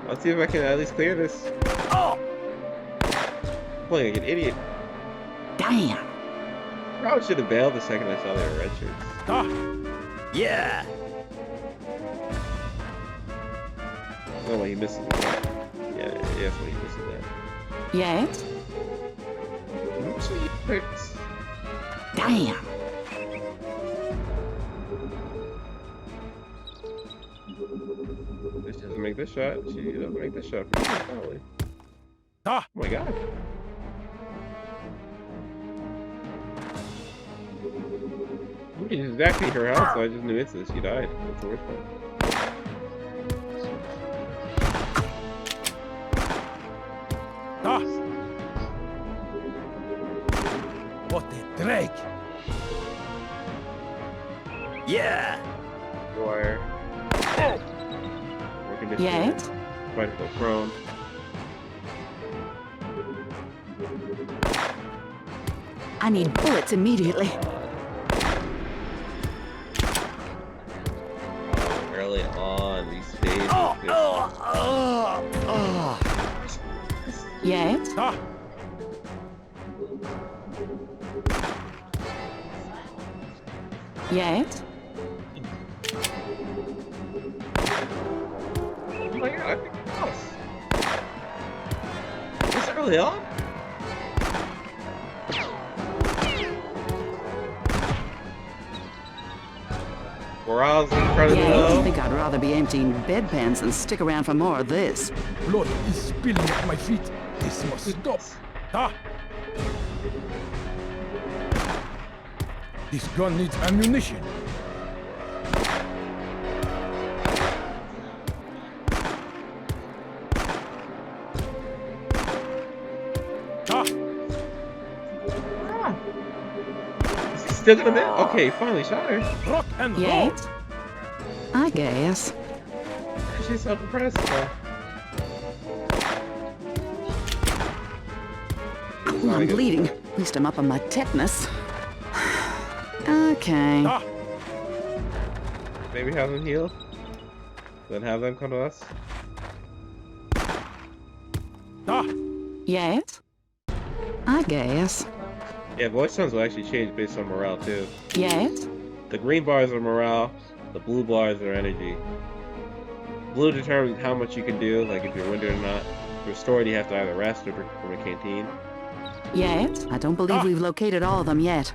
Let's see if I can at least clear this. Oh! I'm playing like an idiot. Damn. Probably should have bailed the second I saw they were red shirts. Ah! Yeah. Oh, well, he misses it. Yeah, that's when he misses that. Yes? Hurts. Damn. If she doesn't make this shot, she doesn't make this shot. Probably. Ah! Oh my god. This is exactly her health, so I just knew instantly she died. That's the worst part. Ah! What a drag! Yeah. Wire. Working this Yes? Try to go prone. I need bullets immediately. Early on, these stages. Yes? Ah! Yes? Oh my god, I think it's close. Is it early on? Morale's incredibly Yeah, I low. think I'd rather be emptying bedpans than stick around for more of this. Blood is spilling at my feet. This must stop. Ah! This gun needs ammunition. Ah! Is he still gonna miss? Okay, finally shot her. Rock and roll. Yes? I guess. She's so depressed. Oh, I'm bleeding. At least I'm up on my tetanus. Okay. Ah! Maybe have them heal. Then have them come to us. Ah! Yes? I guess. Yeah, voice tones will actually change based on morale too. Yes? The green bars are morale, the blue bars are energy. Blue determines how much you can do, like if you're winded or not. To restore it, you have to either rest or drink from a canteen. Yes? I don't believe we've located all of them yet.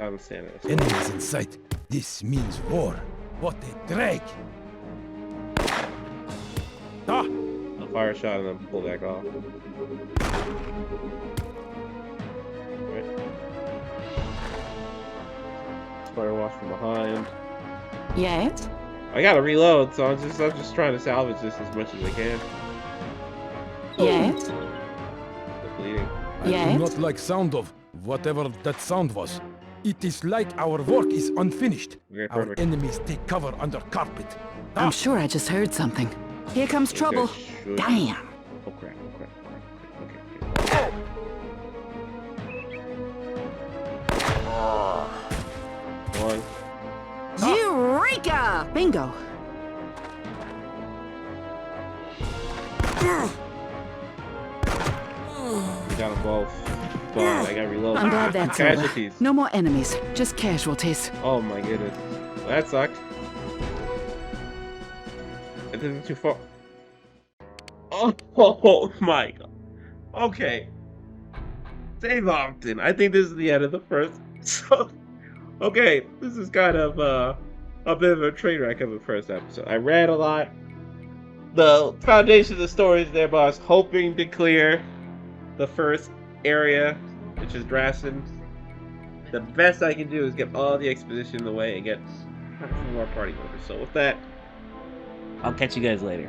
I'm standing. Enemies in sight. This means war. What a drag! Ah! I'll fire a shot and then pull back off. Right. Fire watch from behind. Yes? I gotta reload, so I'm just trying to salvage this as much as I can. Yes? The bleeding. I do not like sound of whatever that sound was. It is like our work is unfinished. Okay, our enemies take cover under carpet. I'm sure I just heard something. Here comes trouble. Damn. Oh crap, oh crap, oh crap. Okay. One. Eureka! Bingo. We got them both. But I got reload. I'm glad that's casualties. over. No more enemies, just casualties. Oh my goodness. Well, that sucked. It isn't too far. Oh my god. Okay. Save often. I think this is the end of the first. So, okay, this is kind of a bit of a train wreck of the first episode. I read a lot. The foundation of the story is there, but I was hoping to clear the first area, which is Draston. The best I can do is get all the exposition in the way and get some more party members. So with that, I'll catch you guys later.